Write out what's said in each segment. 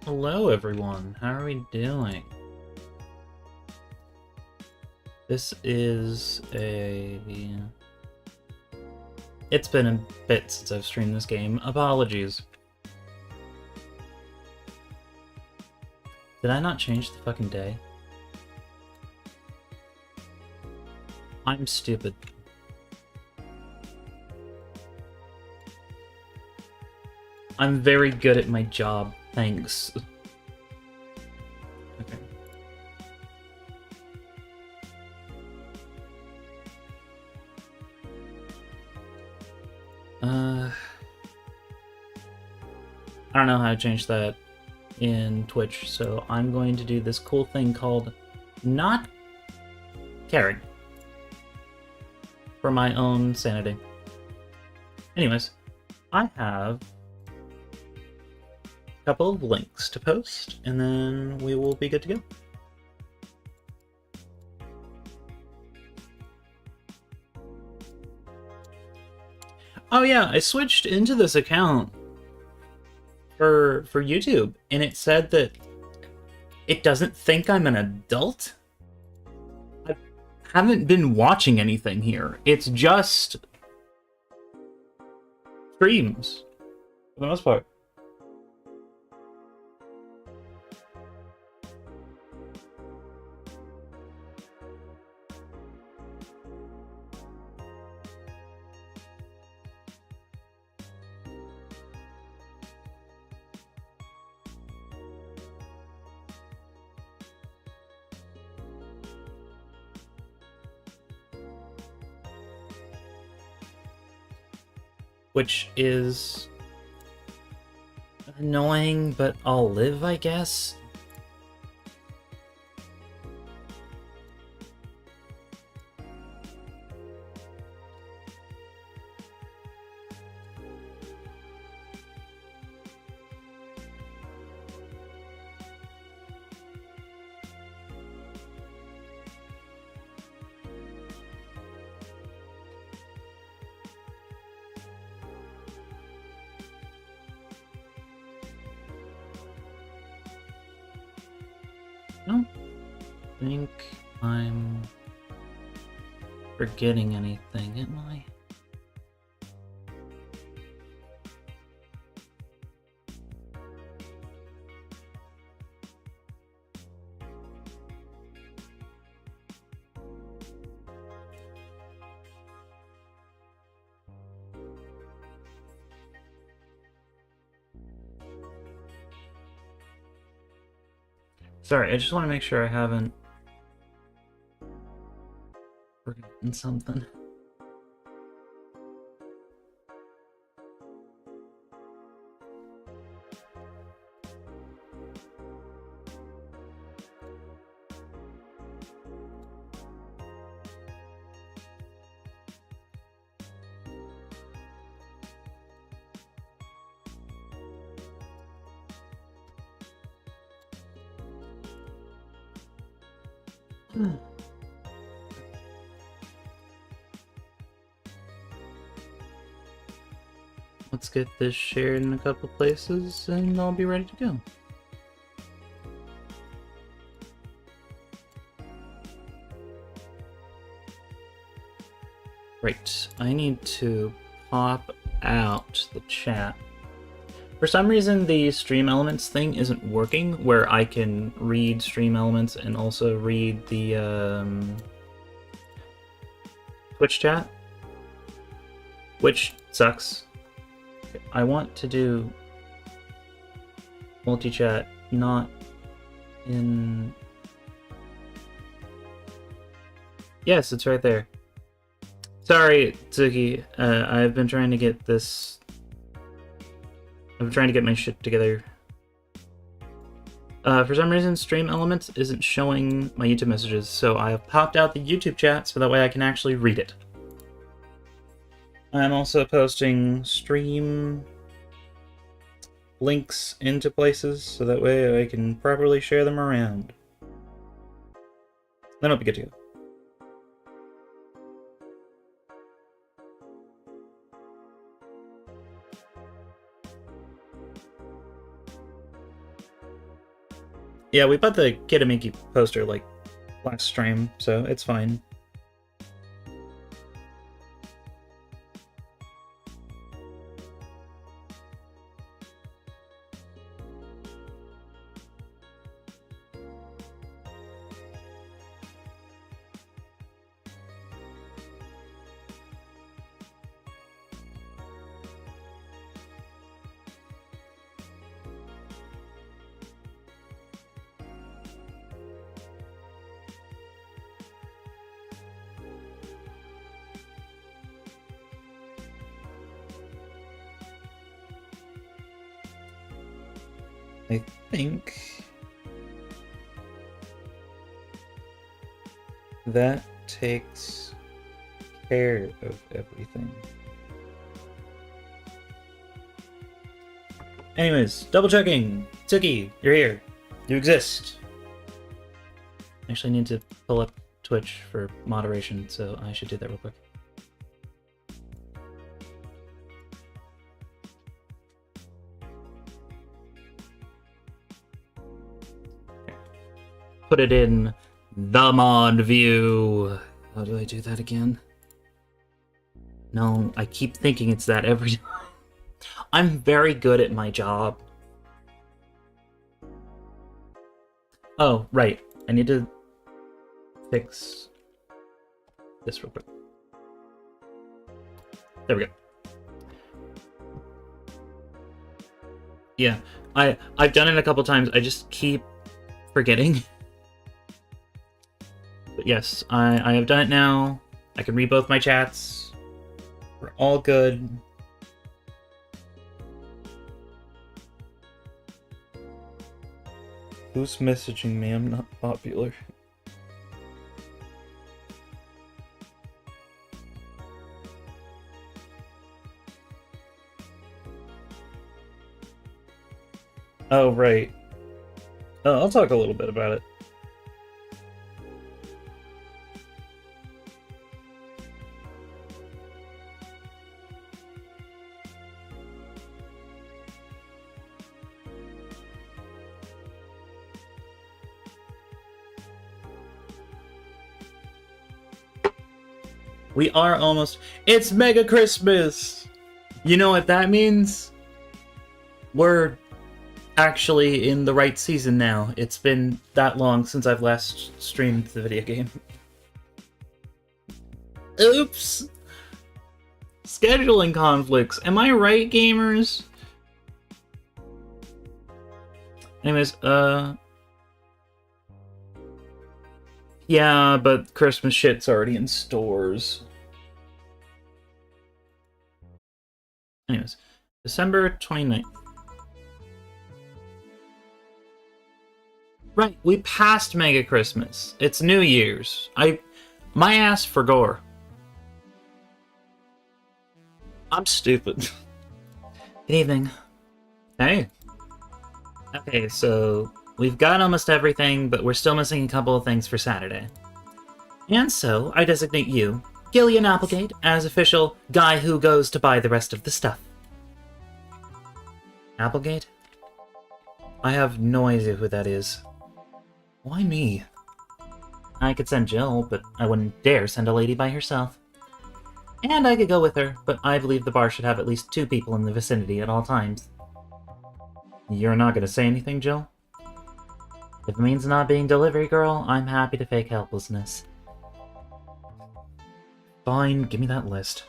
Hello everyone, how are we doing? This is a... It's been a bit since I've streamed this game. Apologies. Did I not change the fucking day? I'm stupid. I'm very good at my job, thanks. Okay. I don't know how to change that in Twitch, so I'm going to do this cool thing called not caring for my own sanity. Anyways, I have a couple of links to post, and then we will be good to go. Oh yeah, I switched into this account for YouTube, and it said that it doesn't think I'm an adult. I haven't been watching anything here. It's just streams, for the most part. Which is annoying, but I'll live, I guess. I don't think I'm forgetting anything, am I? Sorry, I just want to make sure I haven't forgotten something. Let's get this shared in a couple places, and I'll be ready to go. Right, I need to pop out the chat. For some reason, the stream elements thing isn't working, where I can read stream elements and also read the Twitch chat, which sucks. I want to do multi-chat, not in... Yes, it's right there. Sorry, Tsuki. I've been trying to get this... I'm trying to get my shit together. For some reason, Stream Elements isn't showing my YouTube messages, so I have popped out the YouTube chat so that way I can actually read it. I'm also posting stream links into places so that way I can properly share them around. Then I'll be good to go. Yeah, we bought the Kitamiki poster, like, last stream, so it's fine. I think that takes care of everything. Anyways, double checking. Tsuki, you're here. You exist. I actually need to pull up Twitch for moderation, so I should do that real quick. Put it in the mod view. How do I do that again? No, I keep thinking it's that every time. I'm very good at my job. Oh, right. I need to fix this real quick. There we go. Yeah, I've done it a couple times. I just keep forgetting. But yes, I have done it now. I can read both my chats. We're all good. Who's messaging me? I'm not popular. Oh, right. I'll talk a little bit about it. We are almost... It's Mega Christmas! You know what that means? We're actually in the right season now. It's been that long since I've last streamed the video game. Oops! Scheduling conflicts. Am I right, gamers? Anyways, yeah, but Christmas shit's already in stores. Anyways, December 29th. Right, we passed Mega Christmas. It's New Year's. My ass for gore. I'm stupid. Good evening. Hey. Okay, so we've got almost everything, but we're still missing a couple of things for Saturday. And so, I designate you, Gillian Applegate, as official guy who goes to buy the rest of the stuff. Applegate? I have no idea who that is. Why me? I could send Jill, but I wouldn't dare send a lady by herself. And I could go with her, but I believe the bar should have at least 2 people in the vicinity at all times. You're not gonna say anything, Jill? If it means not being delivery girl, I'm happy to fake helplessness. Fine, give me that list.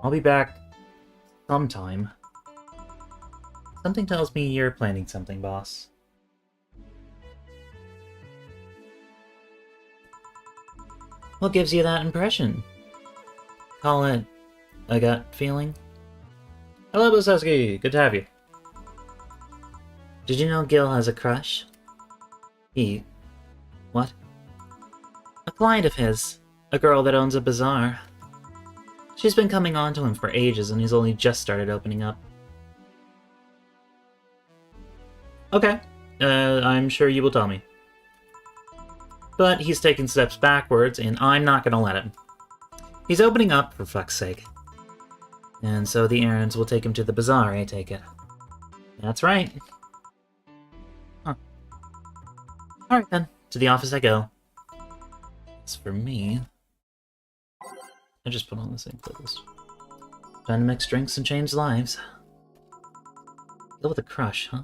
I'll be back sometime. Something tells me you're planning something, boss. What gives you that impression? Call it a gut feeling? Hello, Boseski. Good to have you. Did you know Gil has a crush? What? A client of his. A girl that owns a bazaar. She's been coming on to him for ages, and he's only just started opening up. Okay. I'm sure you will tell me. But he's taking steps backwards, and I'm not gonna let him. He's opening up, for fuck's sake. And so the errands will take him to the bazaar, I take it. That's right. Huh. Alright then, to the office I go. As for me, I just put on the same playlist. Time to mix drinks and change lives. Go with a crush, huh?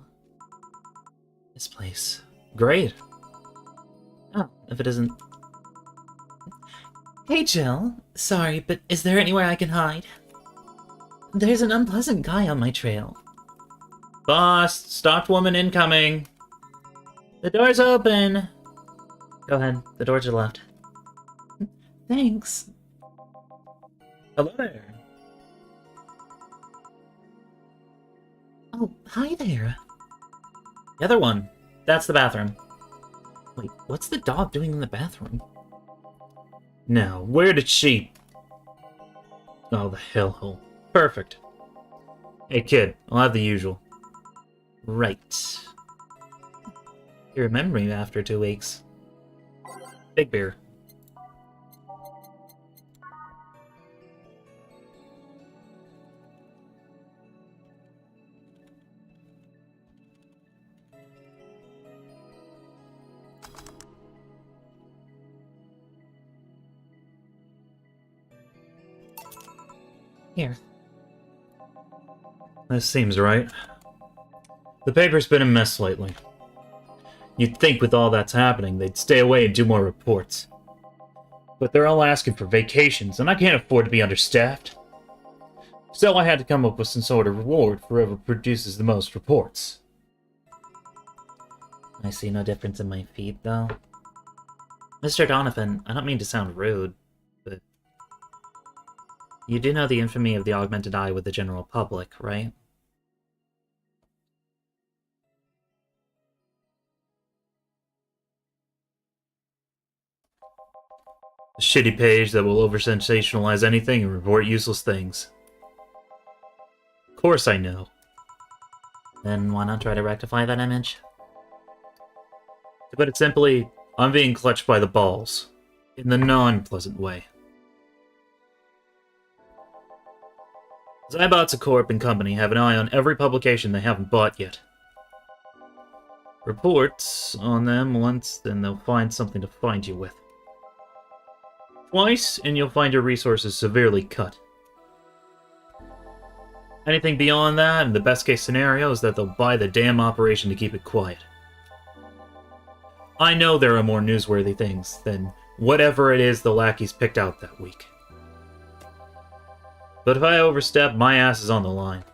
This place. Great. Oh, if it isn't... Hey, Jill. Sorry, but is there anywhere I can hide? There's an unpleasant guy on my trail. Boss, stocked woman incoming. The door's open. Go ahead. The door to the left. Thanks. Hello there. Oh, hi there. The other one. That's the bathroom. Wait, what's the dog doing in the bathroom? Now, where did she... Oh, the hellhole. Perfect. Hey, kid. I'll have the usual. Right. You remember me after 2 weeks. Big beer. Here. This seems right. The paper's been a mess lately. You'd think with all that's happening, they'd stay away and do more reports. But they're all asking for vacations, and I can't afford to be understaffed. So I had to come up with some sort of reward for whoever produces the most reports. I see no difference in my feet, though. Mr. Donovan, I don't mean to sound rude, but... You do know the infamy of the augmented eye with the general public, right? A shitty page that will over-sensationalize anything and report useless things. Of course I know. Then why not try to rectify that image? To put it simply, I'm being clutched by the balls. In the non-pleasant way. Zybots Corp and Company have an eye on every publication they haven't bought yet. Reports on them once, then they'll find something to find you with. Twice, and you'll find your resources severely cut. Anything beyond that, and the best case scenario is that they'll buy the damn operation to keep it quiet. I know there are more newsworthy things than whatever it is the lackeys picked out that week. But if I overstep, my ass is on the line.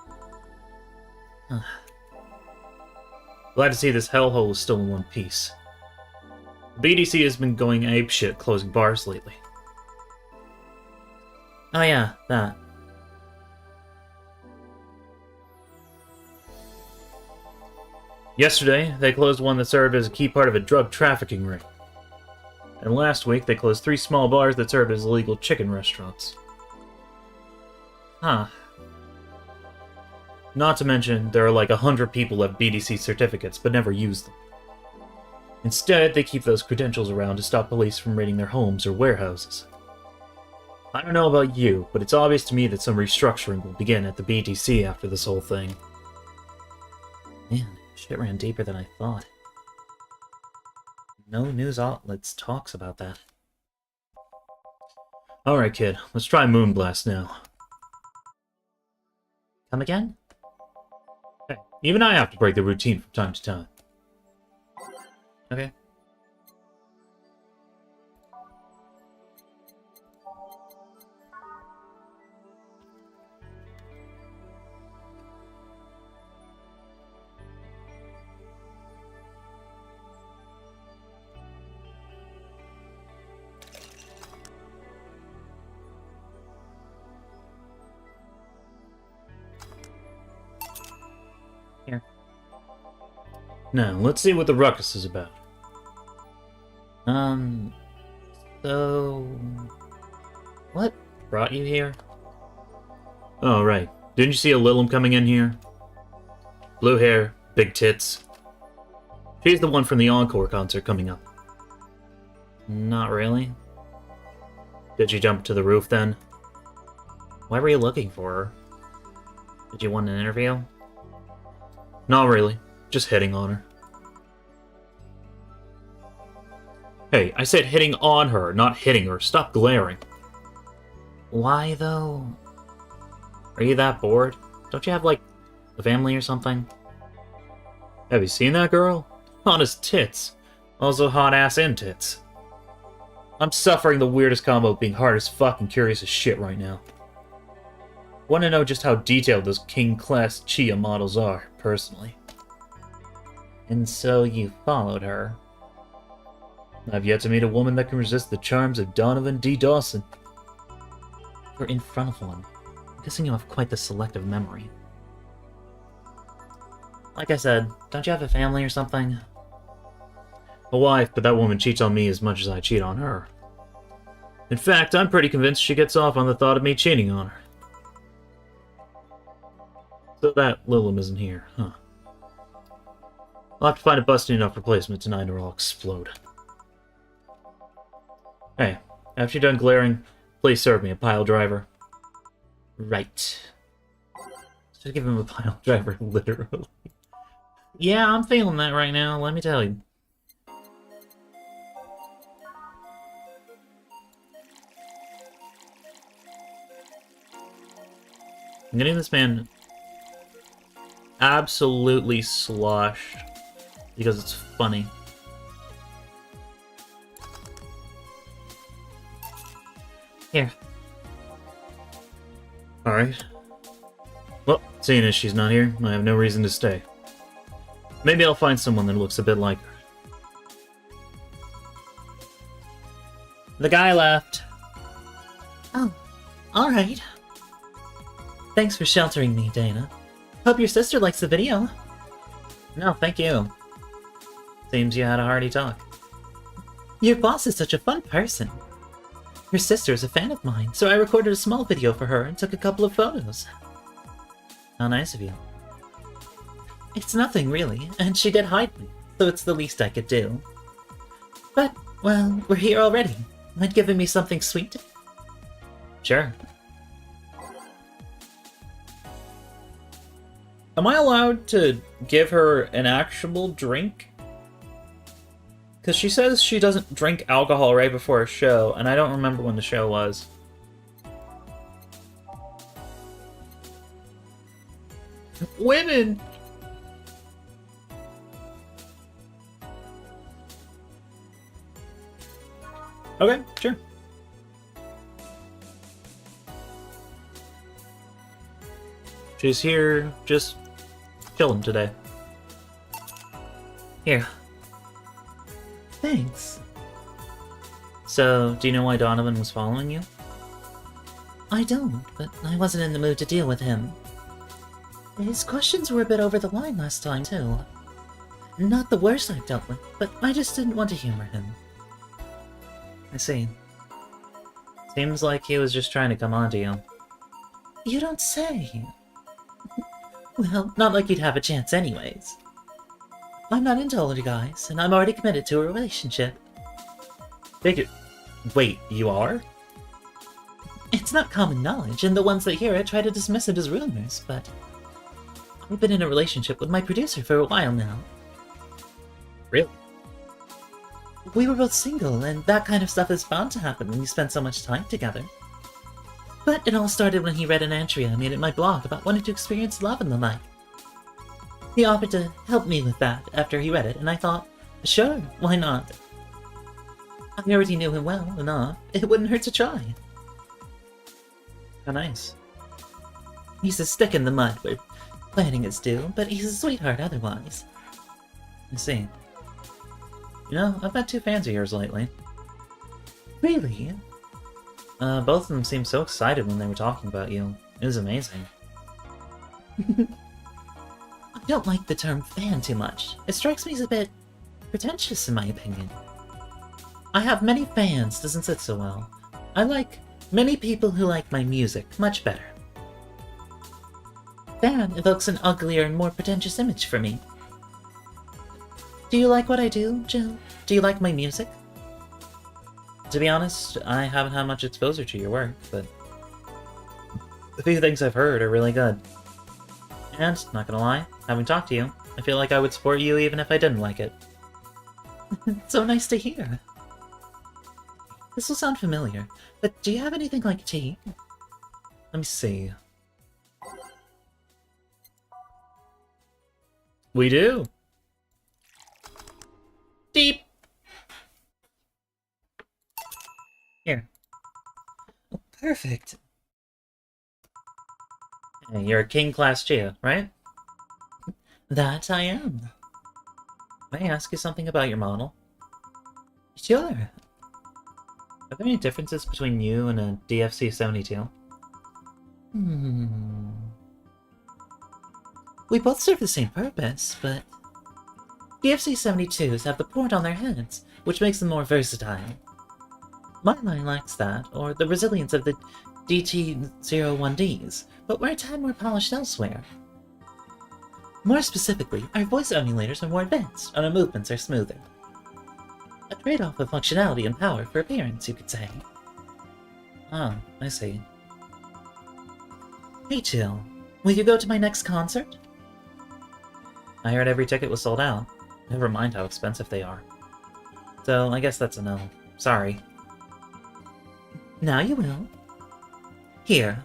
Glad to see this hellhole is still in one piece. The BDC has been going apeshit closing bars lately. Oh yeah, that. Yesterday, they closed one that served as a key part of a drug trafficking ring. And last week, they closed 3 small bars that served as illegal chicken restaurants. Huh. Not to mention, there are like 100 people who have BDC certificates but never use them. Instead, they keep those credentials around to stop police from raiding their homes or warehouses. I don't know about you, but it's obvious to me that some restructuring will begin at the BDC after this whole thing. Man, shit ran deeper than I thought. No news outlets talks about that. Alright, kid, let's try Moonblast now. Come again? Hey, even I have to break the routine from time to time. Okay. Here. Now, let's see what the ruckus is about. So... What brought you here? Oh, right. Didn't you see a Lilum coming in here? Blue hair, big tits. She's the one from the Encore concert coming up. Not really. Did you jump to the roof then? Why were you looking for her? Did you want an interview? Not really. Just hitting on her. Hey, I said hitting on her, not hitting her. Stop glaring. Why, though? Are you that bored? Don't you have, like, a family or something? Have you seen that girl? Hot as tits. Also hot ass and tits. I'm suffering the weirdest combo of being hard as fuck and curious as shit right now. Want to know just how detailed those king-class Chia models are, personally. And so you followed her. I've yet to meet a woman that can resist the charms of Donovan D. Dawson. You're in front of one. I'm guessing you have quite the selective memory. Like I said, don't you have a family or something? A wife, but that woman cheats on me as much as I cheat on her. In fact, I'm pretty convinced she gets off on the thought of me cheating on her. So that Lilim isn't here, huh? I'll have to find a busting enough replacement tonight or I'll explode. Hey, after you're done glaring, please serve me a pile driver. Right. Should give him a pile driver, literally. Yeah, I'm feeling that right now, let me tell you. I'm getting this man absolutely sloshed because it's funny. Here. Alright. Well, seeing as she's not here, I have no reason to stay. Maybe I'll find someone that looks a bit like her. The guy left. Oh, alright. Thanks for sheltering me, Dana. Hope your sister likes the video. No, thank you. Seems you had a hearty talk. Your boss is such a fun person. Your sister is a fan of mine, so I recorded a small video for her and took a couple of photos. How nice of you. It's nothing, really, and she did hide me, so it's the least I could do. But, well, we're here already. Mind giving me something sweet? Sure. Am I allowed to give her an actual drink? Because she says she doesn't drink alcohol right before a show, and I don't remember when the show was. Women! Okay, sure. She's here just chilling today. Here. Thanks. So, do you know why Donovan was following you? I don't, but I wasn't in the mood to deal with him. His questions were a bit over the line last time, too. Not the worst I've dealt with, but I just didn't want to humor him. I see. Seems like he was just trying to come on to you. You don't say. Well, not like you'd have a chance anyways. I'm not into older guys, and I'm already committed to a relationship. Wait, you are? It's not common knowledge, and the ones that hear it try to dismiss it as rumors, but I've been in a relationship with my producer for a while now. Really? We were both single, and that kind of stuff is bound to happen when you spend so much time together. But it all started when he read an entry I made in my blog about wanting to experience love and the like. He offered to help me with that after he read it, and I thought, sure, why not? I already knew him well enough, it wouldn't hurt to try. How nice. He's a stick in the mud where planning is due, but he's a sweetheart otherwise. I see. You know, I've had 2 fans of yours lately. Really? Both of them seemed so excited when they were talking about you. It was amazing. I don't like the term fan too much. It strikes me as a bit pretentious in my opinion. I have many fans doesn't sit so well. I like many people who like my music much better. Fan evokes an uglier and more pretentious image for me. Do you like what I do, Jill? Do you like my music? To be honest, I haven't had much exposure to your work, but the few things I've heard are really good. And, not gonna lie, having talked to you, I feel like I would support you even if I didn't like it. So nice to hear. This will sound familiar, but do you have anything like tea? Let me see. We do. Deep. Here. Oh, perfect. Hey, you're a King Class Chia, right? That I am. May I ask you something about your model? Sure. Are there any differences between you and a DFC-72? We both serve the same purpose, but DFC-72s have the port on their heads, which makes them more versatile. My line lacks that, or the resilience of the DT-01Ds, but we're a tad more polished elsewhere. More specifically, our voice emulators are more advanced, and our movements are smoother. A trade-off of functionality and power for appearance, you could say. Ah, I see. Hey, Chill. Will you go to my next concert? I heard every ticket was sold out. Never mind how expensive they are. So, I guess that's a no. Sorry. Now you will. Here.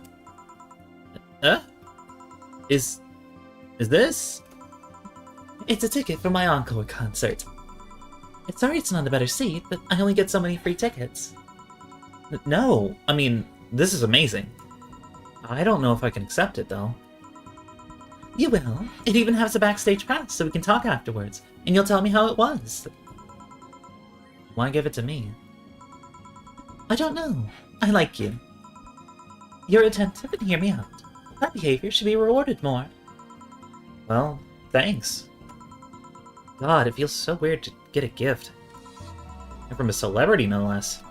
Is this? It's a ticket for my encore concert. It's sorry it's not a better seat, but I only get so many free tickets. No, I mean, this is amazing. I don't know if I can accept it, though. You will. It even has a backstage pass, so we can talk afterwards, and you'll tell me how it was. Why give it to me? I don't know. I like you. You're attentive and hear me out. That behavior should be rewarded more. Well, thanks. God, it feels so weird to get a gift. And from a celebrity, no less.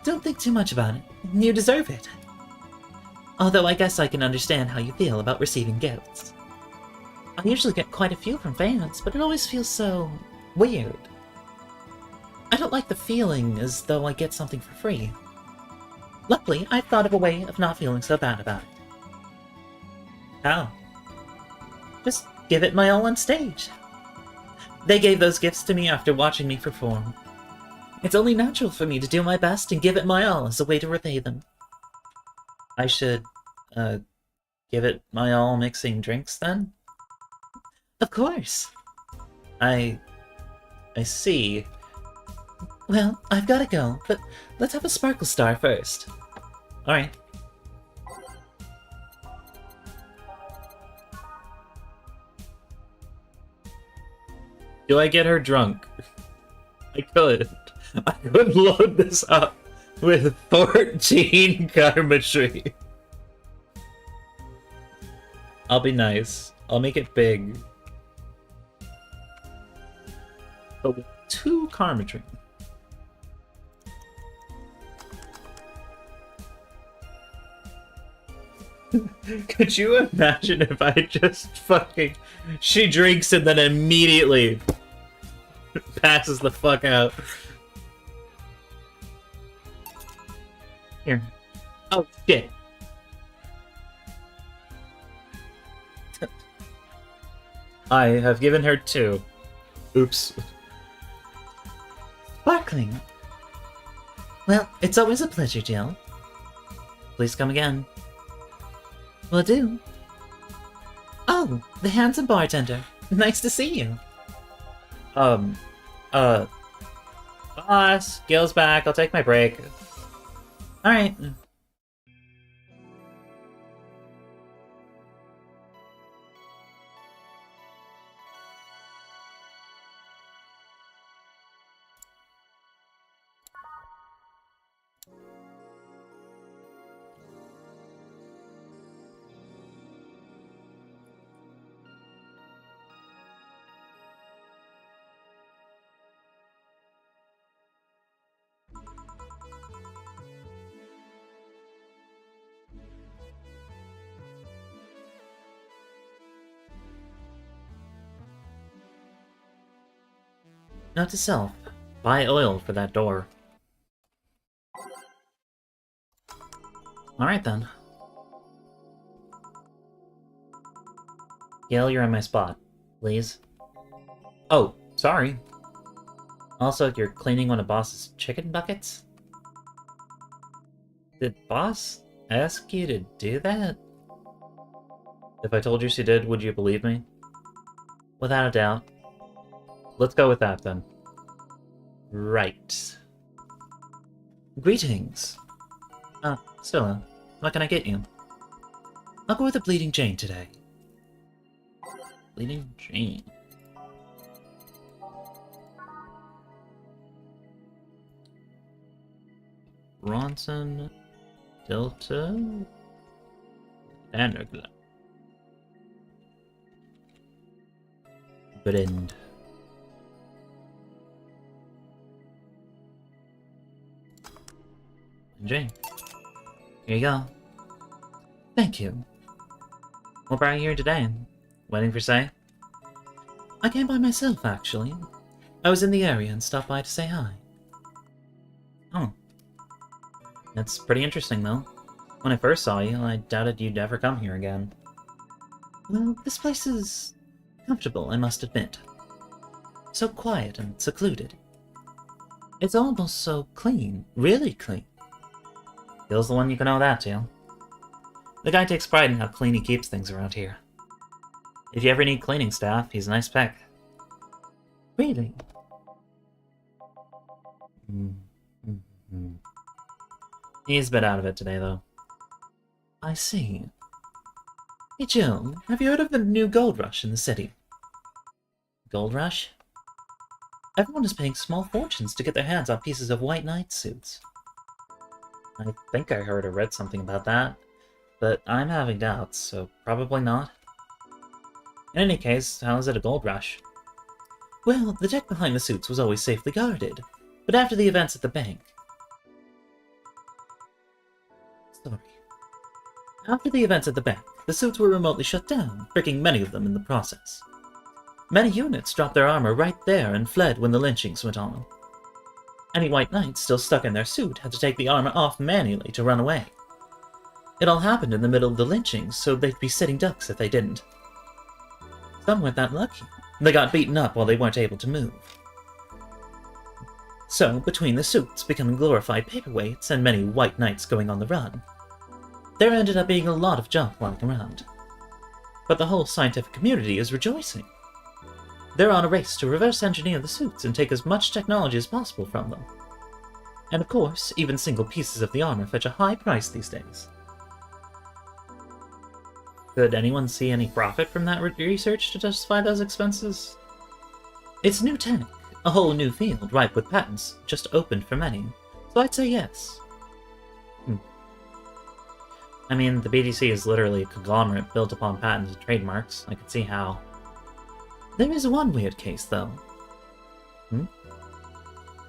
Don't think too much about it. You deserve it. Although I guess I can understand how you feel about receiving gifts. I usually get quite a few from fans, but it always feels so weird. I don't like the feeling as though I get something for free. Luckily, I've thought of a way of not feeling so bad about it. How? Just give it my all on stage. They gave those gifts to me after watching me perform. It's only natural for me to do my best and give it my all as a way to repay them. I should, give it my all mixing drinks, then? Of course. I see. Well, I've gotta go, but let's have a Sparkle Star first. Alright. Do I get her drunk? I could. I could load this up with 14 karma tree. I'll be nice. I'll make it big. But with 2 karma tree. Could you imagine if I just fucking... She drinks and then immediately passes the fuck out. Here. Oh, shit. I have given her 2. Oops. Sparkling. Well, it's always a pleasure, Jill. Please come again. Will do. Oh, the handsome bartender. Nice to see you. Boss, Gil's back. I'll take my break. Alright. Note to self, buy oil for that door. Alright then. Gail, you're in my spot. Please. Oh, sorry. Also, you're cleaning one of Boss's chicken buckets? Did Boss ask you to do that? If I told you she did, would you believe me? Without a doubt. Let's go with that, then. Right. Greetings. Stella, what can I get you? I'll go with a Bleeding Jane today. Bleeding Jane. Ronson, Delta, Energla. Brend. Jane. Here you go. Thank you. What brought you here today? Waiting for Say? I came by myself, actually. I was in the area and stopped by to say hi. Oh. That's pretty interesting, though. When I first saw you, I doubted you'd ever come here again. Well, this place is comfortable, I must admit. So quiet and secluded. It's almost so clean, really clean. Bill's the one you can owe that to. The guy takes pride in how clean he keeps things around here. If you ever need cleaning staff, he's a nice pick. Really? He's a bit out of it today, though. I see. Hey, Jill, have you heard of the new gold rush in the city? Gold rush? Everyone is paying small fortunes to get their hands on pieces of White Knight suits. I think I heard or read something about that, but I'm having doubts, so probably not. In any case, how is it a gold rush? Well, the tech behind the suits was always safely guarded, but after the events at the bank... After the events at the bank, the suits were remotely shut down, breaking many of them in the process. Many units dropped their armor right there and fled when the lynchings went on. Any White Knights still stuck in their suit had to take the armor off manually to run away. It all happened in the middle of the lynchings, so they'd be sitting ducks if they didn't. Some weren't that lucky. They got beaten up while they weren't able to move. So, between the suits becoming glorified paperweights and many White Knights going on the run, there ended up being a lot of junk lying around. But the whole scientific community is rejoicing. They're on a race to reverse engineer the suits and take as much technology as possible from them. And of course, even single pieces of the armor fetch a high price these days. Could anyone see any profit from that research to justify those expenses? It's new tech, a whole new field ripe with patents, just opened for many, so I'd say yes. I mean, the BDC is literally a conglomerate built upon patents and trademarks. I could see how. There is one weird case, though.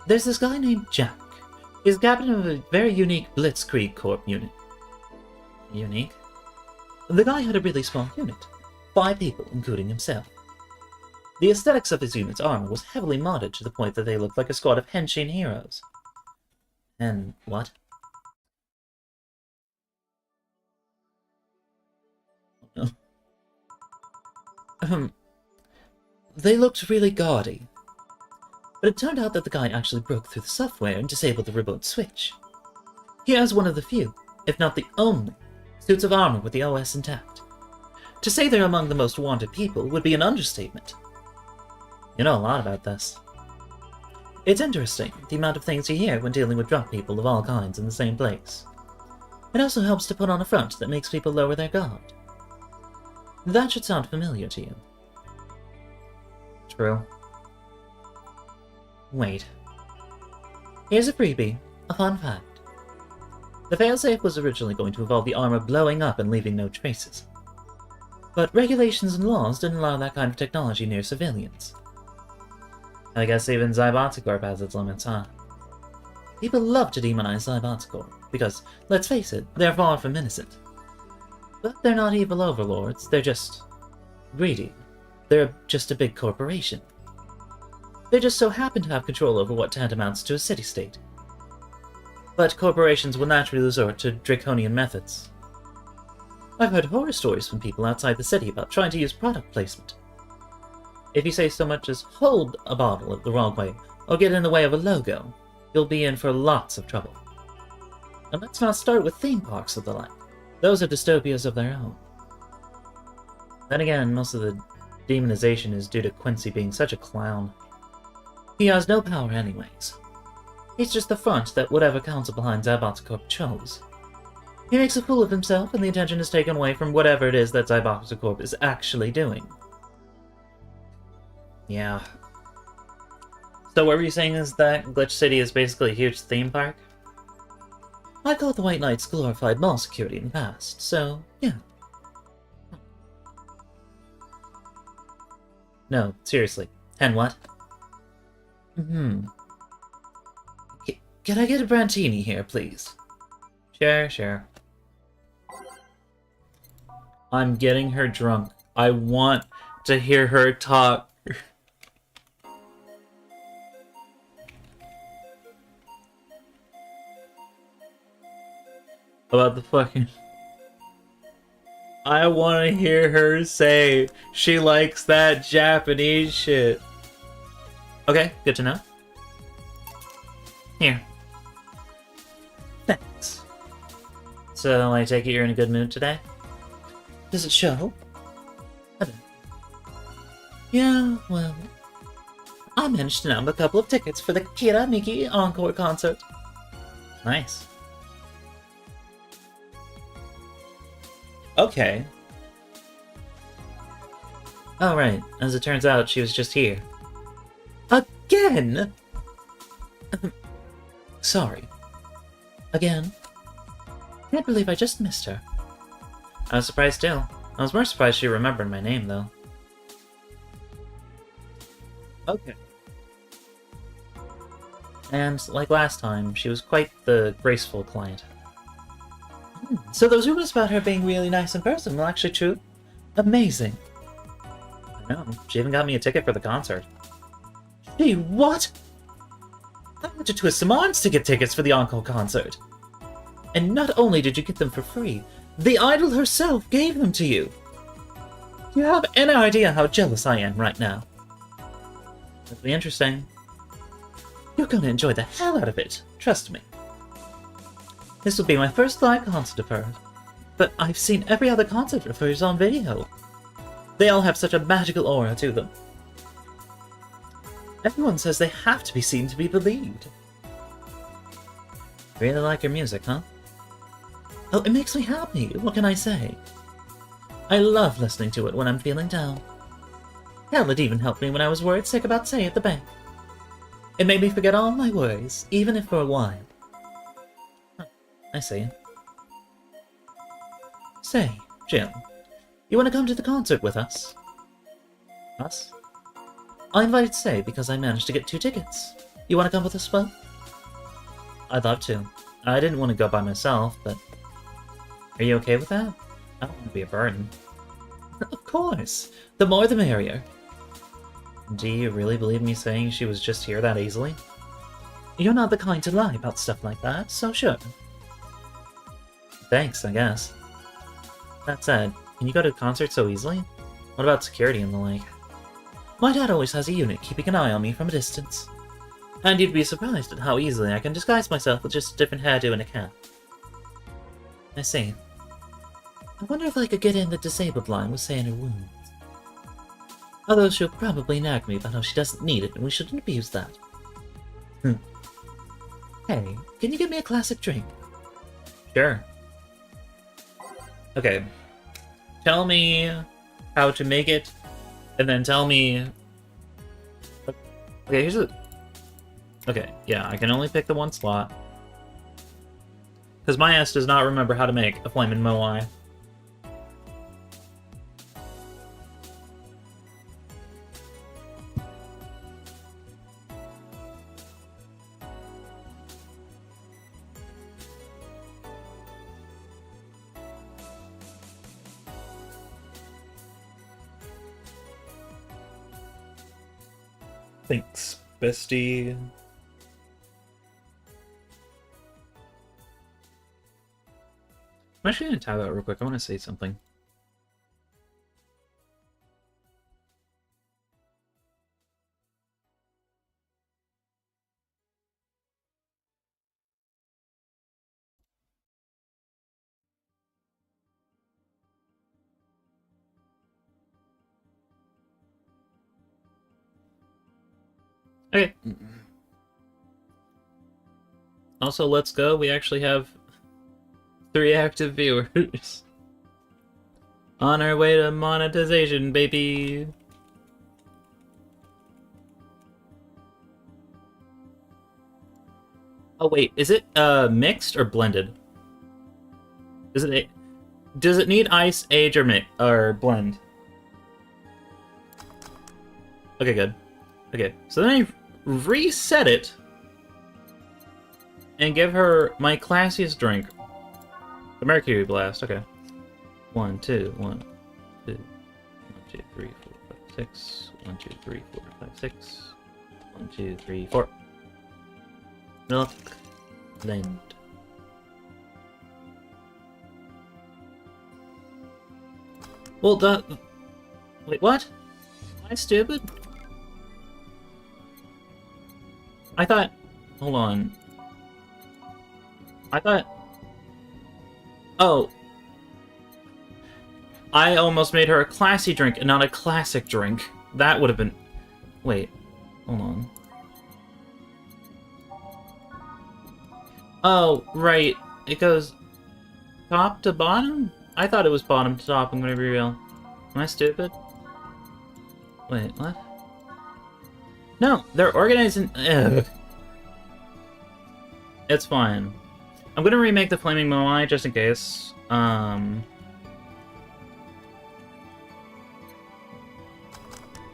There's this guy named Jack. He's captain of a very unique Blitzkrieg Corp unit. Unique? The guy had a really small unit. 5 people, including himself. The aesthetics of his unit's armor was heavily modded to the point that they looked like a squad of Henshin heroes. And what? They looked really gaudy. But it turned out that the guy actually broke through the software and disabled the remote switch. He has one of the few, if not the only, suits of armor with the OS intact. To say they're among the most wanted people would be an understatement. You know a lot about this. It's interesting, the amount of things you hear when dealing with drunk people of all kinds in the same place. It also helps to put on a front that makes people lower their guard. That should sound familiar to you. True. Wait. Here's a freebie, a fun fact. The failsafe was originally going to involve the armor blowing up and leaving no traces. But regulations and laws didn't allow that kind of technology near civilians. I guess even Zyboticorp has its limits, huh? People love to demonize Zyboticorp, because, let's face it, they're far from innocent. But they're not evil overlords, they're just greedy. They're just a big corporation. They just so happen to have control over what tantamounts to a city-state. But corporations will naturally resort to draconian methods. I've heard horror stories from people outside the city about trying to use product placement. If you say so much as hold a bottle the wrong way, or get in the way of a logo, you'll be in for lots of trouble. And let's not start with theme parks of the like. Those are dystopias of their own. Then again, most of the demonization is due to Quincy being such a clown. He has no power anyways. He's just the front that whatever council behind Zybox Corp chose. He makes a fool of himself, and the attention is taken away from whatever it is that Zybox Corp is actually doing. Yeah. So what were you saying is that Glitch City is basically a huge theme park? I call the White Knights glorified mall security in the past, so yeah. No, seriously. And what? Can I get a Brantini here, please? Sure. I'm getting her drunk. I want to hear her talk. About the fucking... I want to hear her say she likes that Japanese shit. Okay, good to know. Here. Thanks. So, I take it you're in a good mood today? Does it show? I don't. Yeah, well... I managed to nab a couple of tickets for the Kira Miki Encore concert. Nice. Okay. Oh, right. As it turns out, she was just here. Again? Sorry. Again? Can't believe I just missed her. I was surprised too. I was more surprised she remembered my name, though. Okay. And, like last time, she was quite the graceful client. So those rumors about her being really nice in person were actually true? Amazing. I know. She even got me a ticket for the concert. Gee, what? I had to twist some arms to get tickets for the Encore concert. And not only did you get them for free, the idol herself gave them to you. Do you have any idea how jealous I am right now? That'll be interesting. You're gonna enjoy the hell out of it, trust me. This will be my first live concert of hers, but I've seen every other concert of hers on video. They all have such a magical aura to them. Everyone says they have to be seen to be believed. Really like her music, huh? Oh, it makes me happy, what can I say? I love listening to it when I'm feeling down. Hell, it even helped me when I was worried sick about Say at the bank. It made me forget all my worries, even if for a while. I see. Say, Jim, you want to come to the concert with us? Us? I invited Say because I managed to get 2 tickets. You want to come with us both? I'd love to. I didn't want to go by myself, but... Are you okay with that? I don't want to be a burden. Of course! The more the merrier. Do you really believe me saying she was just here that easily? You're not the kind to lie about stuff like that, so sure. Thanks, I guess. That said, can you go to a concert so easily? What about security and the like? My dad always has a unit keeping an eye on me from a distance. And you'd be surprised at how easily I can disguise myself with just a different hairdo and a cap. I see. I wonder if I could get in the disabled line with Say in her wounds. Although she'll probably nag me about how she doesn't need it and we shouldn't abuse that. Hey, can you get me a classic drink? Sure. Okay. Tell me how to make it, and then tell me... Okay, here's a... Okay, yeah, I can only pick the one slot. Because my ass does not remember how to make a flamin' moai. Thanks, bestie. I'm actually gonna tab out real quick. I want to say something. Okay. Also, let's go. We actually have 3 active viewers. On our way to monetization, baby. Oh wait, is it mixed or blended? Does it need ice, age, or blend? Okay, good. Okay, so then I reset it and give her my classiest drink, the Mercury Blast. Okay, 1, 2, 1, 2, 1, 2, 3, 4, 5, 6. 1, 2, 3, 4, 5, 6. 1, 2, 3, 4. Milk, blend. Well, wait, what? Am I stupid? I thought... Hold on. I thought... Oh. I almost made her a classy drink and not a classic drink. That would have been... Wait. Hold on. Oh, right. It goes... top to bottom? I thought it was bottom to top, I'm gonna be real. Am I stupid? Wait, what? No, they're organizing... Ugh. It's fine. I'm gonna remake the Flaming Moai just in case.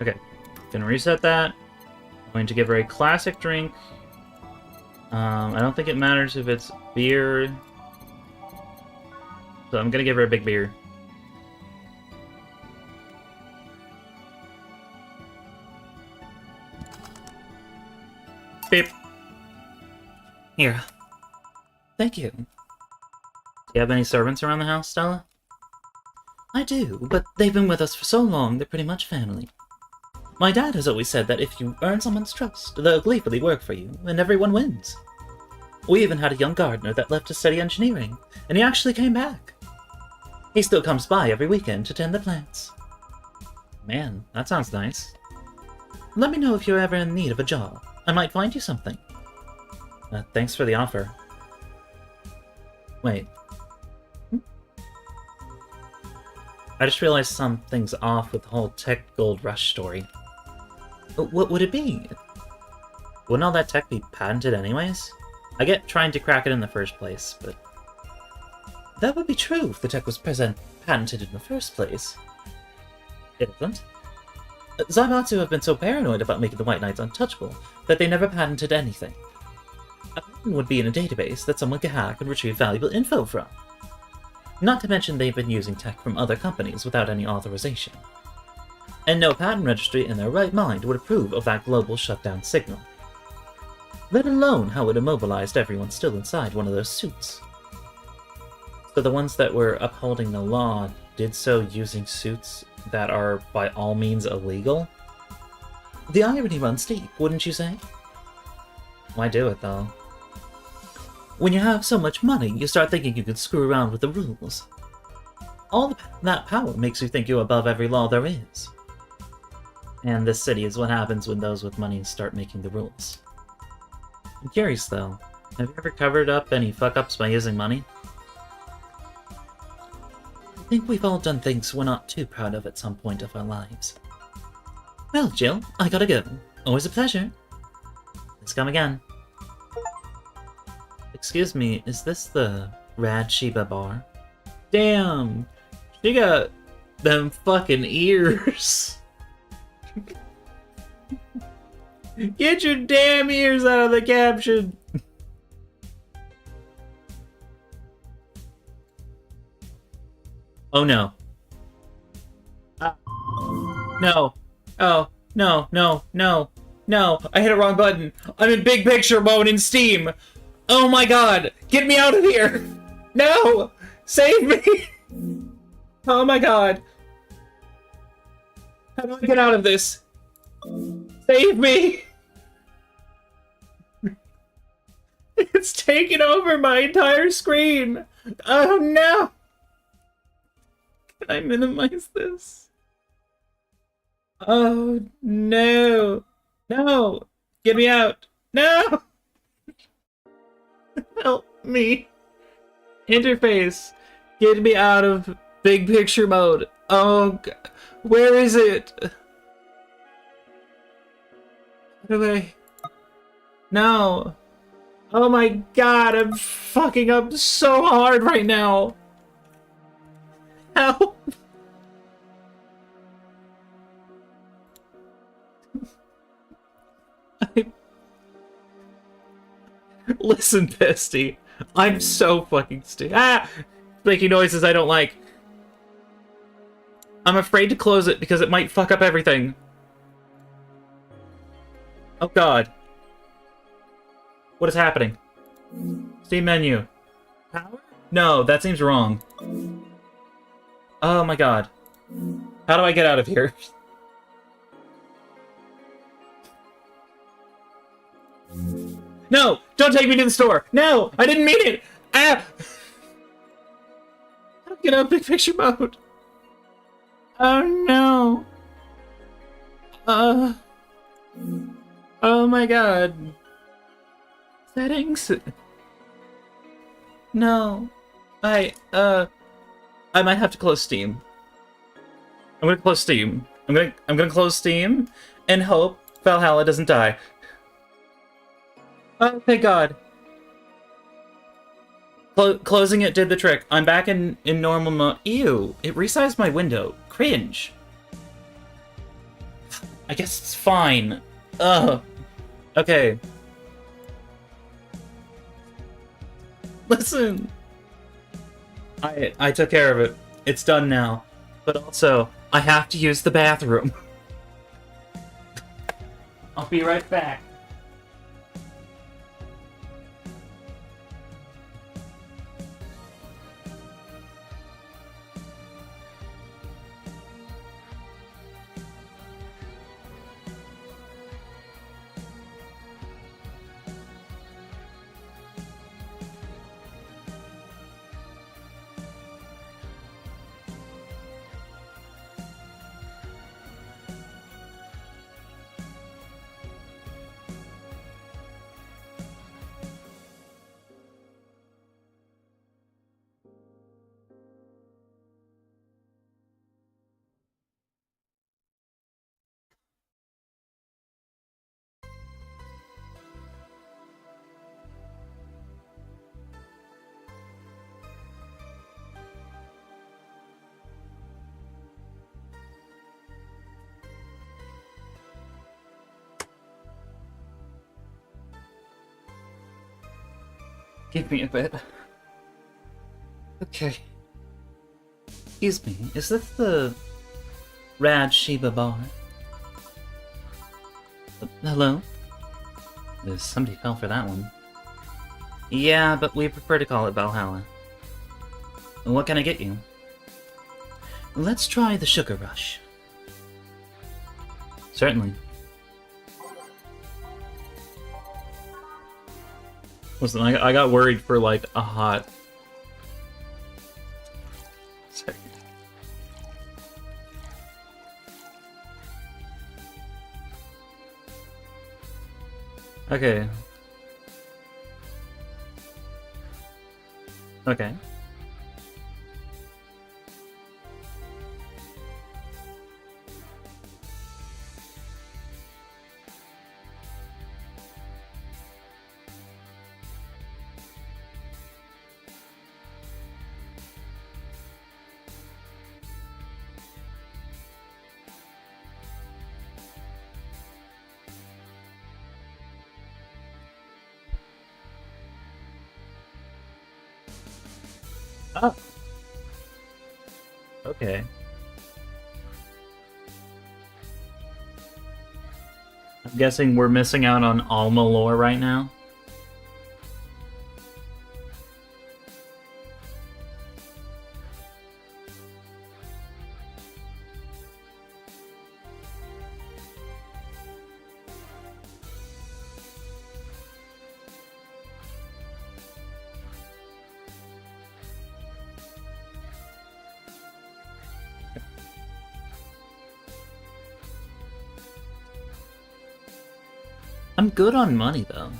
Okay. Gonna reset that. I'm going to give her a classic drink. I don't think it matters if it's beer. So I'm gonna give her a big beer. Beep. Here. Thank you. Do you have any servants around the house, Stella? I do, but they've been with us for so long, they're pretty much family. My dad has always said that if you earn someone's trust, they'll gleefully work for you, and everyone wins. We even had a young gardener that left to study engineering, and he actually came back. He still comes by every weekend to tend the plants. Man, that sounds nice. Let me know if you're ever in need of a job. I might find you something. Thanks for the offer. Wait. I just realized something's off with the whole tech gold rush story. What would it be? Wouldn't all that tech be patented anyways? I get trying to crack it in the first place, but... That would be true if the tech was patented in the first place. It isn't. Zaibatsu have been so paranoid about making the White Knights untouchable that they never patented anything. A patent would be in a database that someone could hack and retrieve valuable info from. Not to mention they've been using tech from other companies without any authorization. And no patent registry in their right mind would approve of that global shutdown signal. Let alone how it immobilized everyone still inside one of those suits. So the ones that were upholding the law did so using suits that are by all means illegal? The irony runs deep, wouldn't you say? Why do it, though? When you have so much money, you start thinking you can screw around with the rules. All that power makes you think you're above every law there is. And this city is what happens when those with money start making the rules. I'm curious, though. Have you ever covered up any fuck-ups by using money? I think we've all done things we're not too proud of at some point of our lives. Well, Jill, I gotta go. Always a pleasure. Please come again. Excuse me, is this the Rad Shiba bar? Damn! She got them fucking ears. Get your damn ears out of the caption! Oh no. No. Oh, no, no, no, no. I hit a wrong button. I'm in big picture mode in Steam. Oh my god. Get me out of here. No. Save me. Oh my god. How do I get out of this? Save me. It's taken over my entire screen. Oh no. Can I minimize this? Oh, no. No. Get me out! No! Help me! Interface! Get me out of big picture mode! Oh, where is it? How do I... No! Oh my god, I'm fucking up so hard right now! Help! Listen, bestie. I'm so fucking stupid. Ah! Making noises I don't like. I'm afraid to close it because it might fuck up everything. Oh god. What is happening? Steam menu. Power? No, that seems wrong. Oh my god. How do I get out of here? No! Don't take me to the store! No! I didn't mean it! Ah! How do I get out of big picture mode? Oh no! Oh my god. Settings? No. I might have to close Steam. I'm gonna close Steam. I'm gonna close Steam and hope Valhalla doesn't die. Oh, thank God. Closing it did the trick. I'm back in normal mode. Ew, it resized my window. Cringe. I guess it's fine. Ugh. Okay. Listen. I took care of it. It's done now. But also, I have to use the bathroom. I'll be right back. Give me a bit. Okay. Excuse me, is this the Rad Shiba bar? Hello? Somebody fell for that one. Yeah, but we prefer to call it Valhalla. What can I get you? Let's try the Sugar Rush. Certainly. Listen, I got worried for like a hot second. Okay. Okay. Oh. Okay. I'm guessing we're missing out on Alma lore right now. I'm good on money, though.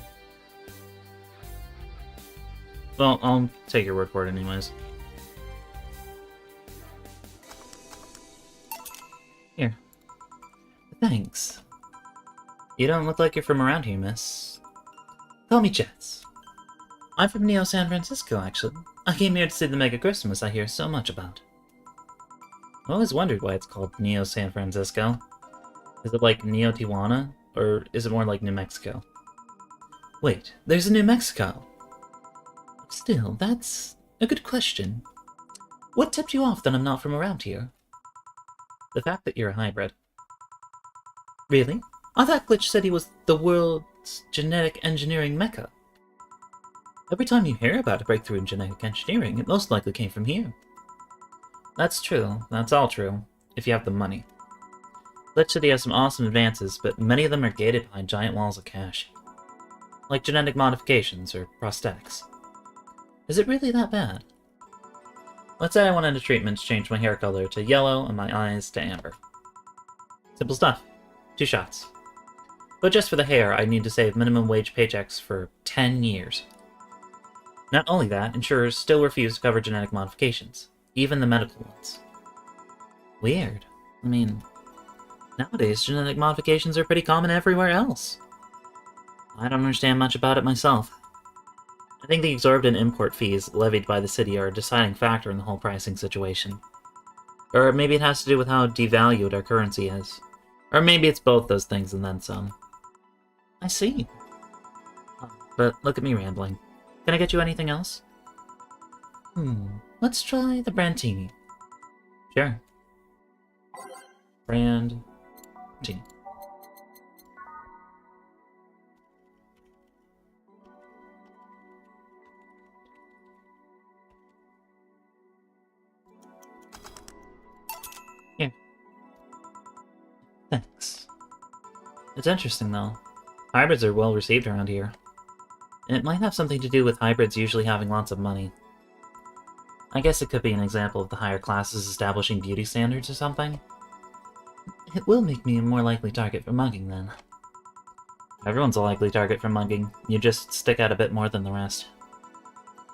Well, I'll take your word for it anyways. Here. Thanks. You don't look like you're from around here, miss. Call me Jets. I'm from Neo San Francisco, actually. I came here to see the Mega Christmas I hear so much about. I always wondered why it's called Neo San Francisco. Is it like Neo Tijuana? Or is it more like New Mexico? Wait, there's a New Mexico! Still, that's a good question. What tipped you off that I'm not from around here? The fact that you're a hybrid. Really? I thought Glitch City was the world's genetic engineering mecca. Every time you hear about a breakthrough in genetic engineering, it most likely came from here. That's true. That's all true. If you have the money. Glitch City has some awesome advances, but many of them are gated behind giant walls of cash. Like genetic modifications or prosthetics. Is it really that bad? Let's say I wanted a treatment to change my hair color to yellow and my eyes to amber. Simple stuff. 2 shots. But just for the hair, I need to save minimum wage paychecks for 10 years. Not only that, insurers still refuse to cover genetic modifications, even the medical ones. Weird. I mean, nowadays genetic modifications are pretty common everywhere else. I don't understand much about it myself. I think the exorbitant import fees levied by the city are a deciding factor in the whole pricing situation. Or maybe it has to do with how devalued our currency is. Or maybe it's both those things and then some. I see. But look at me rambling. Can I get you anything else? Let's try the Brandtini. Sure. Brandtini. Here. Thanks. It's interesting, though. Hybrids are well received around here. And it might have something to do with hybrids usually having lots of money. I guess it could be an example of the higher classes establishing beauty standards or something. It will make me a more likely target for mugging, then. Everyone's a likely target for mugging. You just stick out a bit more than the rest.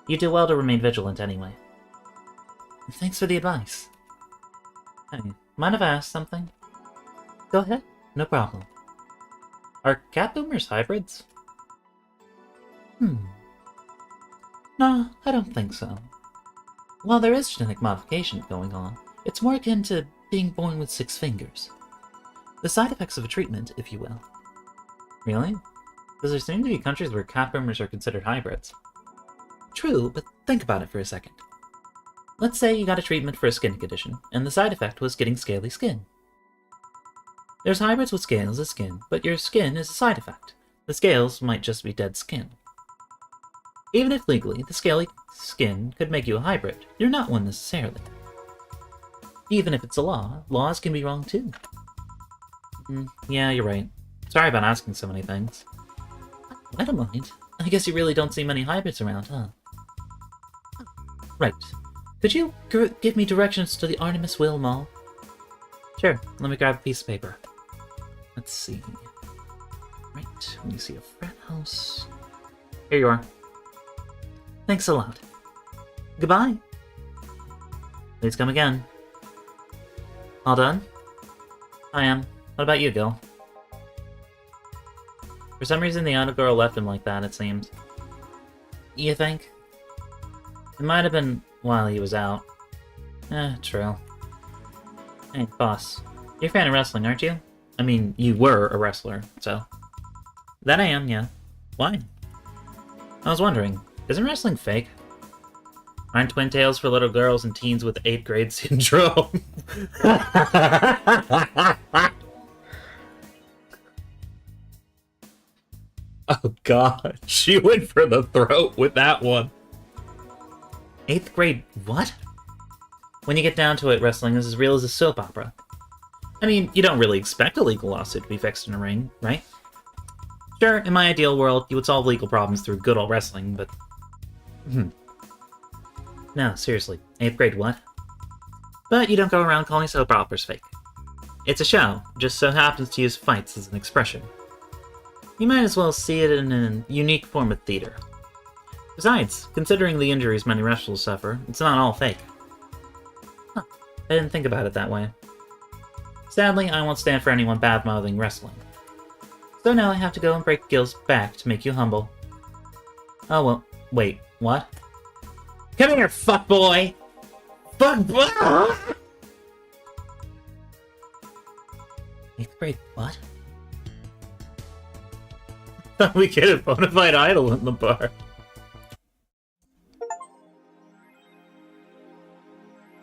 You do well to remain vigilant anyway. Thanks for the advice. Hey, mind if I ask something? Go ahead, no problem. Are cat boomers hybrids? No, I don't think so. While there is genetic modification going on, it's more akin to being born with 6 fingers. The side effects of a treatment, if you will. Really? Because there seem to be countries where cat boomers are considered hybrids. True, but think about it for a second. Let's say you got a treatment for a skin condition, and the side effect was getting scaly skin. There's hybrids with scales as skin, but your skin is a side effect. The scales might just be dead skin. Even if legally, the scaly skin could make you a hybrid, you're not one necessarily. Even if it's a law, laws can be wrong too. Yeah, you're right. Sorry about asking so many things. I don't mind. I guess you really don't see many hybrids around, huh? Right. Could you give me directions to the Artemis Will Mall? Sure, let me grab a piece of paper. Let's see. Right, let me see a frat house. Here you are. Thanks a lot. Goodbye. Please come again. All done? I am. What about you, Gil? For some reason, the auto girl left him like that, it seems. You think? It might have been while he was out. True. Hey, boss. You're a fan of wrestling, aren't you? I mean, you were a wrestler, so... That I am, yeah. Why? I was wondering, isn't wrestling fake? Aren't twin tails for little girls and teens with 8th grade syndrome? Oh god, she went for the throat with that one. 8th grade what? When you get down to it, wrestling is as real as a soap opera. I mean, you don't really expect a legal lawsuit to be fixed in a ring, right? Sure, in my ideal world, you would solve legal problems through good old wrestling, but... No, seriously, 8th grade what? But you don't go around calling soap operas fake. It's a show, just so happens to use fights as an expression. You might as well see it in a unique form of theater. Besides, considering the injuries many wrestlers suffer, it's not all fake. Huh, I didn't think about it that way. Sadly, I won't stand for anyone bad-mouthing wrestling. So now I have to go and break Gil's back to make you humble. Oh well, wait, what? Come here, fuckboy! Fuckboy! 8th grade, what? Thought we get a bona fide idol in the bar.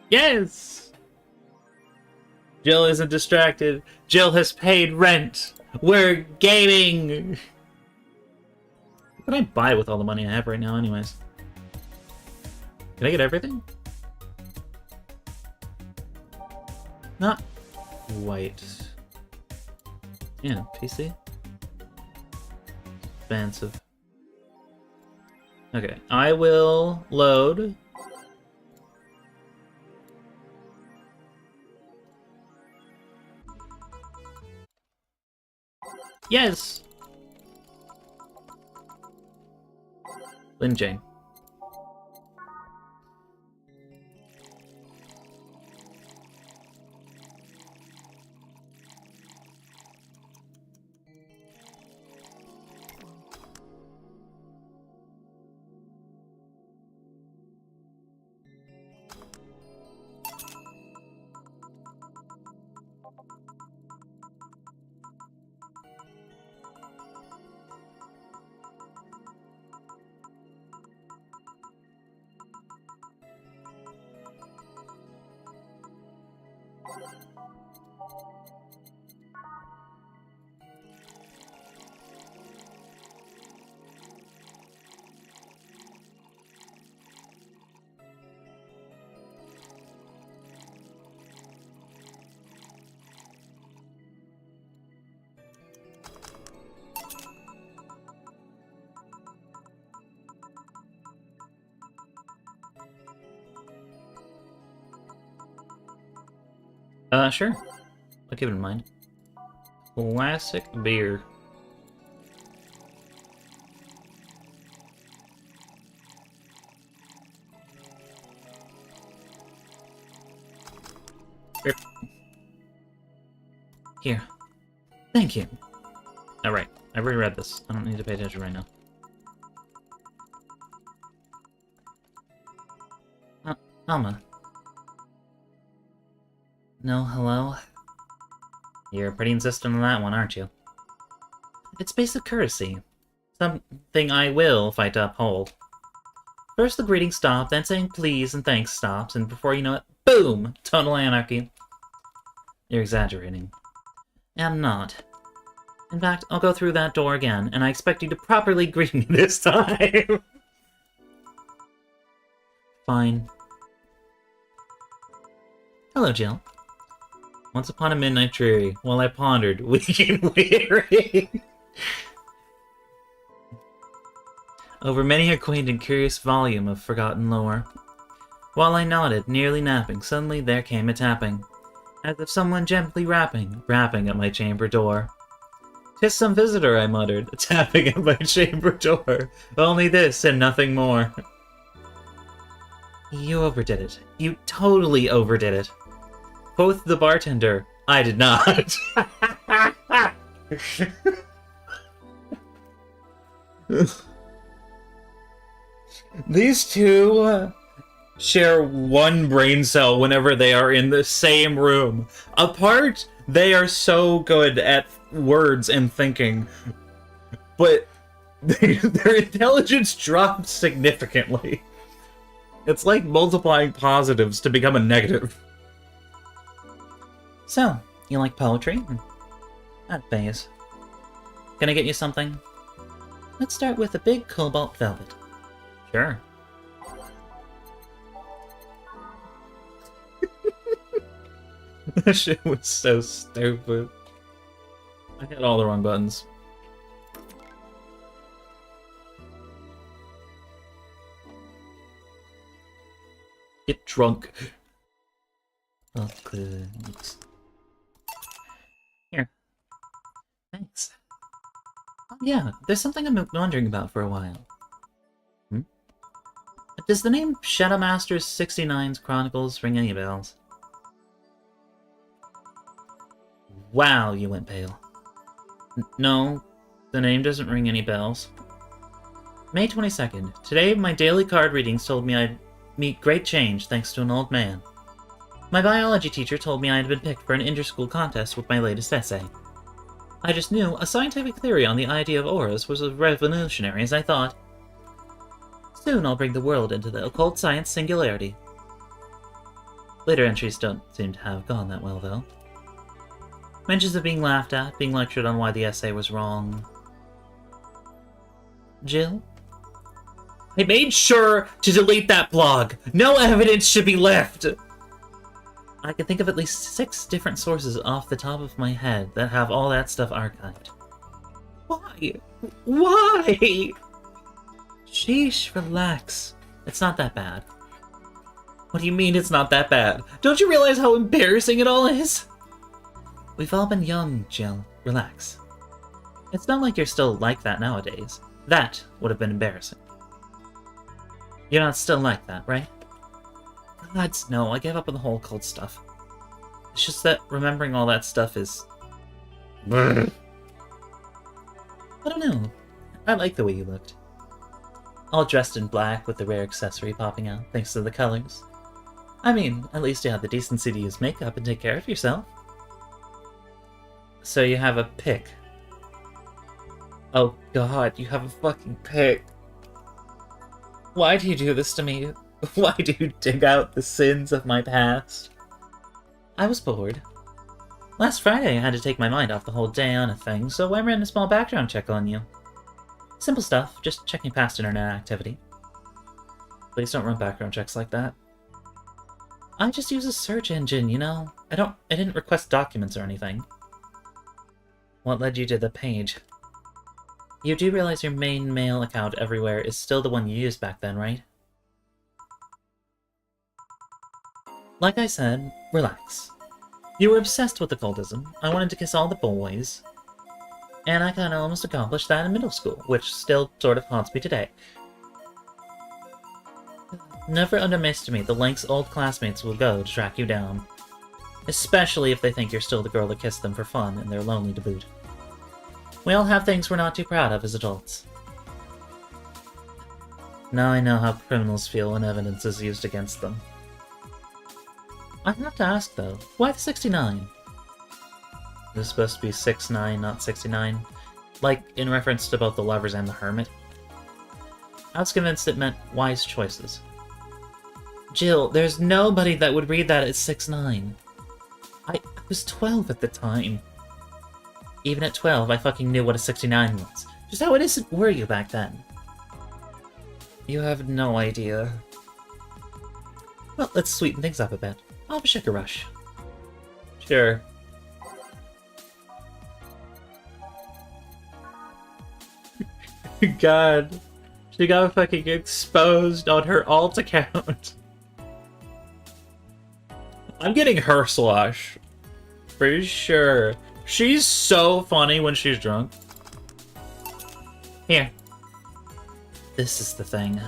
Yes! Jill isn't distracted. Jill has paid rent. We're gaming! What can I buy with all the money I have right now anyways? Can I get everything? Not quite. Yeah, PC. Expensive. Okay, I will load. Yes! Lin Jane. Sure. I'll keep it in mind. Classic beer. Here. Thank you. Alright, I've already read this. I don't need to pay attention right now. Alma. No, hello? You're pretty insistent on that one, aren't you? It's basic courtesy. Something I will fight to uphold. First the greeting stops, then saying please and thanks stops, and before you know it, boom! Total anarchy. You're exaggerating. I'm not. In fact, I'll go through that door again, and I expect you to properly greet me this time! Fine. Hello, Jill. Once upon a midnight dreary, while I pondered, weak and weary, over many a quaint and curious volume of forgotten lore. While I nodded, nearly napping, suddenly there came a tapping, as if someone gently rapping at my chamber door. "'Tis some visitor," I muttered, tapping at my chamber door. "Only this and nothing more." You overdid it. You totally overdid it. Quoth the bartender, I did not. These two share one brain cell whenever they are in the same room. Apart, they are so good at words and thinking, but their intelligence drops significantly. It's like multiplying positives to become a negative. So, you like poetry? That phase. Can I get you something? Let's start with a big cobalt velvet. Sure. That shit was so stupid. I hit all the wrong buttons. Get drunk. Oh, good. Here. Thanks. Oh, yeah, there's something I've been wondering about for a while. Hmm? Does the name Shadowmaster's 69's Chronicles ring any bells? Wow, you went pale. No, the name doesn't ring any bells. May 22nd. Today, my daily card readings told me I'd meet great change thanks to an old man. My biology teacher told me I had been picked for an inter-school contest with my latest essay. I just knew a scientific theory on the idea of auras was as revolutionary as I thought. Soon I'll bring the world into the occult science singularity. Later entries don't seem to have gone that well, though. Mentions of being laughed at, being lectured on why the essay was wrong. Jill? I made sure to delete that blog! No evidence should be left! I can think of at least 6 different sources off the top of my head that have all that stuff archived. Why? Why? Sheesh, relax. It's not that bad. What do you mean it's not that bad? Don't you realize how embarrassing it all is? We've all been young, Jill. Relax. It's not like you're still like that nowadays. That would have been embarrassing. You're not still like that, right? Gods, no, I gave up on the whole cult stuff. It's just that remembering all that stuff is... I don't know. I like the way you looked. All dressed in black with the rare accessory popping out, thanks to the colors. I mean, at least you have the decency to use makeup and take care of yourself. So you have a pick. Oh god, you have a fucking pick. Why do you do this to me? Why do you dig out the sins of my past? I was bored. Last Friday I had to take my mind off the whole Diana thing, so I ran a small background check on you. Simple stuff, just checking past internet activity. Please don't run background checks like that. I just use a search engine, you know? I didn't request documents or anything. What led you to the page? You do realize your main mail account everywhere is still the one you used back then, right? Like I said, relax. You were obsessed with occultism. I wanted to kiss all the boys. And I kinda almost accomplished that in middle school, which still sort of haunts me today. Never underestimate the lengths old classmates will go to track you down. Especially if they think you're still the girl that kissed them for fun and they're lonely to boot. We all have things we're not too proud of as adults. Now I know how criminals feel when evidence is used against them. I have to ask though, why the 69? It was supposed to be 6'9", not 69. Like, in reference to both the Lovers and the Hermit. I was convinced it meant wise choices. Jill, there's nobody that would read that as 6'9". I was 12 at the time. Even at 12, I fucking knew what a 69 was. Just how innocent were you back then? You have no idea. Well, let's sweeten things up a bit. I'll have a sugar rush. Sure. God. She got fucking exposed on her alt account. I'm getting her slosh. For sure. She's so funny when she's drunk. Here. This is the thing.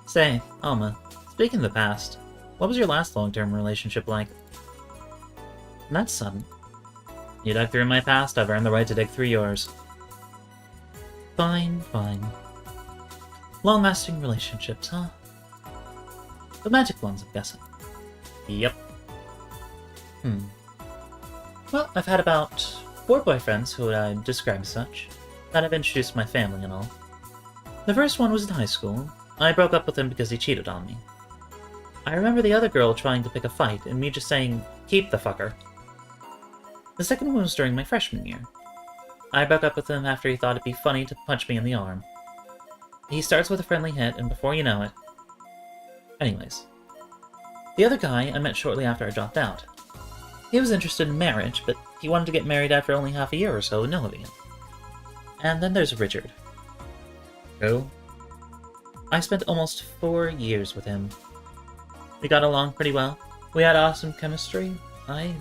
Say, Alma, speaking of the past, what was your last long-term relationship like? That's sudden. You dug through my past, I've earned the right to dig through yours. Fine, fine. Long-lasting relationships, huh? Romantic ones, I'm guessing. Yep. Well, I've had about 4 boyfriends who I'd describe as such, that I've introduced to my family and all. The first one was in high school. I broke up with him because he cheated on me. I remember the other girl trying to pick a fight, and me just saying, keep the fucker. The second one was during my freshman year. I broke up with him after he thought it'd be funny to punch me in the arm. He starts with a friendly hit, and before you know it... Anyways. The other guy I met shortly after I dropped out. He was interested in marriage, but he wanted to get married after only half a year or so in knowing him. And then there's Richard. Who? I spent almost 4 years with him. We got along pretty well. We had awesome chemistry. I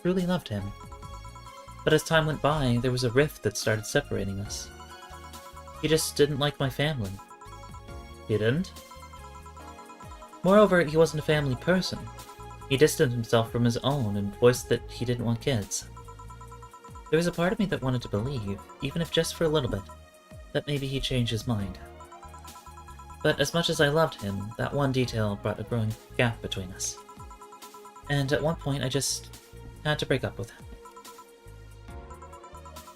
truly loved him. But as time went by, there was a rift that started separating us. He just didn't like my family. He didn't? Moreover, he wasn't a family person. He distanced himself from his own and voiced that he didn't want kids. There was a part of me that wanted to believe, even if just for a little bit, that maybe he'd change his mind. But as much as I loved him, that one detail brought a growing gap between us. And at one point, I just had to break up with him.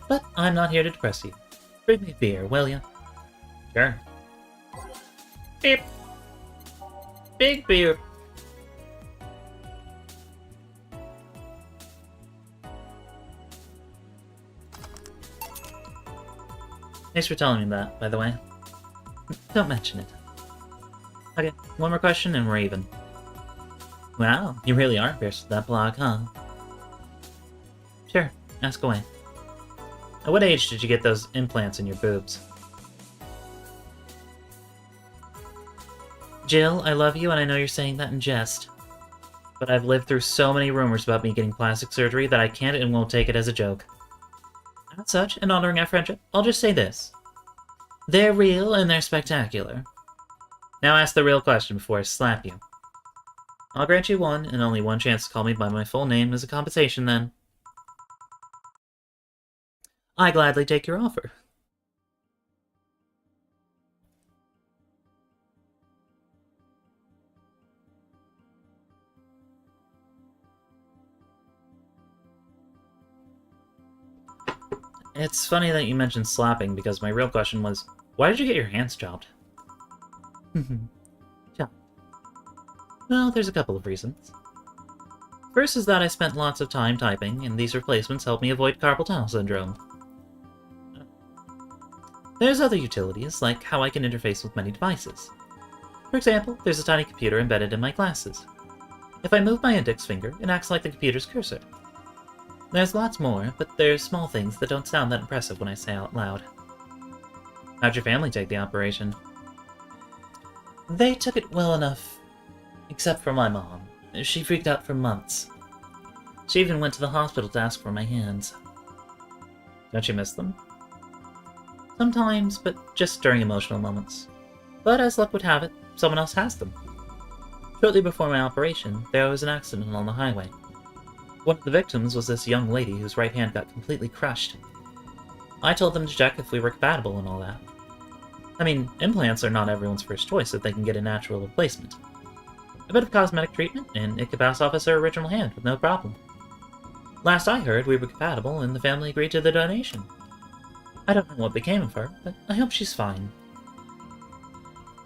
But I'm not here to depress you. Bring me a beer, will ya? Sure. Beep. Big beer. Thanks for telling me that, by the way. Don't mention it. Okay, one more question and we're even. Wow, you really are fierce with that blog, huh? Sure, ask away. At what age did you get those implants in your boobs? Jill, I love you and I know you're saying that in jest. But I've lived through so many rumors about me getting plastic surgery that I can't and won't take it as a joke. As such, in honoring our friendship, I'll just say this. They're real and they're spectacular. Now ask the real question before I slap you. I'll grant you one and only one chance to call me by my full name as a compensation then. I gladly take your offer. It's funny that you mentioned slapping, because my real question was, why did you get your hands chopped? Yeah. Well, there's a couple of reasons. First is that I spent lots of time typing, and these replacements help me avoid carpal tunnel syndrome. There's other utilities, like how I can interface with many devices. For example, there's a tiny computer embedded in my glasses. If I move my index finger, it acts like the computer's cursor. There's lots more, but there's small things that don't sound that impressive when I say out loud. How'd your family take the operation? They took it well enough, except for my mom. She freaked out for months. She even went to the hospital to ask for my hands. Don't you miss them? Sometimes, but just during emotional moments. But as luck would have it, someone else has them. Shortly before my operation, there was an accident on the highway. One of the victims was this young lady whose right hand got completely crushed. I told them to check if we were compatible and all that. I mean, implants are not everyone's first choice if they can get a natural replacement. A bit of cosmetic treatment, and it could bounce off as her original hand with no problem. Last I heard, we were compatible, and the family agreed to the donation. I don't know what became of her, but I hope she's fine.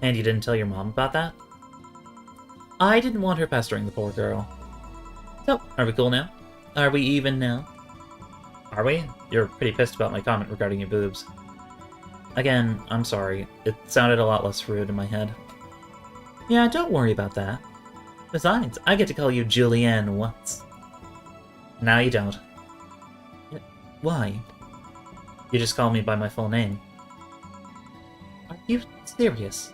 And you didn't tell your mom about that? I didn't want her pestering the poor girl. So, are we cool now? Are we even now? Are we? You're pretty pissed about my comment regarding your boobs. Again, I'm sorry. It sounded a lot less rude in my head. Yeah, don't worry about that. Besides, I get to call you Julianne once. Now you don't. Why? You just call me by my full name. Are you serious?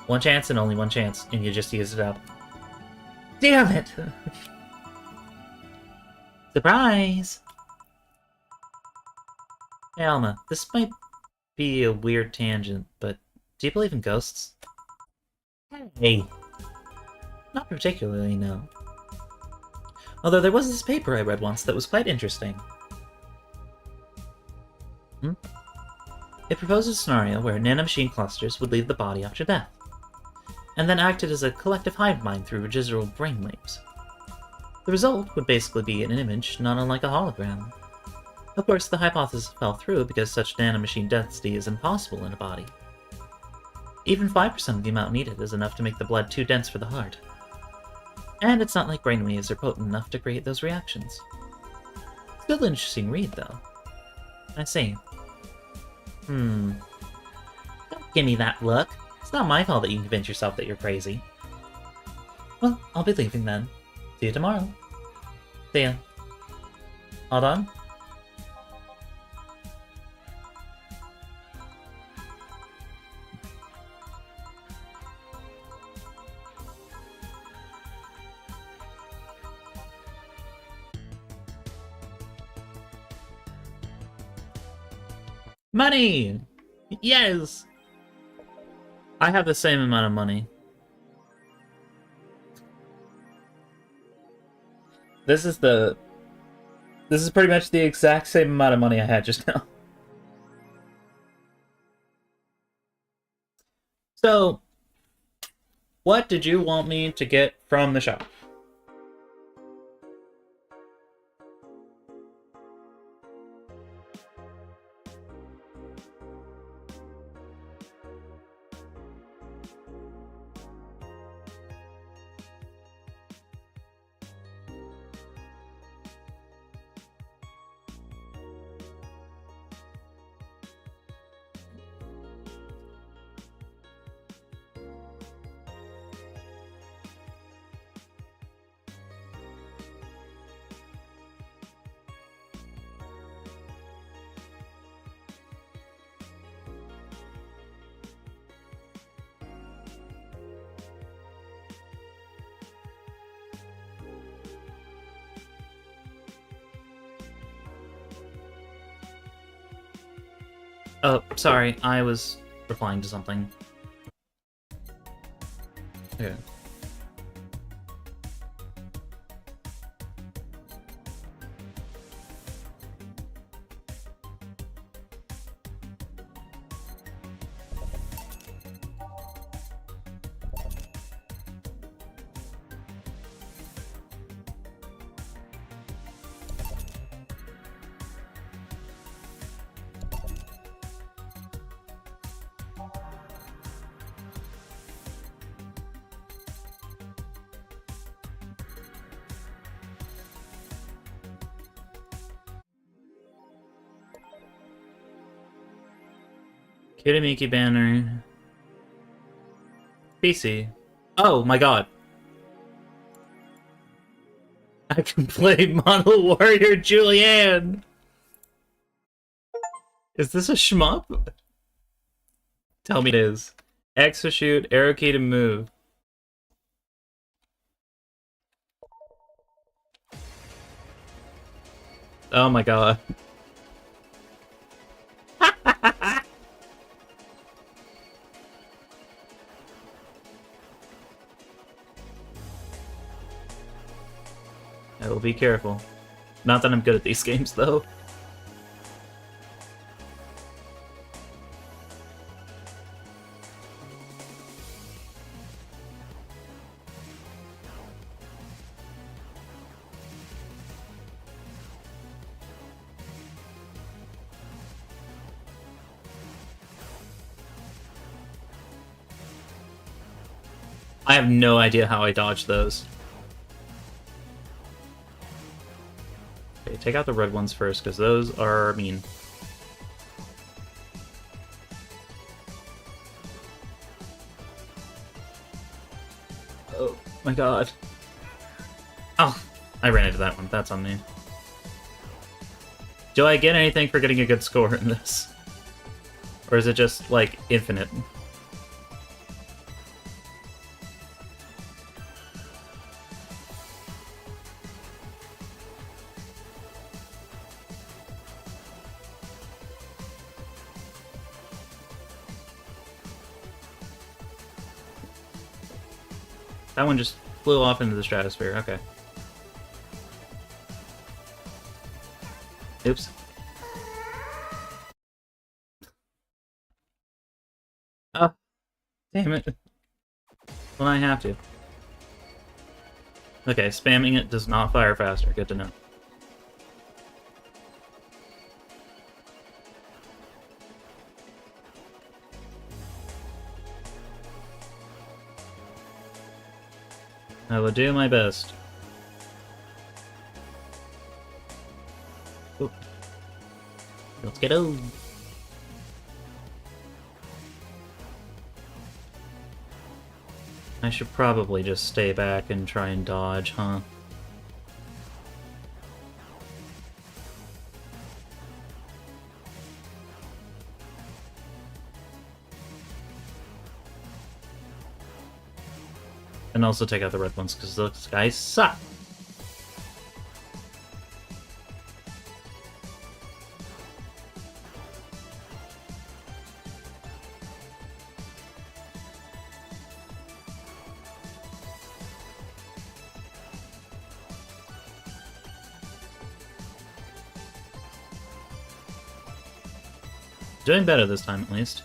One chance and only one chance, and you just used it up. Damn it! Surprise! Hey Alma, this might be a weird tangent, but do you believe in ghosts? Hey! Not particularly, no. Although there was this paper I read once that was quite interesting. It proposed a scenario where nanomachine clusters would leave the body after death, and then acted as a collective hive mind through residual brainwaves. The result would basically be an image not unlike a hologram. Of course, the hypothesis fell through because such nanomachine density is impossible in a body. Even 5% of the amount needed is enough to make the blood too dense for the heart. And it's not like brainwaves are potent enough to create those reactions. Still an interesting read, though. I see. Don't give me that look. It's not my fault that you convince yourself that you're crazy. Well, I'll be leaving then. See you tomorrow. See ya. All done? Money! Yes! I have the same amount of money. This is pretty much the exact same amount of money I had just now. So, what did you want me to get from the shop? Oh, sorry, I was replying to something. Okay. Kitamiki banner. PC. Oh my god. I can play Model Warrior Julianne! Is this a shmup? Tell me it is. X to shoot, arrow key to move. Oh my god. I will be careful. Not that I'm good at these games, though. I have no idea how I dodged those. Okay, take out the red ones first, because those are mean. Oh my god. Oh, I ran into that one. That's on me. Do I get anything for getting a good score in this? Or is it just, like, infinite? That one just flew off into the stratosphere. Okay. Oops. Oh, damn it. Well, I have to. Okay, spamming it does not fire faster. Good to know. I will do my best. Ooh. Let's get over. I should probably just stay back and try and dodge, huh? And also take out the red ones, because those guys suck! Doing better this time, at least.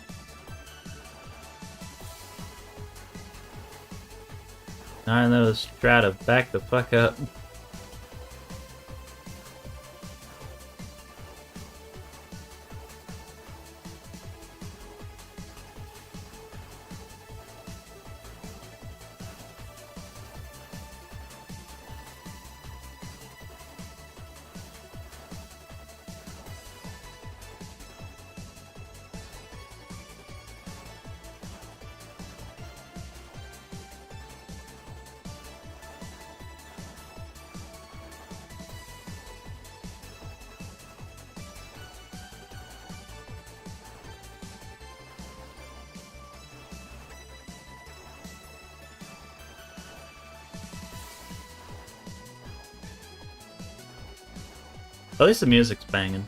Alright, that was Strata. Back the fuck up. At least the music's banging.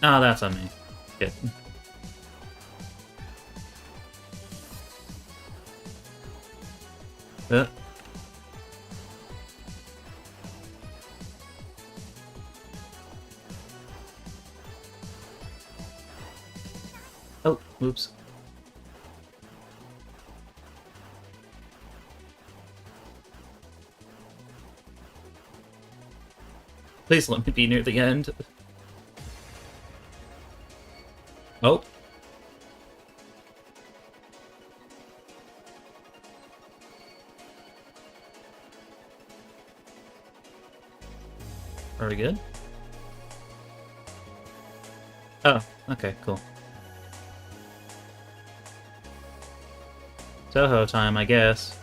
Oh, that's on me. Good. Uh. Oh, oops. Please let me be near the end. Oh. Are we good? Oh, okay, cool. Toho time, I guess.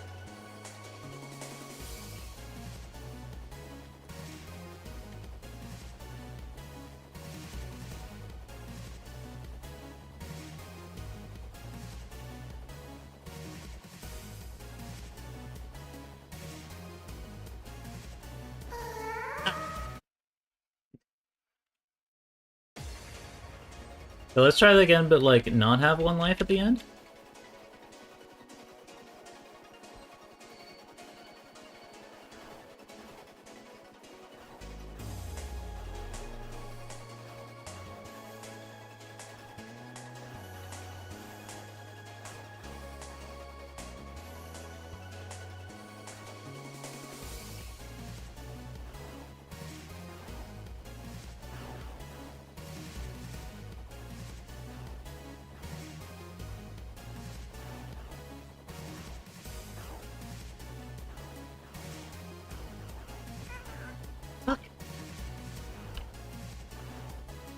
So let's try that again, but like not have one life at the end? Fuck.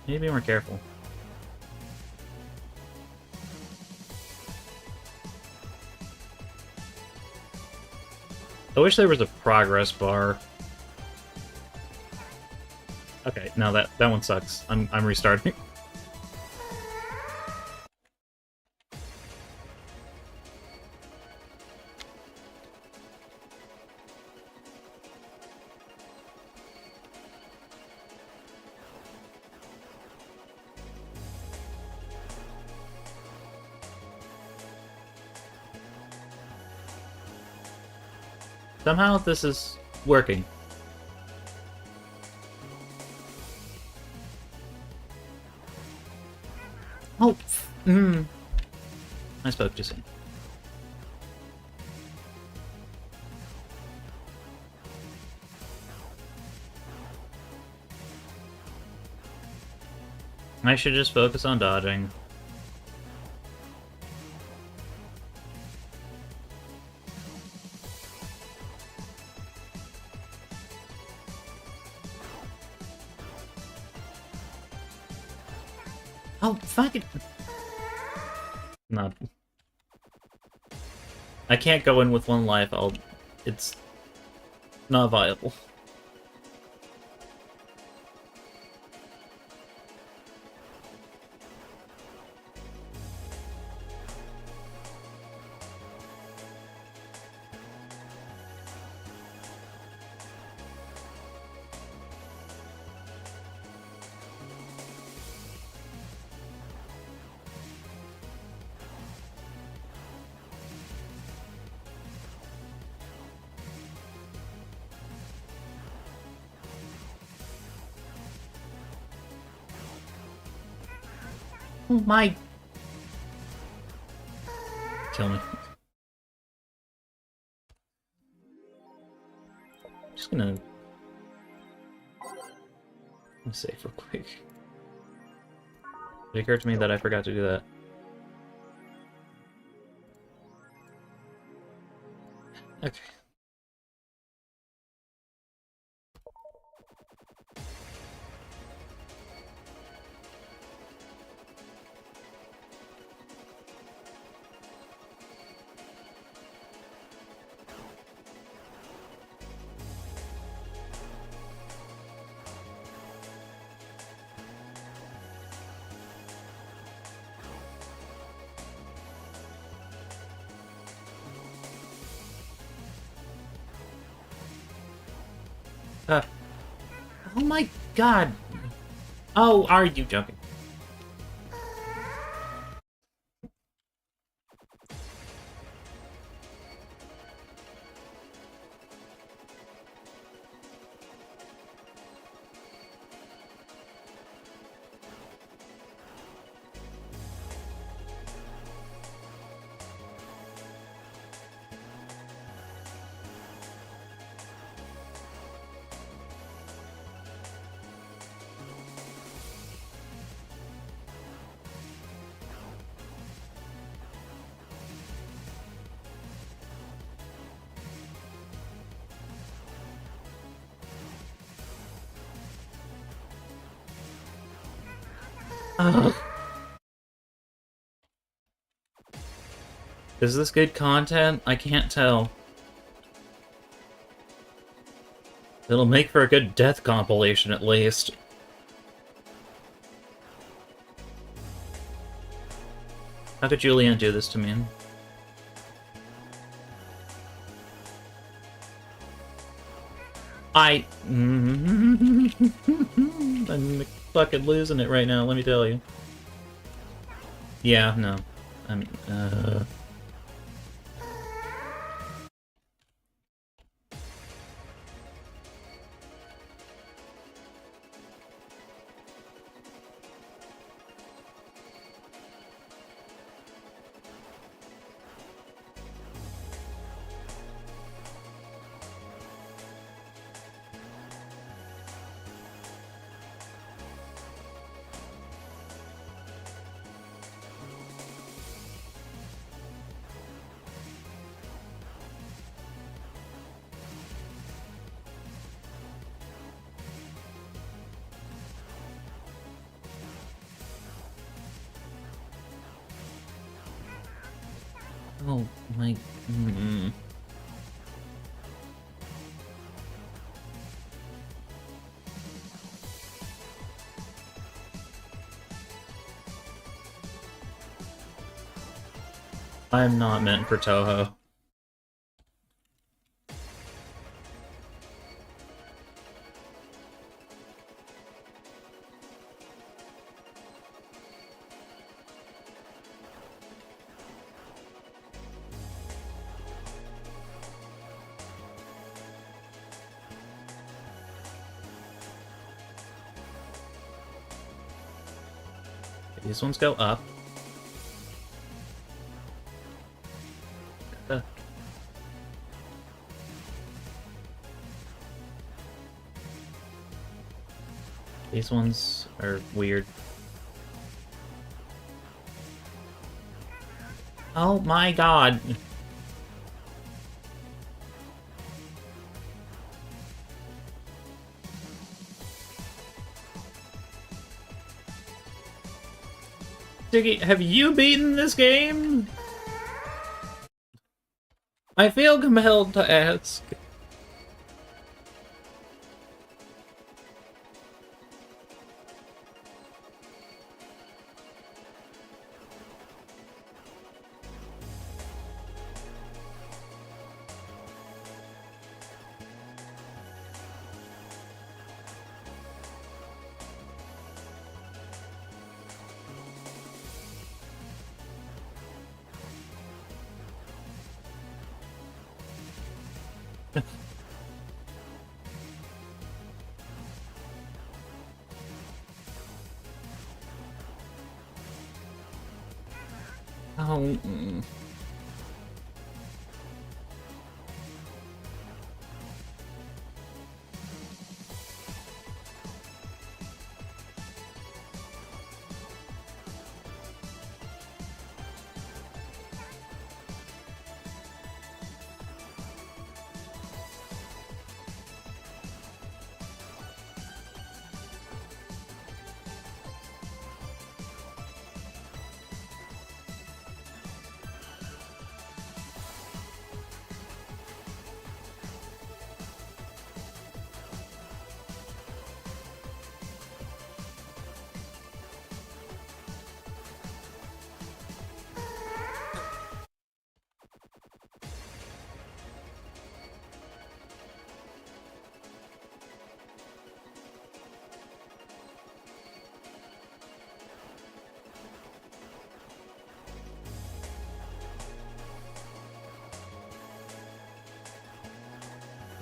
Need to be more careful. I wish there was a progress bar. Okay, no, that one sucks. I'm restarting. Somehow this is working. Oh, I spoke too soon. I should just focus on dodging. Oh, fuck it! Not. I can't go in with one life. It's not viable. my... Kill me. I'm just gonna... save real quick. It occurred to me that I forgot to do that. Okay. Oh my god! Oh, are you joking? Ugh. Is this good content? I can't tell. It'll make for a good death compilation, at least. How could Julian do this to me? I'm fucking losing it right now, let me tell you. Yeah, no. Oh my... I'm not meant for Toho. These ones go up. These ones are weird. Oh my god! Diggy, have you beaten this game? I feel compelled to ask. Oh.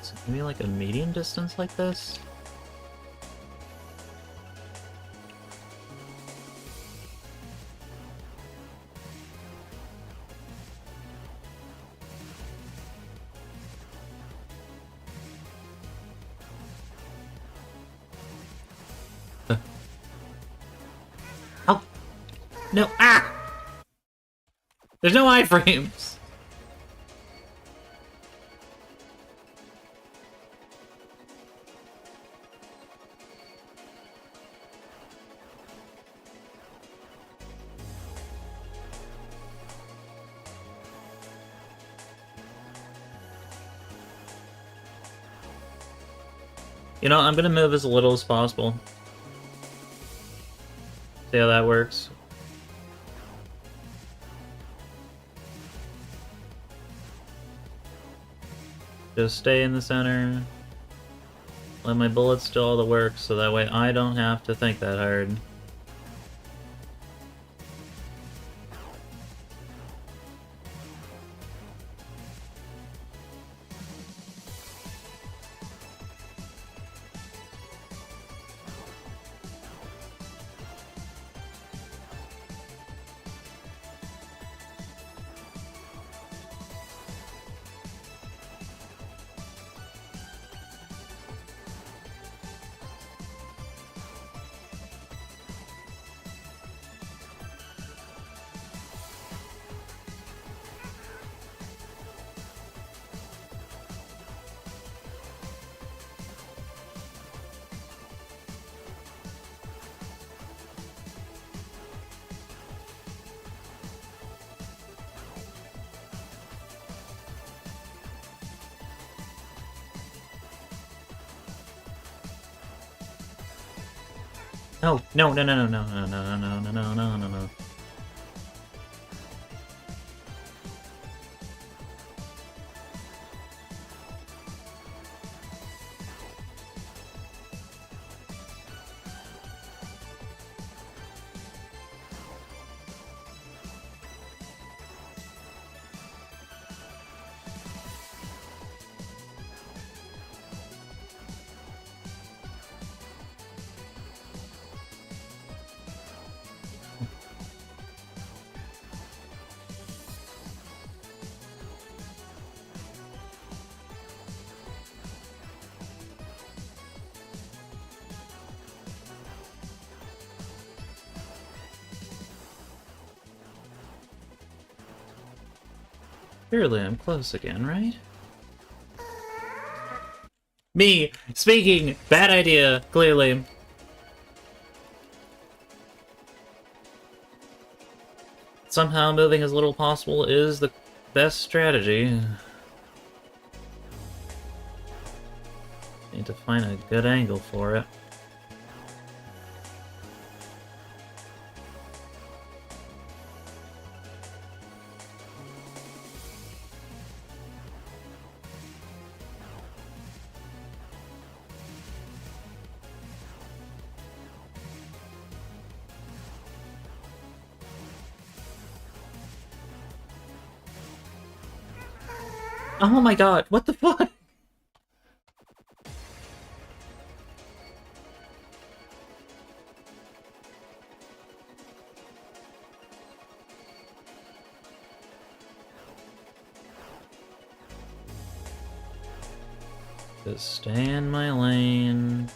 So maybe like a medium distance like this? Oh! No! Ah! There's no iframes! You know, I'm gonna move as little as possible. See how that works. Just stay in the center. Let my bullets do all the work, so that way I don't have to think that hard. No, no, no, no, no, no, no, no, no, no, no, no, no. Surely I'm close again, right? Me speaking! Bad idea, clearly. Somehow moving as little as possible is the best strategy. Need to find a good angle for it. Oh my god, what the fuck? Just stay in my lane.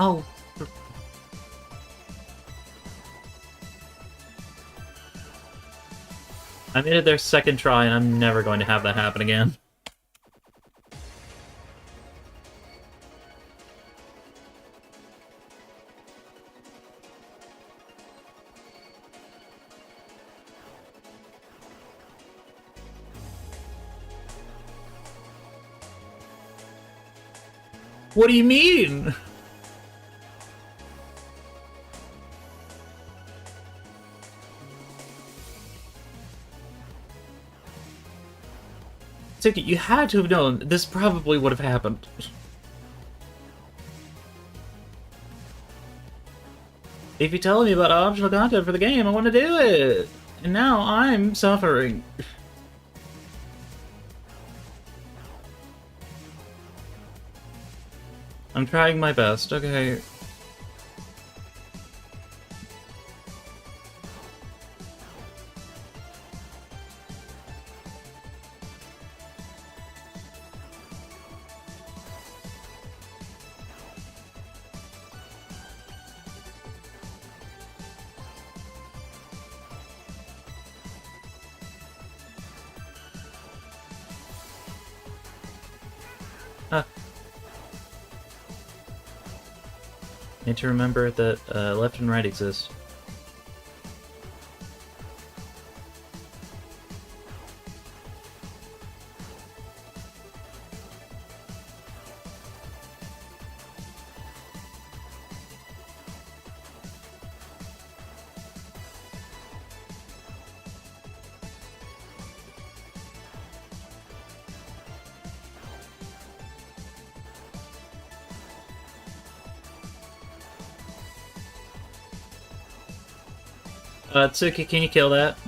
Oh. I made it their second try, and I'm never going to have that happen again. What do you mean? Tsuki, you had to have known this probably would have happened. If you tell me about optional content for the game, I want to do it! And now I'm suffering. I'm trying my best, okay. Need to remember that left and right exist. Tsuki, can you kill that?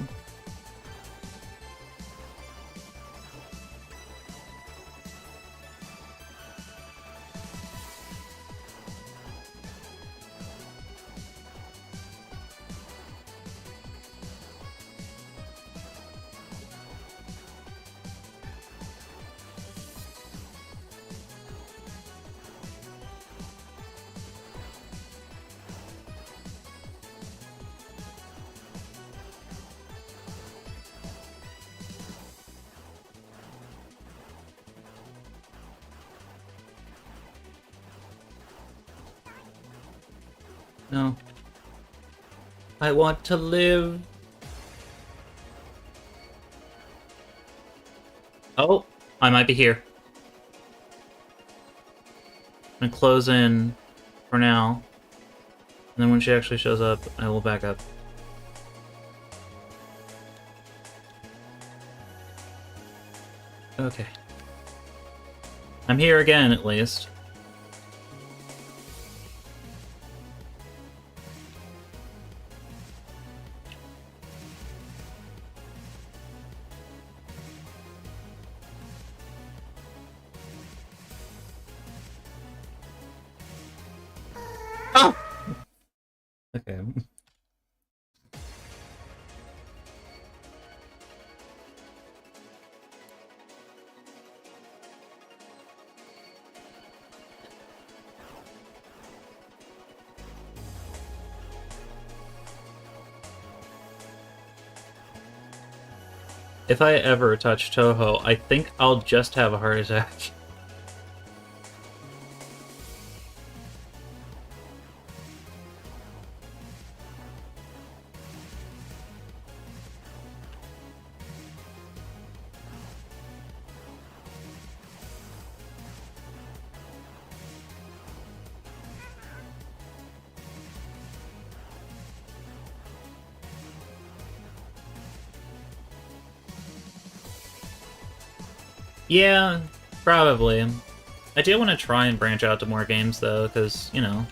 No. I want to live. Oh, I might be here. I'm gonna close in for now. And then when she actually shows up, I will back up. Okay. I'm here again, at least. Oh! Okay. If I ever touch Toho, I think I'll just have a heart attack. Yeah, probably. I do want to try and branch out to more games, though, because, you know,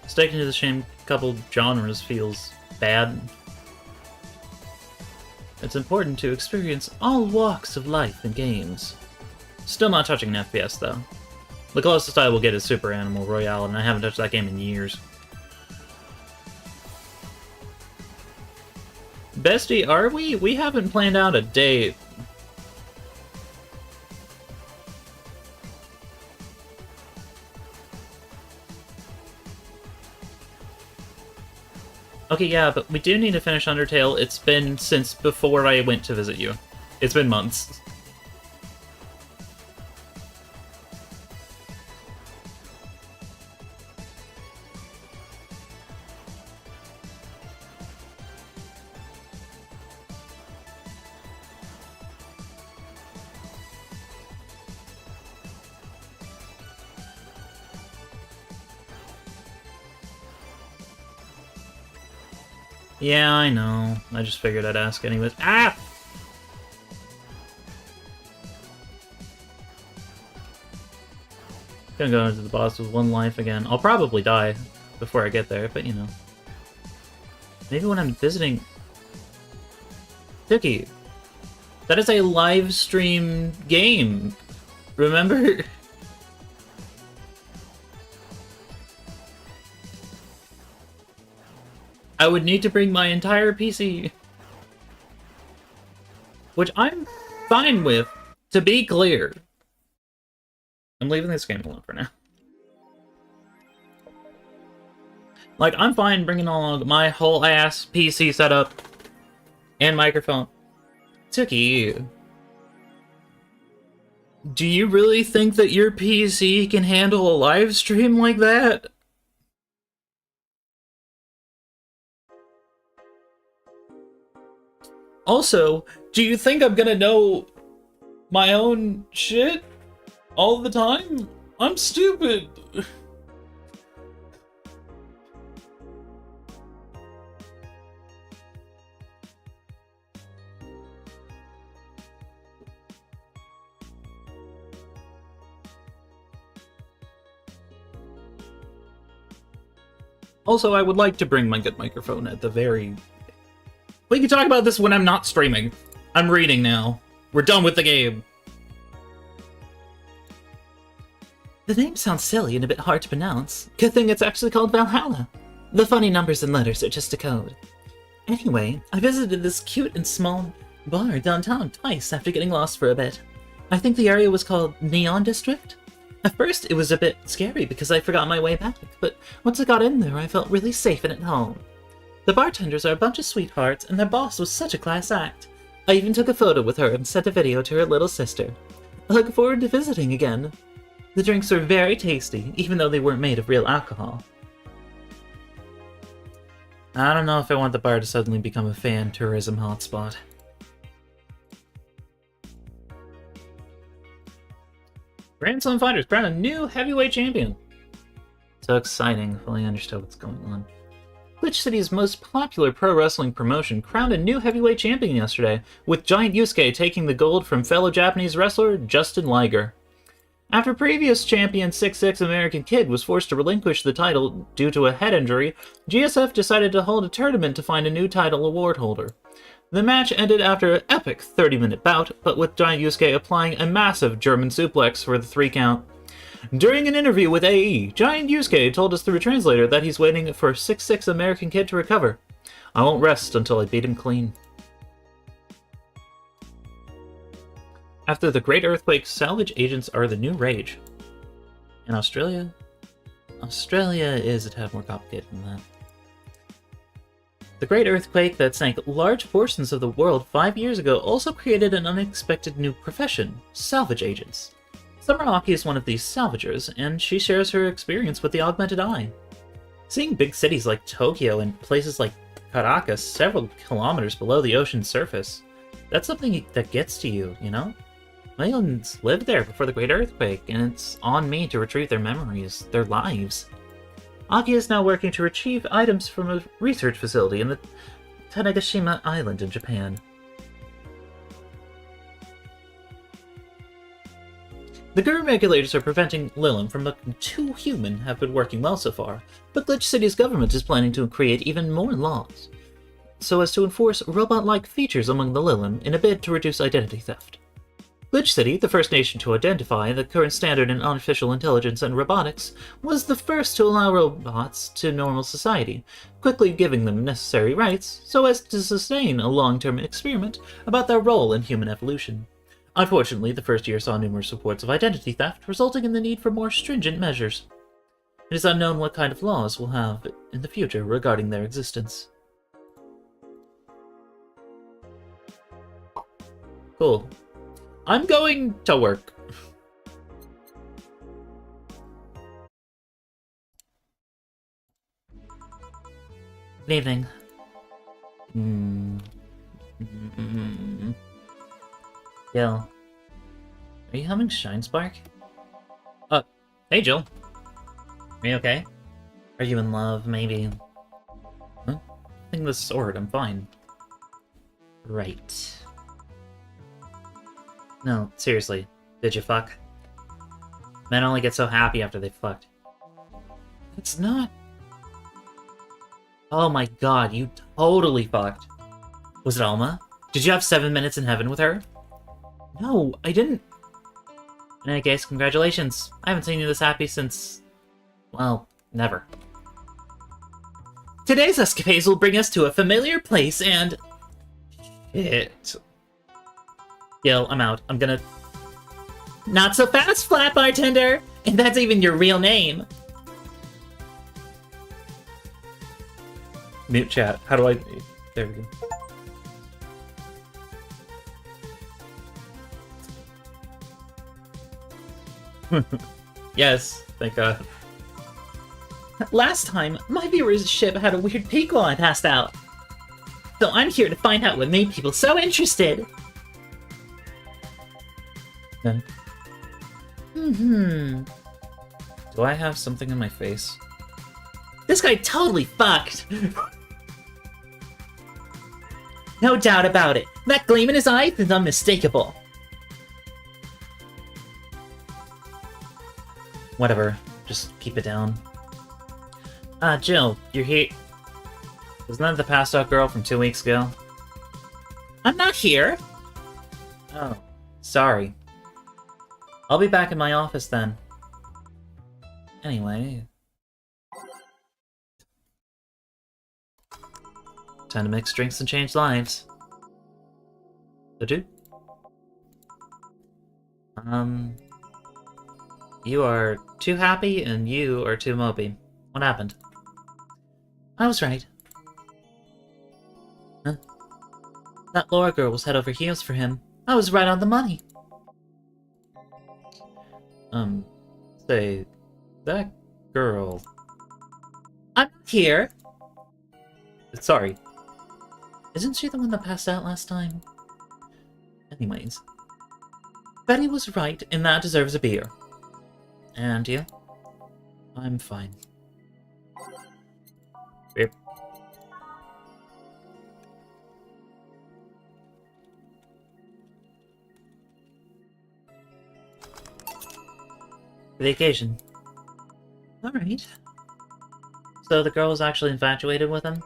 sticking to the same couple genres feels bad. It's important to experience all walks of life in games. Still not touching an FPS, though. The closest I will get is Super Animal Royale, and I haven't touched that game in years. Bestie, are we? We haven't planned out a date. Okay, yeah, but we do need to finish Undertale. It's been since before I went to visit you. It's been months. Yeah, I know. I just figured I'd ask anyways. Ah! Gonna go into the boss with 1 life again. I'll probably die before I get there, but you know. Maybe when I'm visiting... Dookie, that is a live stream game. Remember? I would need to bring my entire PC. Which I'm fine with, to be clear. I'm leaving this game alone for now. Like, I'm fine bringing along my whole ass PC setup and microphone. Tookie, do you really think that your PC can handle a live stream like that? Also, do you think I'm gonna know my own shit all the time? I'm stupid. Also, I would like to bring my good microphone at the very... We can talk about this when I'm not streaming. I'm reading now. We're done with the game. The name sounds silly and a bit hard to pronounce. Good thing it's actually called Valhalla. The funny numbers and letters are just a code. Anyway, I visited this cute and small bar downtown twice after getting lost for a bit. I think the area was called Neon District. At first, it was a bit scary because I forgot my way back, but once I got in there, I felt really safe and at home. The bartenders are a bunch of sweethearts, and their boss was such a class act. I even took a photo with her and sent a video to her little sister. I look forward to visiting again. The drinks were very tasty, even though they weren't made of real alcohol. I don't know if I want the bar to suddenly become a fan tourism hotspot. Grand Slam Fighters crown a new heavyweight champion. So exciting, fully understood what's going on. Glitch City's most popular pro wrestling promotion crowned a new heavyweight champion yesterday, with Giant Yusuke taking the gold from fellow Japanese wrestler Justin Liger. After previous champion 6'6" American Kid was forced to relinquish the title due to a head injury, GSF decided to hold a tournament to find a new title award holder. The match ended after an epic 30-minute bout, but with Giant Yusuke applying a massive German suplex for the 3 count. During an interview with AE, Giant Yusuke told us through a translator that he's waiting for 6'6" American Kid to recover. I won't rest until I beat him clean. After the Great Earthquake, salvage agents are the new rage. In Australia? Australia is a tad more complicated than that. The Great Earthquake that sank large portions of the world 5 years ago also created an unexpected new profession, salvage agents. Summer Aki is one of these salvagers, and she shares her experience with the augmented eye. Seeing big cities like Tokyo and places like Caracas several kilometers below the ocean's surface, that's something that gets to you, you know? Millions lived there before the Great Earthquake, and it's on me to retrieve their memories, their lives. Aki is now working to retrieve items from a research facility in the Tanegashima Island in Japan. The Guru regulators are preventing Lilum from looking too human have been working well so far, but Glitch City's government is planning to create even more laws, so as to enforce robot-like features among the Lilum in a bid to reduce identity theft. Glitch City, the first nation to identify the current standard in artificial intelligence and robotics, was the first to allow robots to normal society, quickly giving them necessary rights so as to sustain a long-term experiment about their role in human evolution. Unfortunately, the first year saw numerous reports of identity theft, resulting in the need for more stringent measures. It is unknown what kind of laws we'll have in the future regarding their existence. Cool. I'm going to work. Good evening. Jill. Are you having Shine Spark? Hey Jill. Are you okay? Are you in love, maybe? Huh? I think this sword, I'm fine. Right. No, seriously. Did you fuck? Men only get so happy after they fucked. It's not... Oh my god, you totally fucked. Was it Alma? Did you have 7 minutes in heaven with her? No, I didn't. In any case, congratulations. I haven't seen you this happy since... well, never. Today's escapades will bring us to a familiar place and... Shit. Gil, I'm out. I'm gonna... Not so fast, flat bartender! And that's even your real name! Mute chat. How do I... There we go. Yes, thank God. Last time, my viewer's ship had a weird peak while I passed out. So I'm here to find out what made people so interested. Do I have something in my face? This guy totally fucked! No doubt about it. That gleam in his eyes is unmistakable. Whatever. Just keep it down. Jill, you're here. Isn't that the passed out girl from 2 weeks ago? I'm not here! Oh, sorry. I'll be back in my office then. Anyway... Time to mix drinks and change lives. So do? You are too happy and you are too mopey. What happened? I was right. Huh? That Laura girl was head over heels for him. I was right on the money. Say, that girl... I'm here! Sorry. Isn't she the one that passed out last time? Anyways. Betty was right, and that deserves a beer. And you? I'm fine. Beer. Vacation. Alright. So the girl was actually infatuated with him?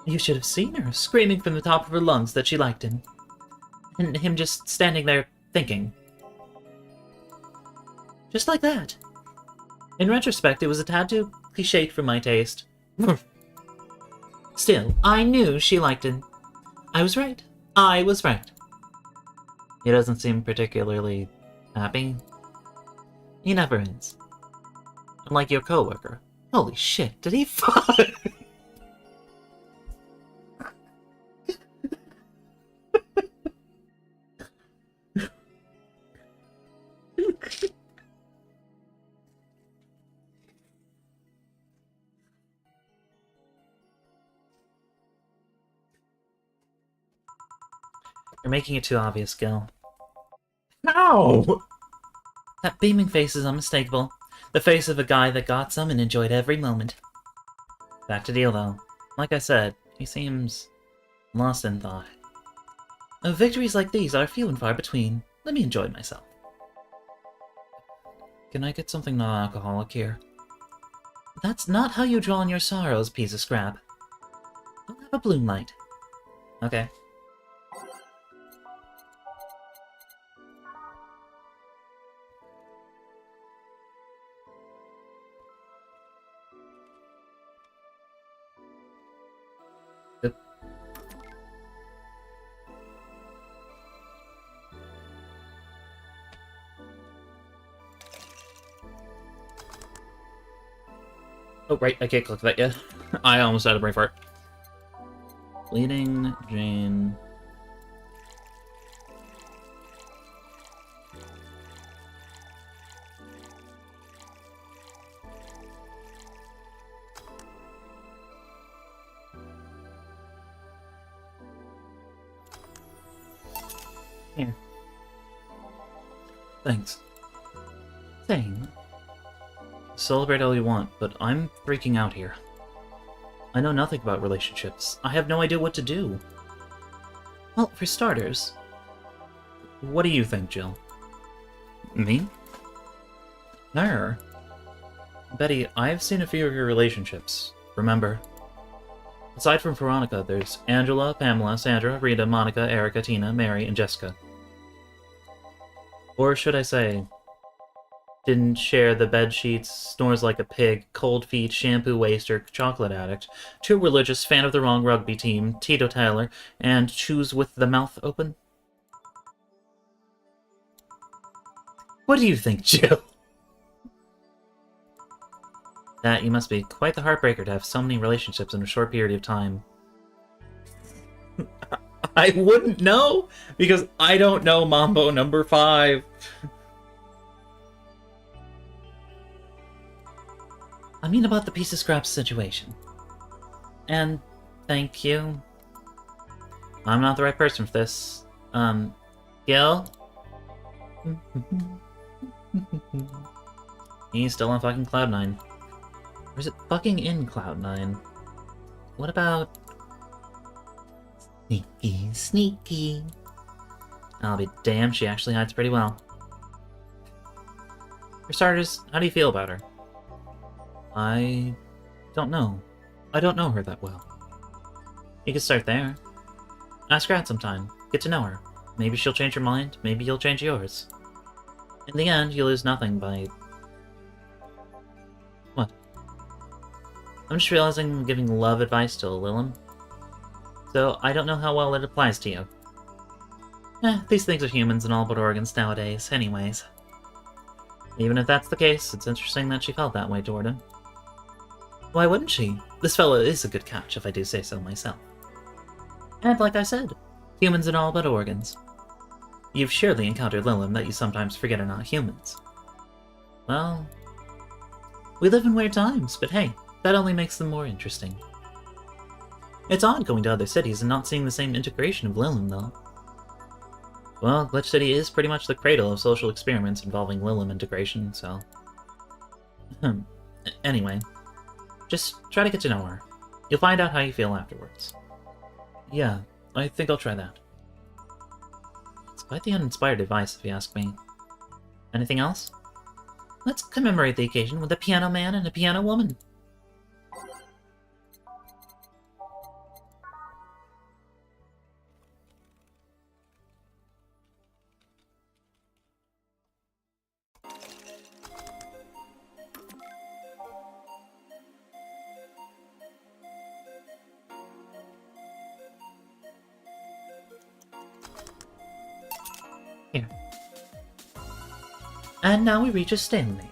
You should have seen her, screaming from the top of her lungs that she liked him. And him just standing there, thinking. Just like that. In retrospect, it was a tad too cliched for my taste. Still, I knew she liked him. I was right. I was right. He doesn't seem particularly happy. He never is. Unlike your coworker. Holy shit, did he fuck? You're making it too obvious, Gil. How? That beaming face is unmistakable. The face of a guy that got some and enjoyed every moment. Back to deal, though. Like I said, he seems lost in thought. Victories like these are few and far between. Let me enjoy myself. Can I get something non-alcoholic here? That's not how you draw on your sorrows, piece of scrap. I'll have a bloom light. Okay. Good. Oh, right, I can't click that yet. I almost had a brain fart. Bleeding Jane. Here. Thanks. Same. Celebrate all you want, but I'm freaking out here. I know nothing about relationships. I have no idea what to do. Well, for starters... What do you think, Jill? Me? Her? Betty, I've seen a few of your relationships. Remember? Aside from Veronica, there's Angela, Pamela, Sandra, Rita, Monica, Erica, Tina, Mary, and Jessica. Or should I say... Didn't share the bed sheets, snores like a pig, cold feet, shampoo waster, chocolate addict, too religious, fan of the wrong rugby team, teetotaler, and chews with the mouth open? What do you think, Jill? That you must be quite the heartbreaker to have so many relationships in a short period of time. I wouldn't know, because I don't know Mambo number 5. I mean about the piece of scrap situation. And thank you. I'm not the right person for this. Gil? He's still on fucking Cloud 9. Or is it fucking in Cloud 9? What about... Sneaky, sneaky. I'll be damned, she actually hides pretty well. For starters, how do you feel about her? I don't know. I don't know her that well. You can start there. Ask her out sometime. Get to know her. Maybe she'll change her mind, maybe you'll change yours. In the end, you lose nothing by... What? I'm just realizing I'm giving love advice to Lilum. So, I don't know how well it applies to you. These things are humans and all but organs nowadays, anyways. Even if that's the case, it's interesting that she felt that way toward him. Why wouldn't she? This fella is a good catch, if I do say so myself. And like I said, humans and all but organs. You've surely encountered Lilum that you sometimes forget are not humans. Well, we live in weird times, but hey, that only makes them more interesting. It's odd going to other cities and not seeing the same integration of Lilum, though. Well, Glitch City is pretty much the cradle of social experiments involving Lilum integration, so... Anyway, just try to get to know her. You'll find out how you feel afterwards. Yeah, I think I'll try that. It's quite the uninspired advice, if you ask me. Anything else? Let's commemorate the occasion with a piano man and a piano woman. Here. And now we reach a stalemate.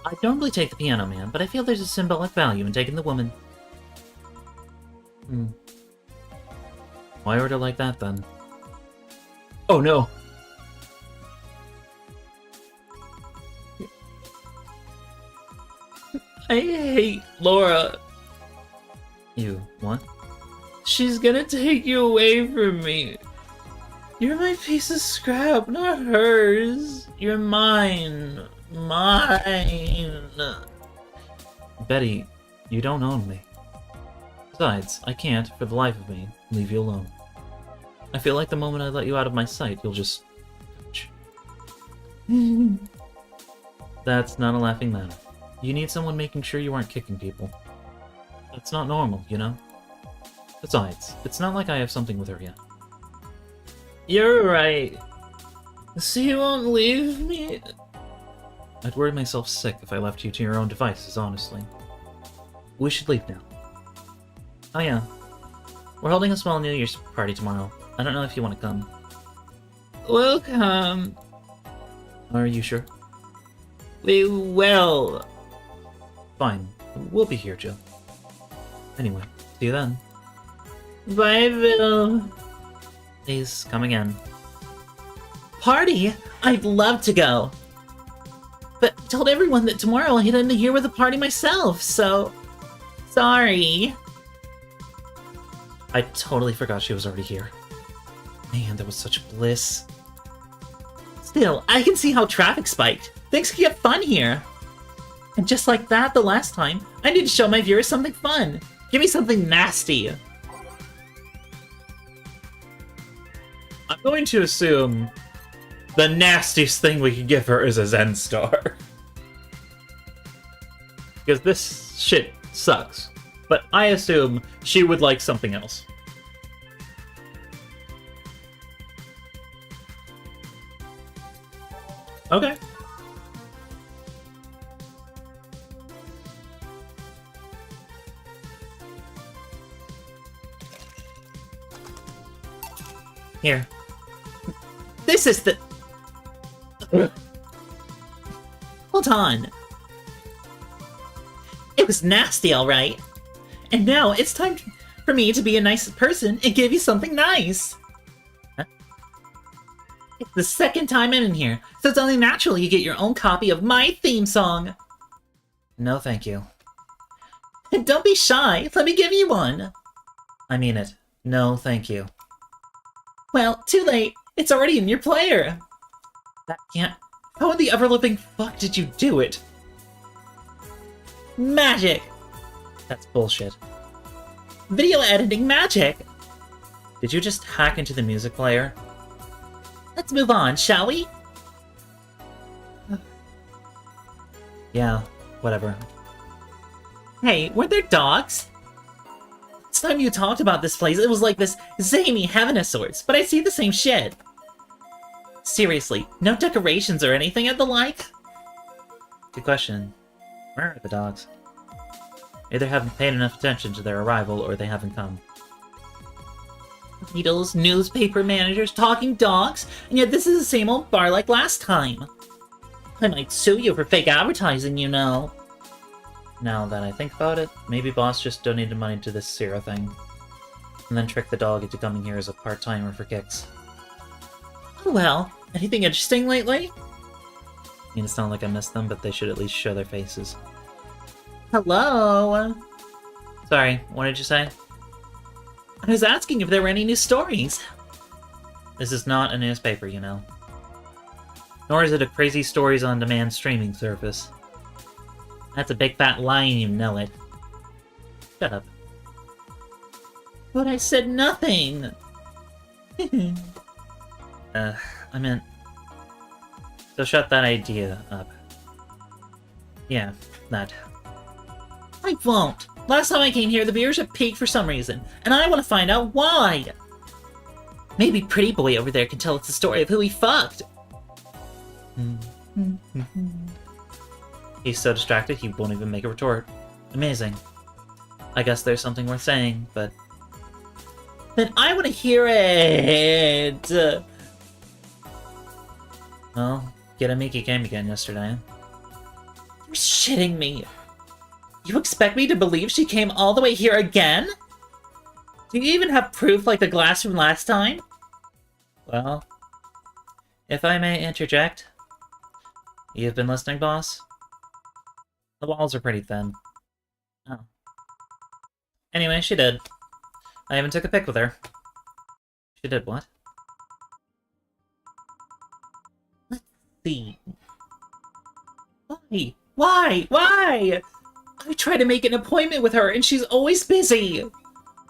I'd normally take the piano man, but I feel there's a symbolic value in taking the woman. Why order like that, then? Oh, no! I hate Laura. You, what? She's gonna take you away from me. You're my piece of scrap, not hers. You're mine. Mine. Betty, you don't own me. Besides, I can't, for the life of me, leave you alone. I feel like the moment I let you out of my sight, you'll just... That's not a laughing matter. You need someone making sure you aren't kicking people. That's not normal, you know? Besides, it's not like I have something with her yet. You're right. So you won't leave me? I'd worry myself sick if I left you to your own devices, honestly. We should leave now. Oh yeah. We're holding a small New Year's party tomorrow. I don't know if you want to come. We'll come. Are you sure? We will. Fine. We'll be here, Jill. Anyway, see you then. Bye, Bill. Please, come again. Party? I'd love to go. But I told everyone that tomorrow I'll head into here with a party myself, so... Sorry. I totally forgot she was already here. Man, that was such bliss. Still, I can see how traffic spiked. Things can get fun here. And just like that the last time, I need to show my viewers something fun. Give me something nasty. I'm going to assume the nastiest thing we can give her is a Zen Star. Because this shit sucks. But I assume she would like something else. Okay. Here. This is the... Hold on. It was nasty, alright. And now it's time for me to be a nice person and give you something nice. Huh? It's the second time I'm in here, so it's only natural you get your own copy of my theme song. No, thank you. And don't be shy, let me give you one. I mean it. No, thank you. Well, too late. It's already in your player. That can't... How in the ever-living fuck did you do it? Magic! That's bullshit. Video editing magic! Did you just hack into the music player? Let's move on, shall we? Yeah, whatever. Hey, weren't there dogs? Last time you talked about this place, it was like this zany heaven of sorts, but I see the same shit. Seriously, no decorations or anything of the like? Good question. Where are the dogs? Either haven't paid enough attention to their arrival, or they haven't come. Needles, newspaper managers, talking dogs, and yet this is the same old bar like last time. I might sue you for fake advertising, you know. Now that I think about it, maybe boss just donated money to this Zero thing. And then tricked the dog into coming here as a part-timer for kicks. Oh well, anything interesting lately? I mean, it's not like I missed them, but they should at least show their faces. Hello? Sorry, what did you say? I was asking if there were any new stories. This is not a newspaper, you know. Nor is it a crazy stories on demand streaming service. That's a big fat lie and you know it. Shut up. But I said nothing! I meant... So shut that idea up. Yeah, that. I won't! Last time I came here, the viewership peaked for some reason, and I want to find out why! Maybe Pretty Boy over there can tell us the story of who he fucked! He's so distracted he won't even make a retort. Amazing. I guess there's something worth saying, but... Then I want to hear it! Well, Gitamiki came again yesterday. You're shitting me! You expect me to believe she came all the way here again? Do you even have proof like the glass from last time? Well, if I may interject, you've been listening, boss? The walls are pretty thin. Oh. Anyway, she did. I even took a pic with her. She did what? Let's see. Why? Why? Why? I try to make an appointment with her and she's always busy.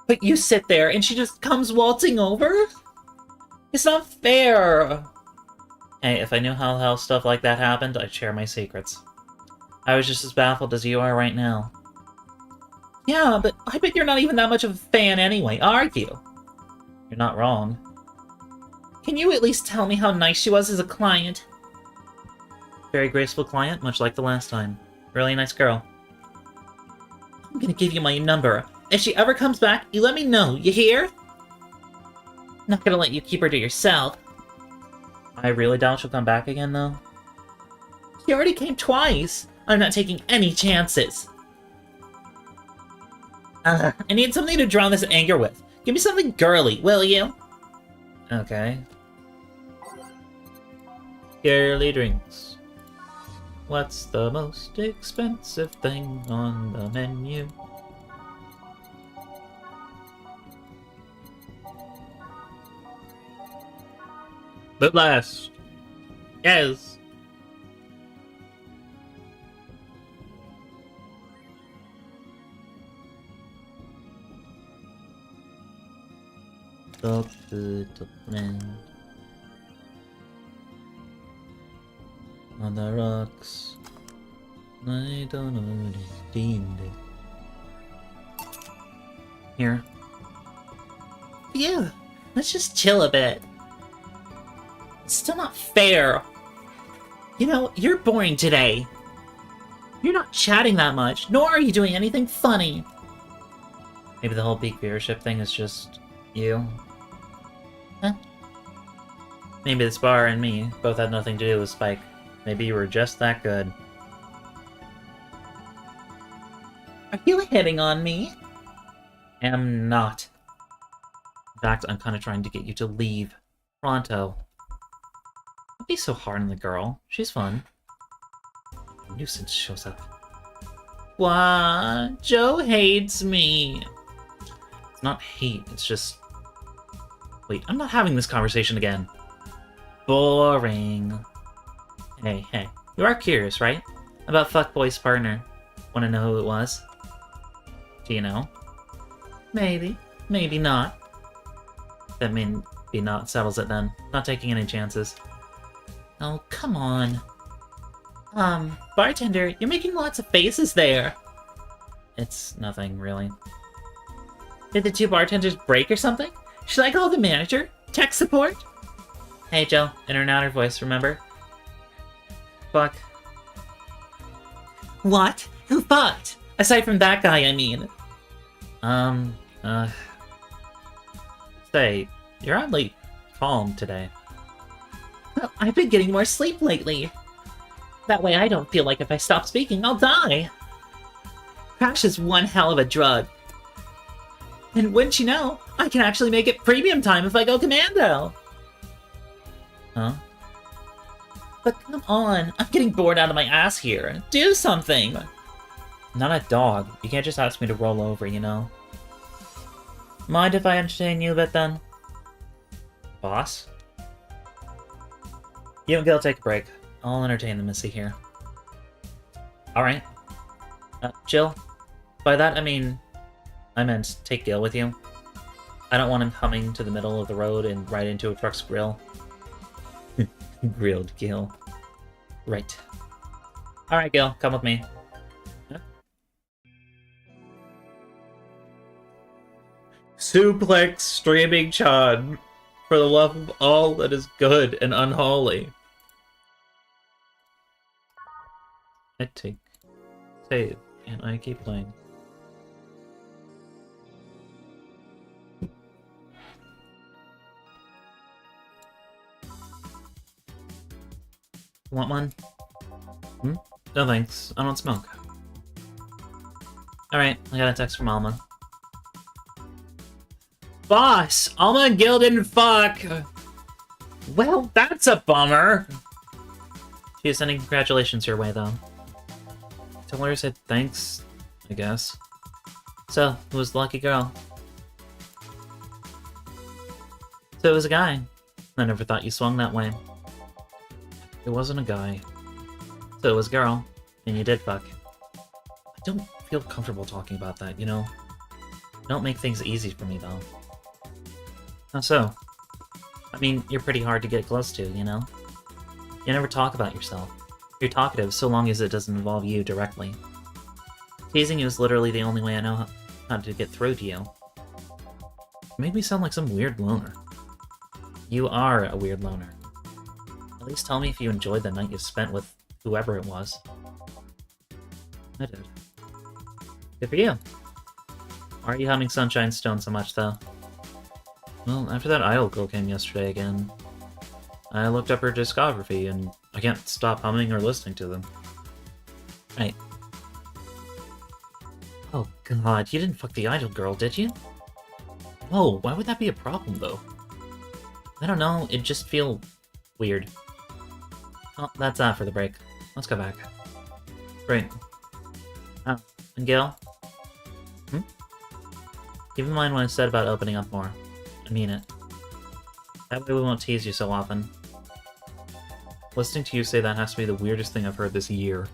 But you sit there and she just comes waltzing over? It's not fair. Hey, if I knew how stuff like that happened, I'd share my secrets. I was just as baffled as you are right now. Yeah, but I bet you're not even that much of a fan anyway, are you? You're not wrong. Can you at least tell me how nice she was as a client? Very graceful client, much like the last time. Really nice girl. I'm gonna give you my number. If she ever comes back, you let me know, you hear? Not gonna let you keep her to yourself. I really doubt she'll come back again, though. She already came twice. I'm not taking any chances. I need something to drown this anger with. Give me something girly, will you? Okay. Girly drinks. What's the most expensive thing on the menu? The blast. Yes. Stop the friend. On the rocks. I don't understand it. Here. Yeah, let's just chill a bit. It's still not fair. You know, you're boring today. You're not chatting that much, nor are you doing anything funny. Maybe the whole peak viewership thing is just you. Huh? Maybe this bar and me both had nothing to do with Spike. Maybe you were just that good. Are you hitting on me? Am not. In fact, I'm kind of trying to get you to leave. Pronto. Don't be so hard on the girl. She's fun. A nuisance shows up. What? Joe hates me. It's not hate, it's just... Wait, I'm not having this conversation again. Boring. Hey, you are curious, right? About Fuckboy's partner. Want to know who it was? Do you know? Maybe. Maybe not. That maybe not settles it then. Not taking any chances. Oh, come on. Bartender, you're making lots of faces there. It's nothing, really. Did the two bartenders break or something? Should I call the manager? Tech support? Hey, Joe. In her outer voice, remember? Fuck. What? Who fucked? Aside from that guy, I mean. Say, you're oddly calm today. Well, I've been getting more sleep lately. That way I don't feel like if I stop speaking, I'll die. Crash is one hell of a drug. And wouldn't you know, I can actually make it premium time if I go commando. Huh? But come on, I'm getting bored out of my ass here. Do something! I'm not a dog. You can't just ask me to roll over, you know? Mind if I entertain you a bit, then? Boss? You and Gil take a break. I'll entertain the missy here. Alright. Jill? By that, I meant take Gil with you. I don't want him coming to the middle of the road and right into a truck's grill. Grilled Gil. Right. Alright, Gil, come with me. Suplex streaming Chan for the love of all that is good and unholy. I take save and I keep playing. Want one? Hmm? No thanks. I don't smoke. Alright, I got a text from Alma. Boss! Alma and Gil didn't fuck! Well, that's a bummer! She is sending congratulations your way, though. Tell her I said thanks, I guess. So, who was the lucky girl? So it was a guy. I never thought you swung that way. It wasn't a guy. So it was a girl, and you did fuck. I don't feel comfortable talking about that, you know? Don't make things easy for me, though. How so? I mean, you're pretty hard to get close to, you know? You never talk about yourself. You're talkative so long as it doesn't involve you directly. Teasing you is literally the only way I know how to get through to you. You made me sound like some weird loner. You are a weird loner. At least tell me if you enjoyed the night you spent with whoever it was. I did. Good for you. Why are you humming Sunshine Stone so much, though? Well, after that idol girl came yesterday again, I looked up her discography, and I can't stop humming or listening to them. Right. Oh god, you didn't fuck the idol girl, did you? Oh, why would that be a problem, though? I don't know, it'd just feel weird. Oh, that's that for the break. Let's go back. Great. Oh, and Gil? Hmm? Keep in mind what I said about opening up more. I mean it. That way we won't tease you so often. Listening to you say that has to be the weirdest thing I've heard this year.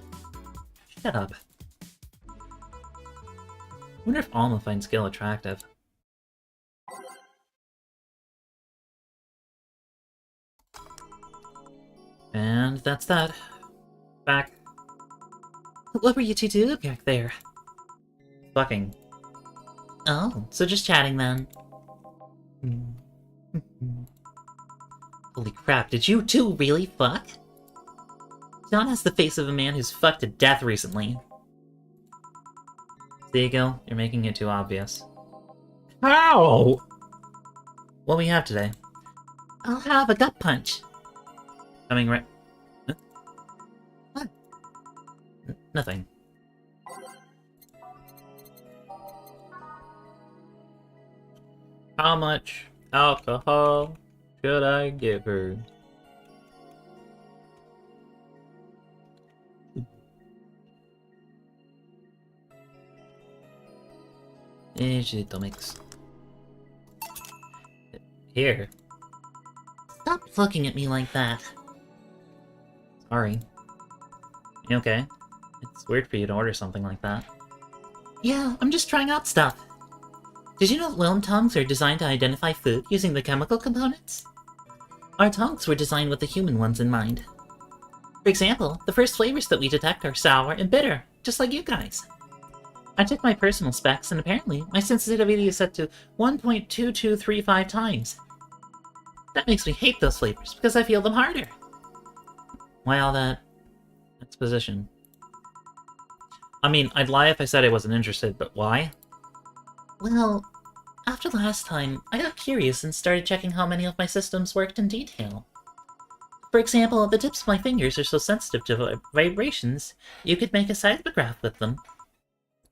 Shut up. I wonder if Alma finds Gil attractive. And that's that. Back. What were you two doing back there? Fucking. Oh, so just chatting then. Holy crap, did you two really fuck? John has the face of a man who's fucked to death recently. See, Gil, you're making it too obvious. How? What we have today? I'll have a gut punch. Coming right... Huh? What? Nothing. How much alcohol should I give her? Mix. Here. Stop looking at me like that. Sorry. You okay? It's weird for you to order something like that. Yeah, I'm just trying out stuff. Did you know that Wilm tongues are designed to identify food using the chemical components? Our tongues were designed with the human ones in mind. For example, the first flavors that we detect are sour and bitter, just like you guys. I took my personal specs, and apparently, my sensitivity is set to 1.2235 times. That makes me hate those flavors, because I feel them harder. Why all that exposition? I mean, I'd lie if I said I wasn't interested, but why? Well, after last time, I got curious and started checking how many of my systems worked in detail. For example, the tips of my fingers are so sensitive to vibrations, you could make a seismograph with them.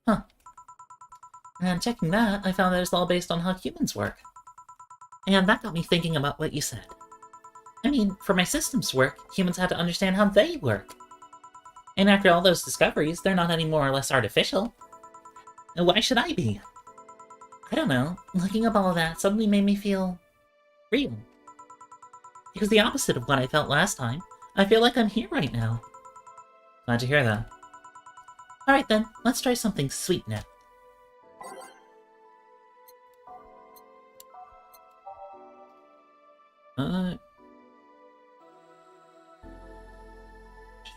Huh. And checking that, I found that it's all based on how humans work. And that got me thinking about what you said. I mean, for my systems to work, humans had to understand how they work. And after all those discoveries, they're not any more or less artificial. And why should I be? I don't know, looking up all of that suddenly made me feel... real. It was the opposite of what I felt last time. I feel like I'm here right now. Glad to hear that. Alright then, let's try something sweet now.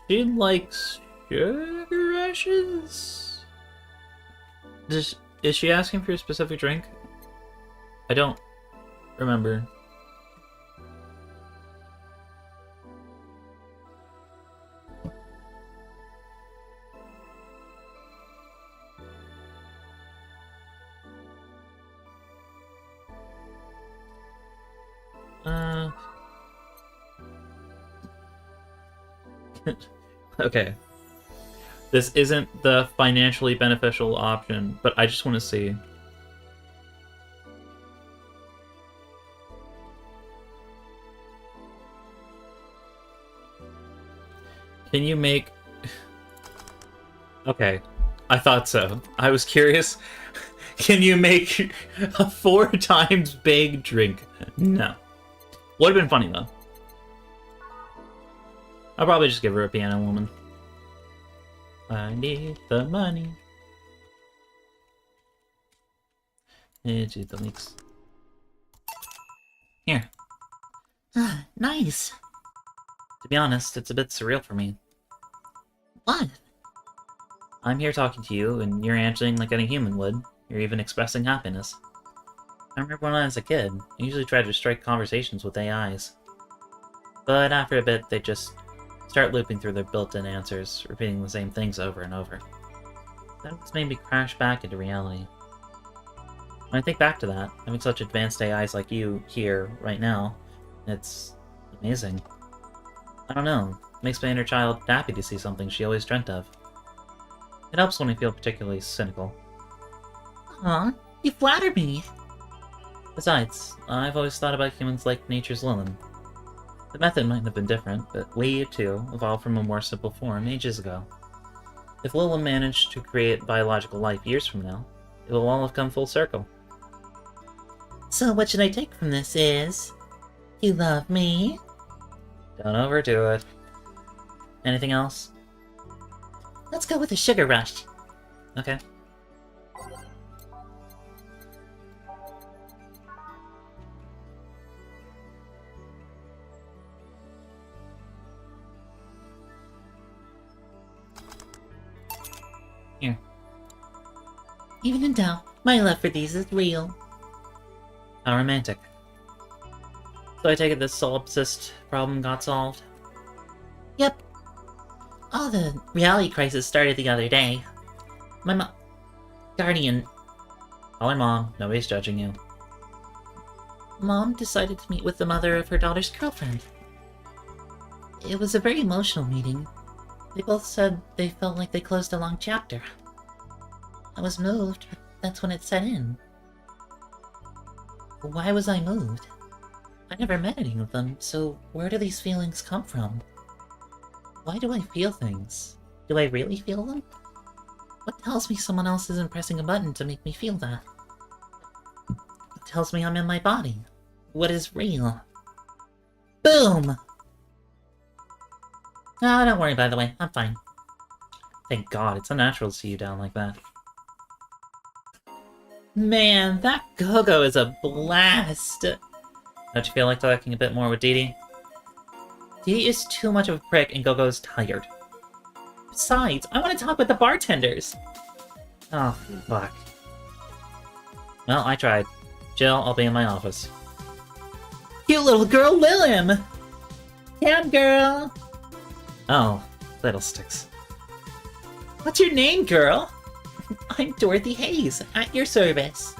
She likes sugar rushes? Is she asking for a specific drink? I don't remember. Okay. This isn't the financially beneficial option, but I just want to see. Can you make... Okay, I thought so. I was curious. Can you make a 4 times big drink? No. Would have been funny, though. I'll probably just give her a piano woman. I need the money. Into the mix. Here. Nice. To be honest, it's a bit surreal for me. What? I'm here talking to you, and you're answering like any human would. You're even expressing happiness. I remember when I was a kid, I usually tried to strike conversations with AIs. But after a bit, they just start looping through their built-in answers, repeating the same things over and over. That's made me crash back into reality. When I think back to that, having such advanced AIs like you here, right now, it's amazing. I don't know, it makes my inner child happy to see something she always dreamt of. It helps when I feel particularly cynical. Aw, you flatter me. Besides, I've always thought about humans like nature's Lilin. The method might have been different, but we, too, evolved from a more simple form ages ago. If Lilin managed to create biological life years from now, it will all have come full circle. So what should I take from this is... you love me? Don't overdo it. Anything else? Let's go with a sugar rush. Okay. Here. Even in doubt, my love for these is real. How romantic. So I take it this solipsist problem got solved? Yep. All the reality crisis started the other day. My guardian... Call her Mom. Nobody's judging you. Mom decided to meet with the mother of her daughter's girlfriend. It was a very emotional meeting. They both said they felt like they closed a long chapter. I was moved, but that's when it set in. Why was I moved? I never met any of them, so where do these feelings come from? Why do I feel things? Do I really feel them? What tells me someone else isn't pressing a button to make me feel that? What tells me I'm in my body? What is real? Boom! Oh, don't worry, by the way. I'm fine. Thank God, it's unnatural to see you down like that. Man, that Go-Go is a blast! Don't you feel like talking a bit more with Dee Dee? Dee Dee is too much of a prick and Go-Go's tired. Besides, I want to talk with the bartenders! Oh, fuck. Well, I tried. Jill, I'll be in my office. Cute little girl, William! Cam girl! Oh, fiddlesticks. What's your name, girl? I'm Dorothy Hayes, at your service.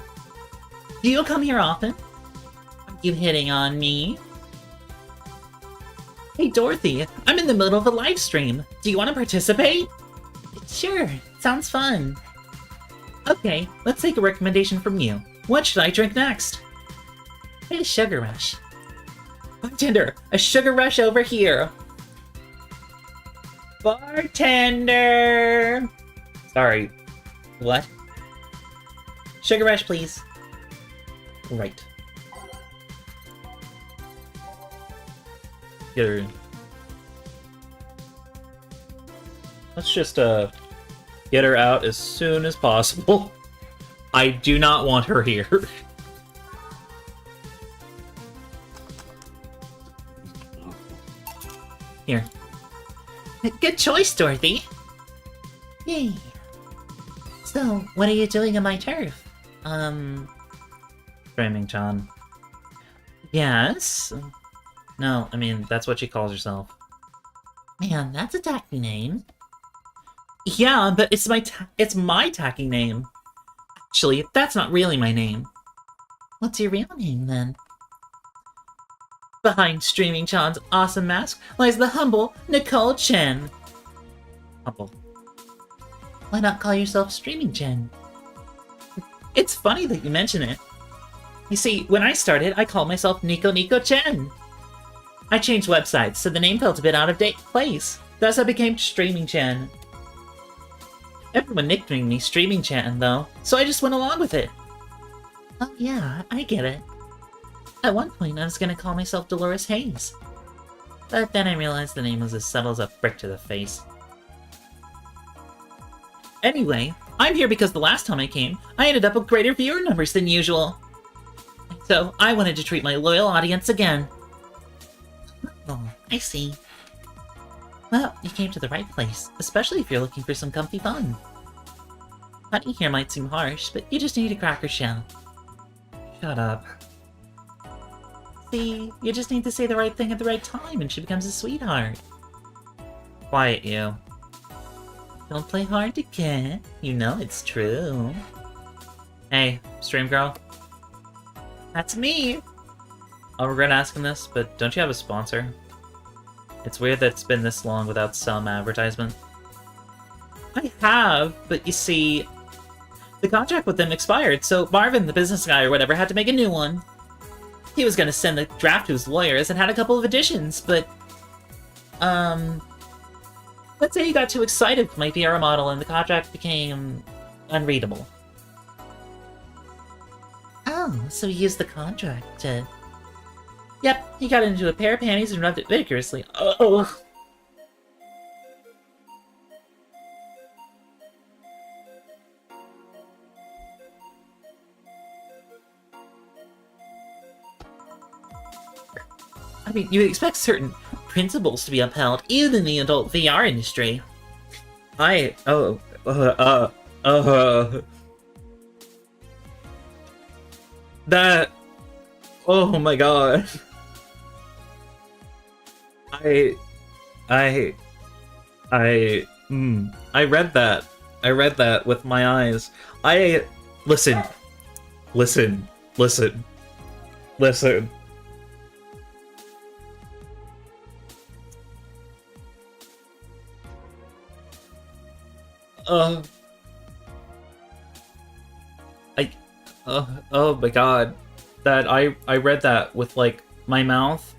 Do you come here often? Are you hitting on me? Hey, Dorothy, I'm in the middle of a live stream. Do you want to participate? Sure, sounds fun. Okay, let's take a recommendation from you. What should I drink next? Hey, Sugar Rush. Bartender, a Sugar Rush over here. Bartender! Sorry. What? Sugar Rush, please. Right. Get her. Let's just, get her out as soon as possible. I do not want her here. Here. Good choice, Dorothy. Yay. So, what are you doing on my turf? Framing-chan. Yes? No, I mean, that's what she calls herself. Man, that's a tacky name. Yeah, but it's my tacky name. Actually, that's not really my name. What's your real name, then? Behind Streaming Chan's awesome mask lies the humble Nicole Chen. Humble. Why not call yourself Streaming Chen? It's funny that you mention it. You see, when I started, I called myself Nico Chen. I changed websites, so the name felt a bit out of place. Thus I became Streaming Chen. Everyone nicknamed me Streaming Chen, though, so I just went along with it. Oh yeah, I get it. At one point, I was gonna call myself Dolores Hayes. But then I realized the name was as subtle as a brick to the face. Anyway, I'm here because the last time I came, I ended up with greater viewer numbers than usual. So, I wanted to treat my loyal audience again. Oh, I see. Well, you came to the right place, especially if you're looking for some comfy fun. Hunting here might seem harsh, but you just need a cracker shell. Shut up. See, you just need to say the right thing at the right time and she becomes a sweetheart. Quiet you. Don't play hard to get. You know it's true. Hey, stream girl. That's me! I'll regret asking this, but don't you have a sponsor? It's weird that it's been this long without some advertisement. I have, but you see, the contract with them expired, so Marvin, the business guy or whatever, had to make a new one. He was gonna send the draft to his lawyers and had a couple of additions, but... let's say he got too excited with my VR model and the contract became unreadable. Oh, so he used the contract to... Yep, he got into a pair of panties and rubbed it vigorously. Oh! I mean, you expect certain principles to be upheld, even in the adult VR industry. That... Oh my god. I read that. I read that with my eyes. Listen. Oh my god. That I read that with like my mouth.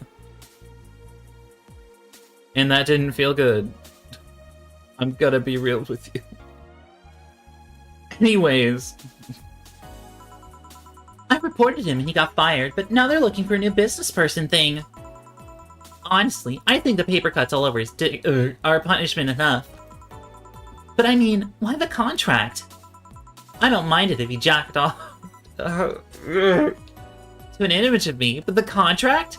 And that didn't feel good. I'm gonna be real with you. Anyways. I reported him and he got fired, but now they're looking for a new business person thing. Honestly, I think the paper cuts all over his dick are punishment enough. But I mean, why the contract? I don't mind it if he jacked off to an image of me, but the contract?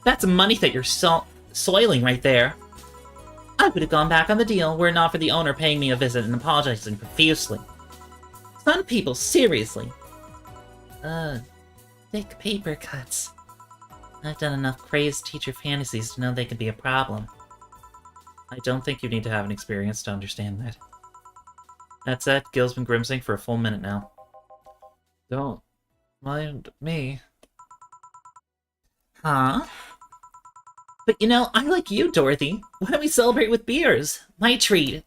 That's money that you're soiling right there. I would have gone back on the deal were it not for the owner paying me a visit and apologizing profusely. Some people, seriously. Thick paper cuts. I've done enough crazed teacher fantasies to know they could be a problem. I don't think you need to have an experience to understand that. That said, Gil's been grimacing for a full minute now. Don't mind me. Huh? But you know, I like you, Dorothy. Why don't we celebrate with beers? My treat.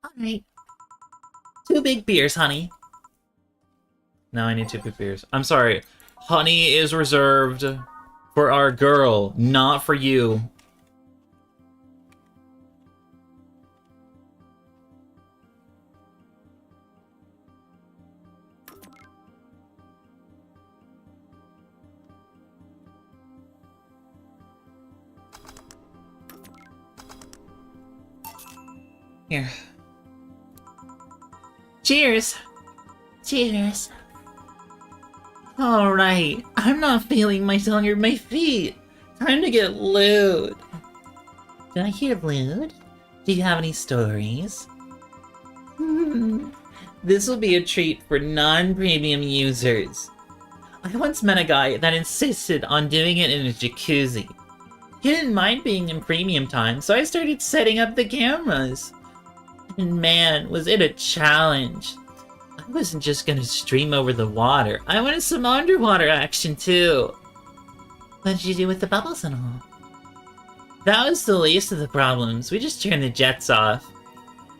Alright. 2 big beers, honey. No, I need 2 big beers. I'm sorry. Honey is reserved for our girl, not for you. Here. Cheers! Cheers. Alright, I'm not feeling my tongue or my feet. Time to get lewd. Did I hear lewd? Do you have any stories? This will be a treat for non-premium users. I once met a guy that insisted on doing it in a jacuzzi. He didn't mind being in premium time, so I started setting up the cameras. And man, was it a challenge. I wasn't just gonna stream over the water. I wanted some underwater action too. What did you do with the bubbles and all? That was the least of the problems. We just turned the jets off.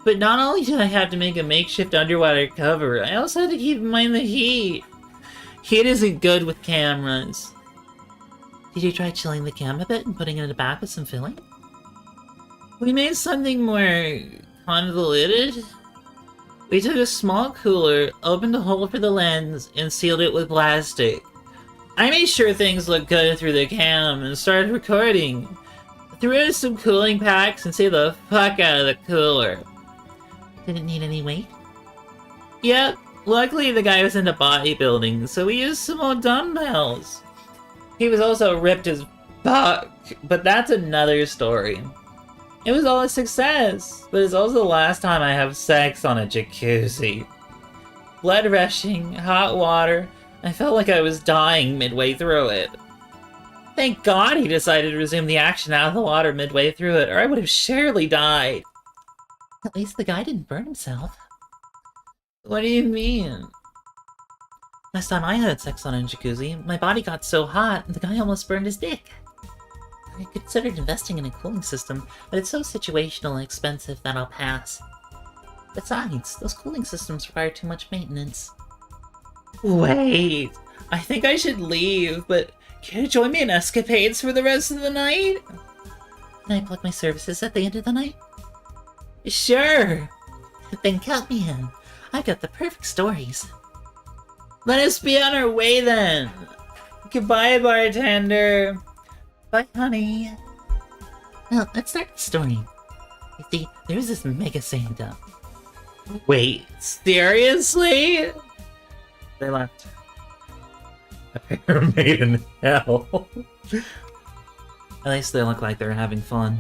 But not only did I have to make a makeshift underwater cover, I also had to keep in mind the heat. Heat isn't good with cameras. Did you try chilling the cam a bit and putting it in the back with some filling? We made something more convoluted. We took a small cooler, opened a hole for the lens, and sealed it with plastic. I made sure things looked good through the cam and started recording. Threw in some cooling packs and saved the fuck out of the cooler. Didn't need any weight? Yep, luckily the guy was into bodybuilding, so we used some more dumbbells. He was also ripped as fuck, but that's another story. It was all a success, but it's also the last time I have sex on a jacuzzi. Blood rushing, hot water. I felt like I was dying midway through it. Thank God he decided to resume the action out of the water midway through it, or I would have surely died. At least the guy didn't burn himself. What do you mean? Last time I had sex on a jacuzzi, my body got so hot, the guy almost burned his dick. I considered investing in a cooling system, but it's so situational and expensive that I'll pass. Besides, those cooling systems require too much maintenance. Wait, I think I should leave, but can you join me in escapades for the rest of the night? Can I plug my services at the end of the night? Sure! Then count me in. I've got the perfect stories. Let us be on our way then! Goodbye, bartender! Bye, honey! Well, let's start the story. You see, there was this Mega Santa. Wait, seriously? They left. A pair made in hell. At least they look like they're having fun.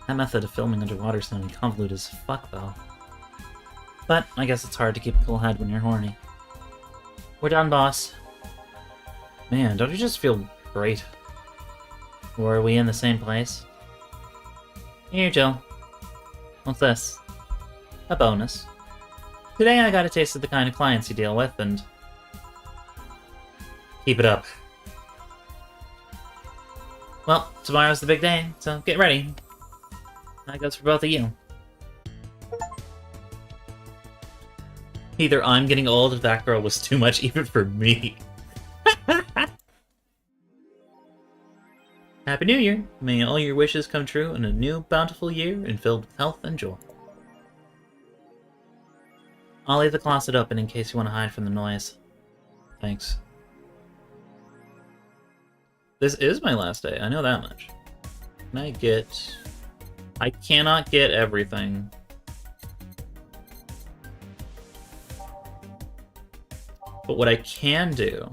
That method of filming underwater is sounding convoluted as fuck, though. But I guess it's hard to keep a cool head when you're horny. We're done, boss. Man, don't you just feel great? Or are we in the same place? Here, Joe. What's this? A bonus. Today I got a taste of the kind of clients you deal with, and... Keep it up. Well, tomorrow's the big day, so get ready. That goes for both of you. Either I'm getting old or that girl was too much even for me. Happy New Year! May all your wishes come true in a new, bountiful year and filled with health and joy. I'll leave the closet open in case you want to hide from the noise. Thanks. This is my last day, I know that much. Can I get... I cannot get everything. But what I can do...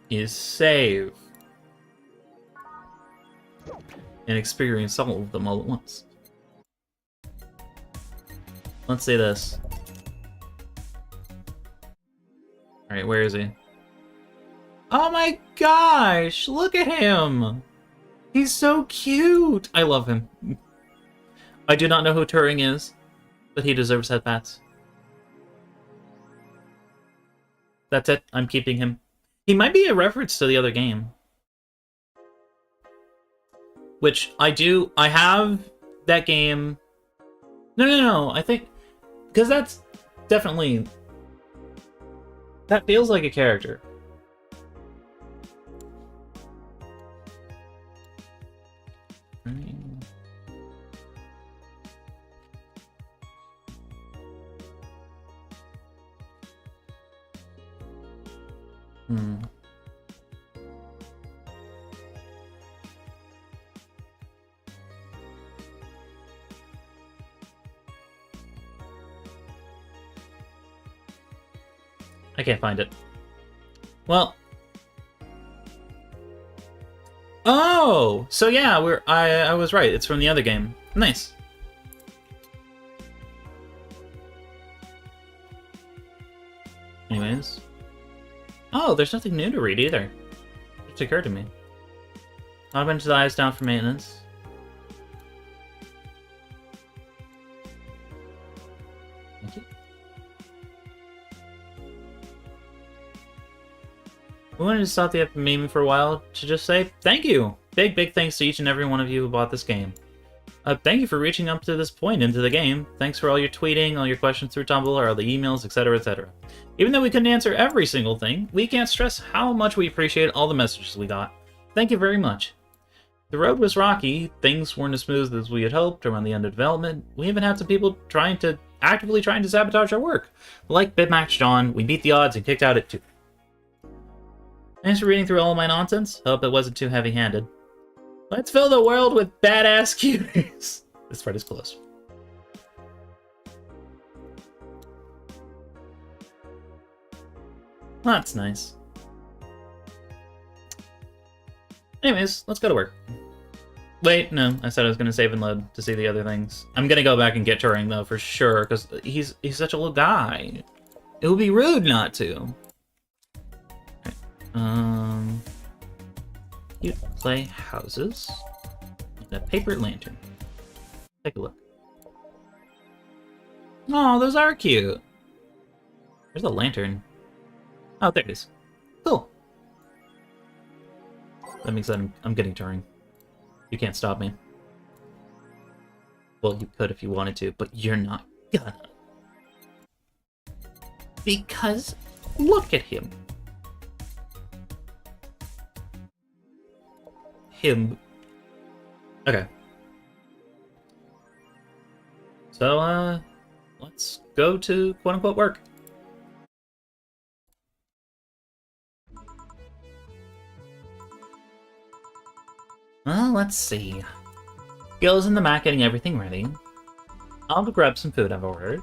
is save. And experience all of them all at once. Let's say this. Alright, where is he? Oh my gosh! Look at him! He's so cute! I love him. I do not know who Turing is, but he deserves headpats. That's it. I'm keeping him. He might be a reference to the other game. Which, I have that game... No, I think... Because that's definitely... That feels like a character. I can't find it. Well. Oh! So yeah, I was right. It's from the other game. Nice. Anyways. Oh, there's nothing new to read either. It just occurred to me. Not a bunch of eyes down for maintenance. Thank you. We wanted to stop the meme for a while to just say thank you. Big thanks to each and every one of you who bought this game. Thank you for reaching up to this point into the game. Thanks for all your tweeting, all your questions through Tumblr, all the emails, etc, etc. Even though we couldn't answer every single thing, we can't stress how much we appreciate all the messages we got. Thank you very much. The road was rocky, things weren't as smooth as we had hoped around the end of development. We even had some people actively trying to sabotage our work. Like Bitmax John, we beat the odds and kicked out at 2. Thanks for reading through all of my nonsense. Hope it wasn't too heavy-handed. Let's fill the world with badass cuties. This part is close. That's nice. Anyways, let's go to work. Wait, no, I said I was going to save and load to see the other things. I'm going to go back and get Turing, though, for sure, because he's such a little guy. It would be rude not to. Right. You play houses and a paper lantern. Take a look. Oh, those are cute. There's a lantern. Oh, there it is. Cool. That means that I'm getting Turing. You can't stop me. Well, you could if you wanted to, but you're not gonna. Because look at him. Okay. So, let's go to quote-unquote work. Well, let's see. Gil's in the Mac getting everything ready. I'll go grab some food I've ordered.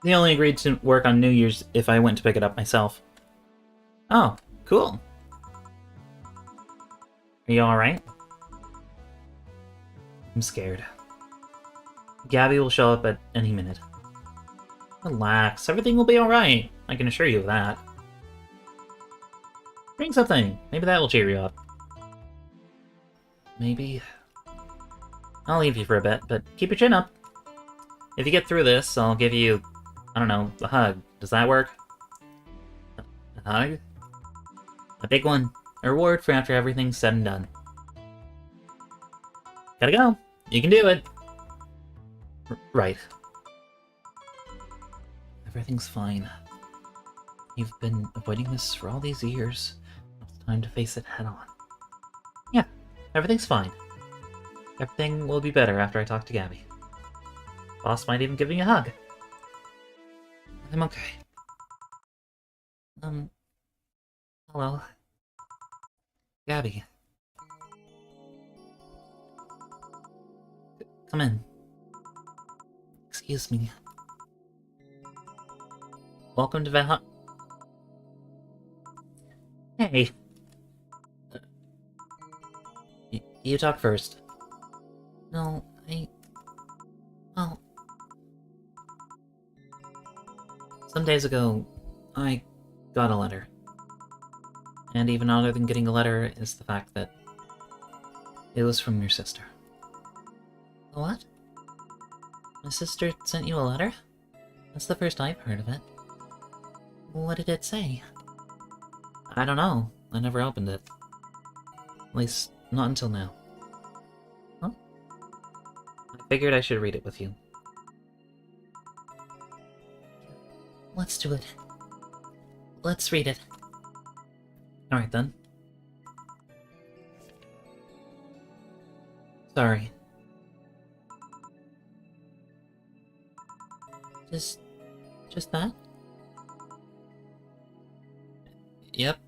He only agreed to work on New Year's if I went to pick it up myself. Oh, cool. Are you alright? I'm scared. Gabby will show up at any minute. Relax, everything will be alright. I can assure you of that. Drink something. Maybe that will cheer you up. Maybe. I'll leave you for a bit, but keep your chin up. If you get through this, I'll give you, I don't know, a hug. Does that work? A hug? A big one. A reward for after everything's said and done. Gotta go. You can do it. Right. Everything's fine. You've been avoiding this for all these years. It's time to face it head on. Yeah, everything's fine. Everything will be better after I talk to Gabby. Boss might even give me a hug. I'm okay. Hello. Gabby. Come in. Excuse me. Welcome to VA. Hey. You talk first. No, well... Some days ago, I got a letter. And even odder than getting a letter is the fact that it was from your sister. What? My sister sent you a letter? That's the first I've heard of it. What did it say? I don't know. I never opened it. At least, not until now. Huh? I figured I should read it with you. Let's do it. Let's read it. Alright then. Sorry. Just that? Yep.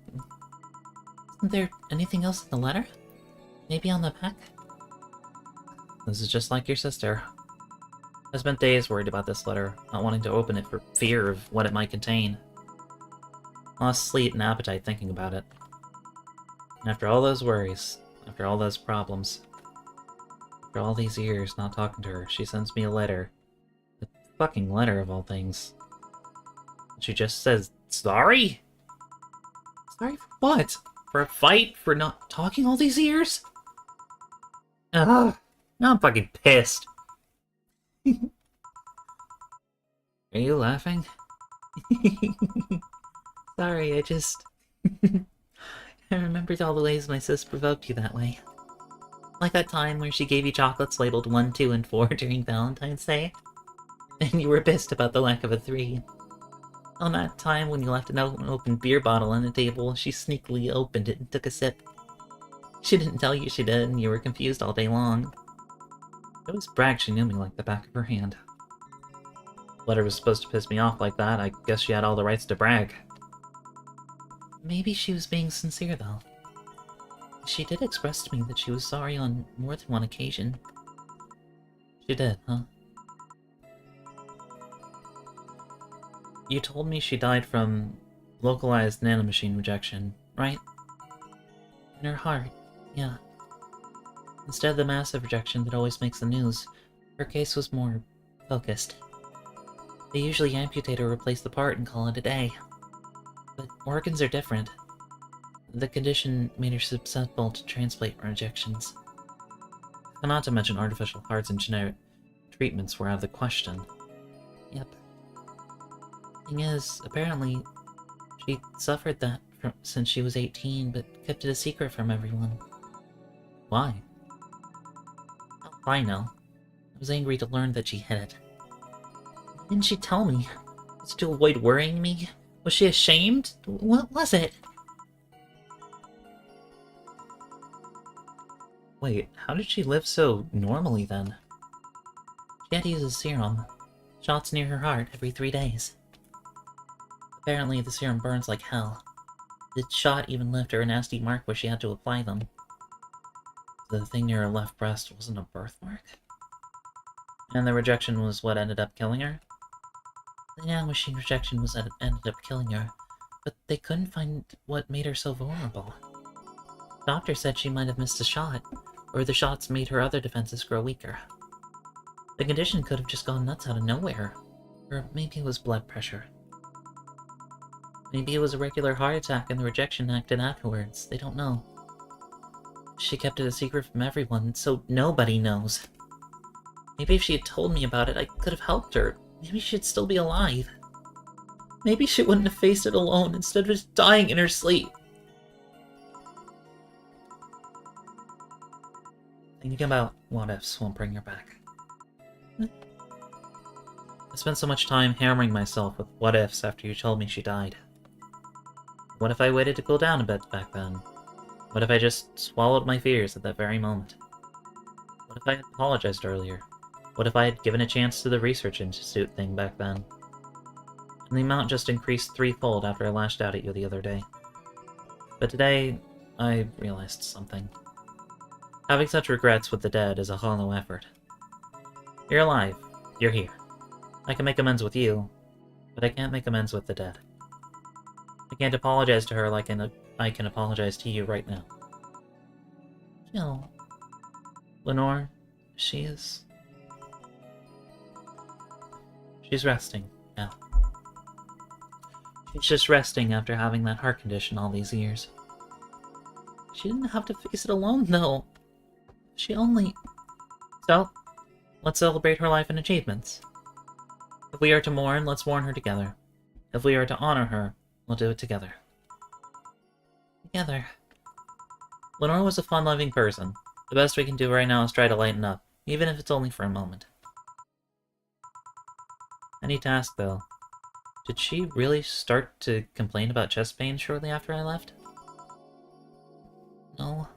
Isn't there anything else in the letter? Maybe on the back? This is just like your sister. I spent days worried about this letter, not wanting to open it for fear of what it might contain. Lost sleep and appetite thinking about it. And after all those worries, after all those problems, after all these years not talking to her, she sends me a letter. A fucking letter of all things. She just says, sorry? Sorry for what? For a fight? For not talking all these years? Ugh. Now I'm fucking pissed. Are you laughing? Sorry, I just... I remembered all the ways my sis provoked you that way. Like that time where she gave you chocolates labeled 1, 2, and 4 during Valentine's Day? And you were pissed about the lack of a 3. On that time when you left an open beer bottle on the table, she sneakily opened it and took a sip. She didn't tell you she did, and you were confused all day long. It was brag she knew me like the back of her hand. The letter was supposed to piss me off like that. I guess she had all the rights to brag. Maybe she was being sincere, though. She did express to me that she was sorry on more than one occasion. She did, huh? You told me she died from localized nanomachine rejection, right? In her heart, yeah. Instead of the massive rejection that always makes the news, her case was more focused. They usually amputate or replace the part and call it a day. But organs are different. The condition made her susceptible to transplant rejections. Not to mention artificial hearts and genetic treatments were out of the question. Yep. Thing is, apparently, she suffered that since she was 18, but kept it a secret from everyone. Why? Oh, I know. I was angry to learn that she hid it. Why didn't she tell me? Was it to avoid worrying me? Was she ashamed? What was it? Wait, how did she live so normally then? She had to use a serum. Shots near her heart every 3 days. Apparently, the serum burns like hell. The shot even left her a nasty mark where she had to apply them. The thing near her left breast wasn't a birthmark? And the rejection was what ended up killing her? The nanomachine rejection was what ended up killing her, but they couldn't find what made her so vulnerable. The doctor said she might have missed a shot, or the shots made her other defenses grow weaker. The condition could have just gone nuts out of nowhere. Or maybe it was blood pressure. Maybe it was a regular heart attack and the rejection acted afterwards. They don't know. She kept it a secret from everyone, so nobody knows. Maybe if she had told me about it, I could have helped her. Maybe she'd still be alive. Maybe she wouldn't have faced it alone instead of just dying in her sleep. Thinking about what-ifs won't bring her back. I spent so much time hammering myself with what-ifs after you told me she died. What if I waited to cool down a bit back then? What if I just swallowed my fears at that very moment? What if I had apologized earlier? What if I had given a chance to the research institute thing back then? And the amount just increased threefold after I lashed out at you the other day. But today, I realized something. Having such regrets with the dead is a hollow effort. You're alive. You're here. I can make amends with you, but I can't make amends with the dead. I can't apologize to her like I can apologize to you right now. No. Lenore, she's resting now. She's just resting after having that heart condition all these years. She didn't have to face it alone, though. She only... So, let's celebrate her life and achievements. If we are to mourn, let's mourn her together. If we are to honor her, we'll do it together. Together. Lenore was a fun-loving person. The best we can do right now is try to lighten up, even if it's only for a moment. I need to ask, though, did she really start to complain about chest pain shortly after I left? No.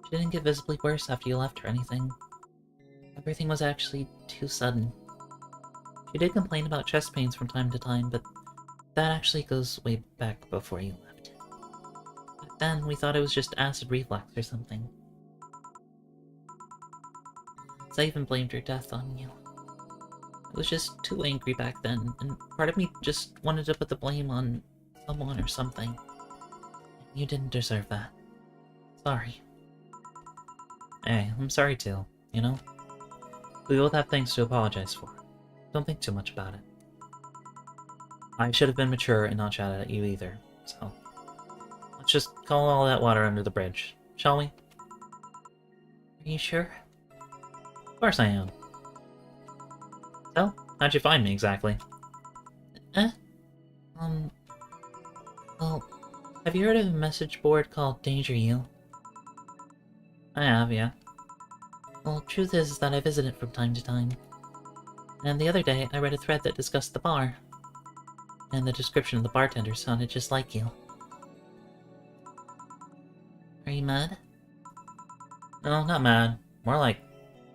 She didn't get visibly worse after you left or anything. Everything was actually too sudden. She did complain about chest pains from time to time, but that actually goes way back before you left. Back then, we thought it was just acid reflux or something. I even blamed her death on you. I was just too angry back then, and part of me just wanted to put the blame on someone or something. You didn't deserve that. Sorry. Hey, I'm sorry too, you know? We both have things to apologize for. Don't think too much about it. I should have been mature and not shouted at you either, so... Let's just call all that water under the bridge, shall we? Are you sure? Of course I am. So, how'd you find me exactly? Well, have you heard of a message board called Danger U? I have, yeah. Well, truth is that I visit it from time to time. And the other day, I read a thread that discussed the bar. And the description of the bartender sounded just like you. Are you mad? No, not mad. More like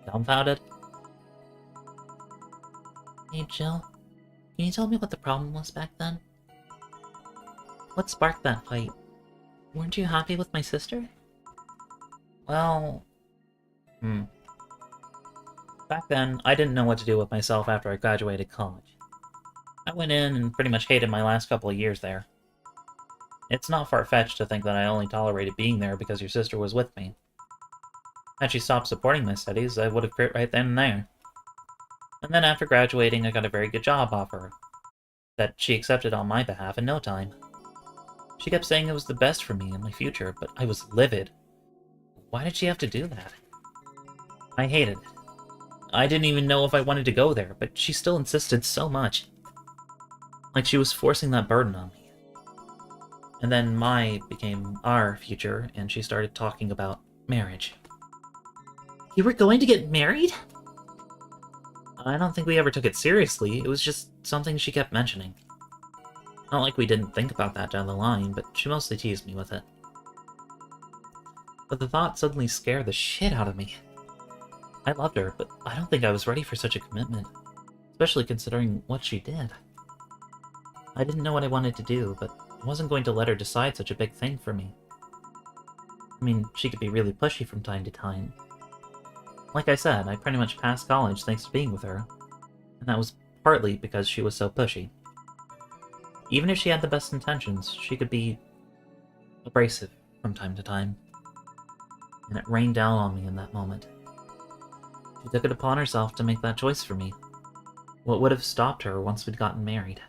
dumbfounded. Hey, Jill. Can you tell me what the problem was back then? What sparked that fight? Weren't you happy with my sister? Well... Back then, I didn't know what to do with myself after I graduated college. I went in and pretty much hated my last couple of years there. It's not far-fetched to think that I only tolerated being there because your sister was with me. Had she stopped supporting my studies, I would have quit right then and there. And then after graduating, I got a very good job offer that she accepted on my behalf in no time. She kept saying it was the best for me and my future, but I was livid. Why did she have to do that? I hated it. I didn't even know if I wanted to go there, but she still insisted so much. Like she was forcing that burden on me. And then my became our future, and she started talking about marriage. You were going to get married? I don't think we ever took it seriously, it was just something she kept mentioning. Not like we didn't think about that down the line, but she mostly teased me with it. But the thought suddenly scared the shit out of me. I loved her, but I don't think I was ready for such a commitment, especially considering what she did. I didn't know what I wanted to do, but I wasn't going to let her decide such a big thing for me. I mean, she could be really pushy from time to time. Like I said, I pretty much passed college thanks to being with her, and that was partly because she was so pushy. Even if she had the best intentions, she could be abrasive from time to time, and it rained down on me in that moment. She took it upon herself to make that choice for me. What would have stopped her once we'd gotten married?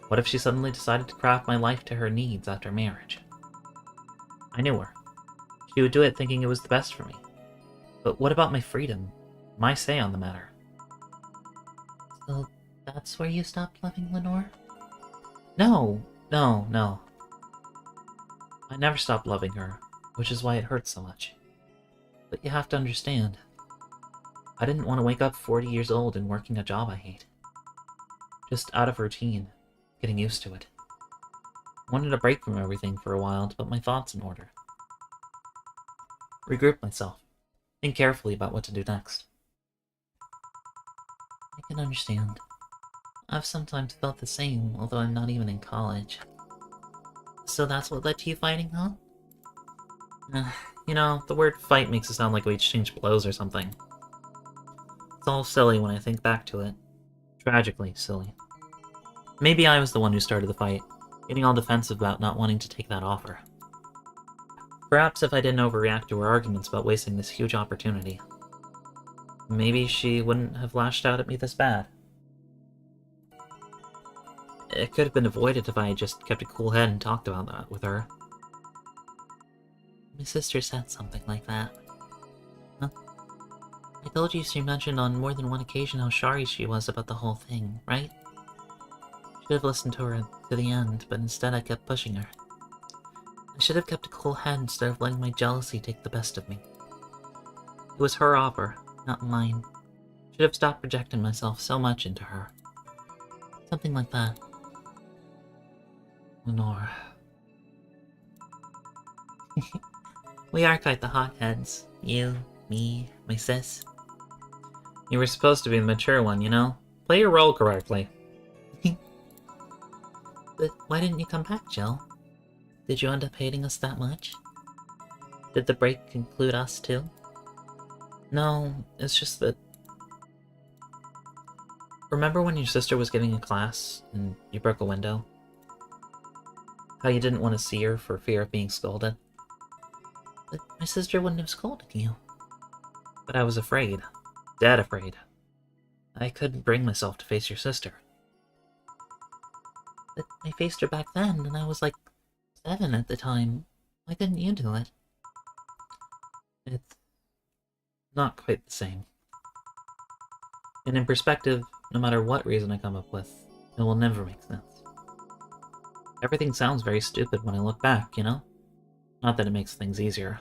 What if she suddenly decided to craft my life to her needs after marriage? I knew her. She would do it thinking it was the best for me. But what about my freedom? My say on the matter? So that's where you stopped loving Lenore? No. I never stopped loving her, which is why it hurts so much. But you have to understand, I didn't want to wake up 40 years old and working a job I hate. Just out of routine, getting used to it. Wanted a break from everything for a while to put my thoughts in order. Regroup myself. Think carefully about what to do next. I can understand. I've sometimes felt the same, although I'm not even in college. So that's what led to you fighting, huh? You know, the word fight makes it sound like we exchanged blows or something. It's all silly when I think back to it. Tragically silly. Maybe I was the one who started the fight, getting all defensive about not wanting to take that offer. Perhaps if I didn't overreact to her arguments about wasting this huge opportunity, maybe she wouldn't have lashed out at me this bad. It could have been avoided if I had just kept a cool head and talked about that with her. My sister said something like that. Huh? I told you she mentioned on more than one occasion how sorry she was about the whole thing, right? Should have listened to her to the end, but instead I kept pushing her. I should have kept a cool head instead of letting my jealousy take the best of me. It was her offer, not mine. Should have stopped projecting myself so much into her. Something like that. Lenore. We are quite the hotheads. You, me, my sis. You were supposed to be the mature one, you know? Play your role correctly. But why didn't you come back, Jill? Did you end up hating us that much? Did the break include us too? No, it's just that... Remember when your sister was giving a class, and you broke a window? How you didn't want to see her for fear of being scolded? But my sister wouldn't have scolded you. But I was afraid. Dead afraid. I couldn't bring myself to face your sister. But I faced her back then, and I was like 7 at the time. Why couldn't you do it? It's not quite the same. And in perspective, no matter what reason I come up with, it will never make sense. Everything sounds very stupid when I look back, you know? Not that it makes things easier.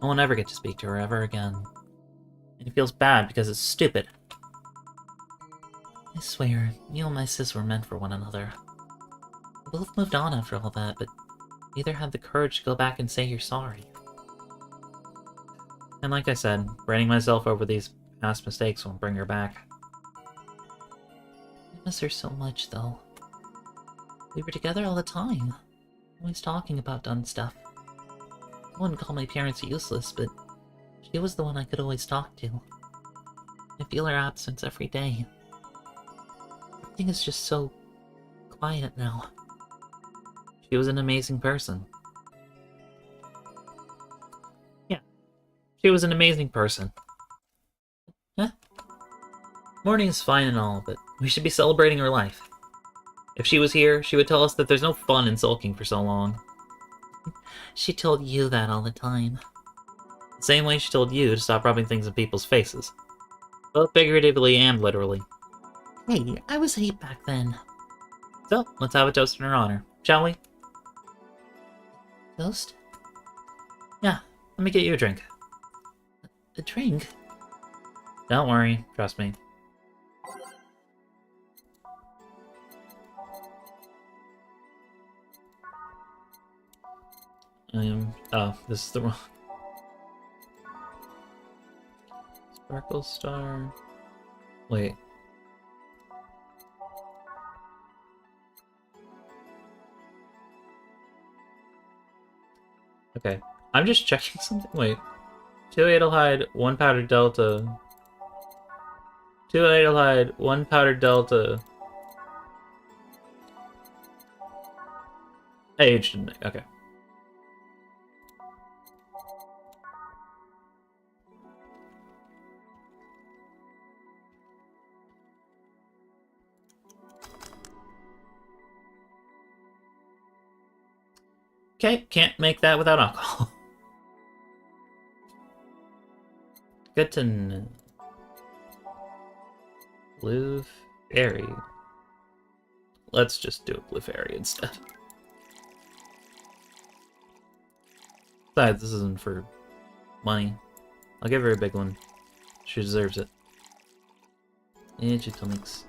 I won't ever get to speak to her ever again. And it feels bad because it's stupid. I swear, you and my sis were meant for one another. We both moved on after all that, but neither had the courage to go back and say you're sorry. And like I said, branding myself over these past mistakes won't bring her back. I miss her so much, though. We were together all the time, always talking about dumb stuff. I wouldn't call my parents useless, but she was the one I could always talk to. I feel her absence every day. Everything is just so quiet now. She was an amazing person. Yeah, she was an amazing person. Huh? Mourning is fine and all, but we should be celebrating her life. If she was here, she would tell us that there's no fun in sulking for so long. She told you that all the time. The same way she told you to stop rubbing things in people's faces. Both figuratively and literally. Hey, I was 8 back then. So, let's have a toast in her honor, shall we? Toast? Yeah, let me get you a drink. A drink? Don't worry, trust me. Oh, this is the wrong... Sparkle Star... Wait. Okay, I'm just checking something. Wait. 2 Adelhyde, 1 powdered delta. 2 Adelhyde, 1 powdered delta. Aged. Okay. Okay, can't make that without alcohol. Good to know. Blue Fairy. Let's just do a Blue Fairy instead. Besides, this isn't for money. I'll give her a big one. She deserves it. Tonics.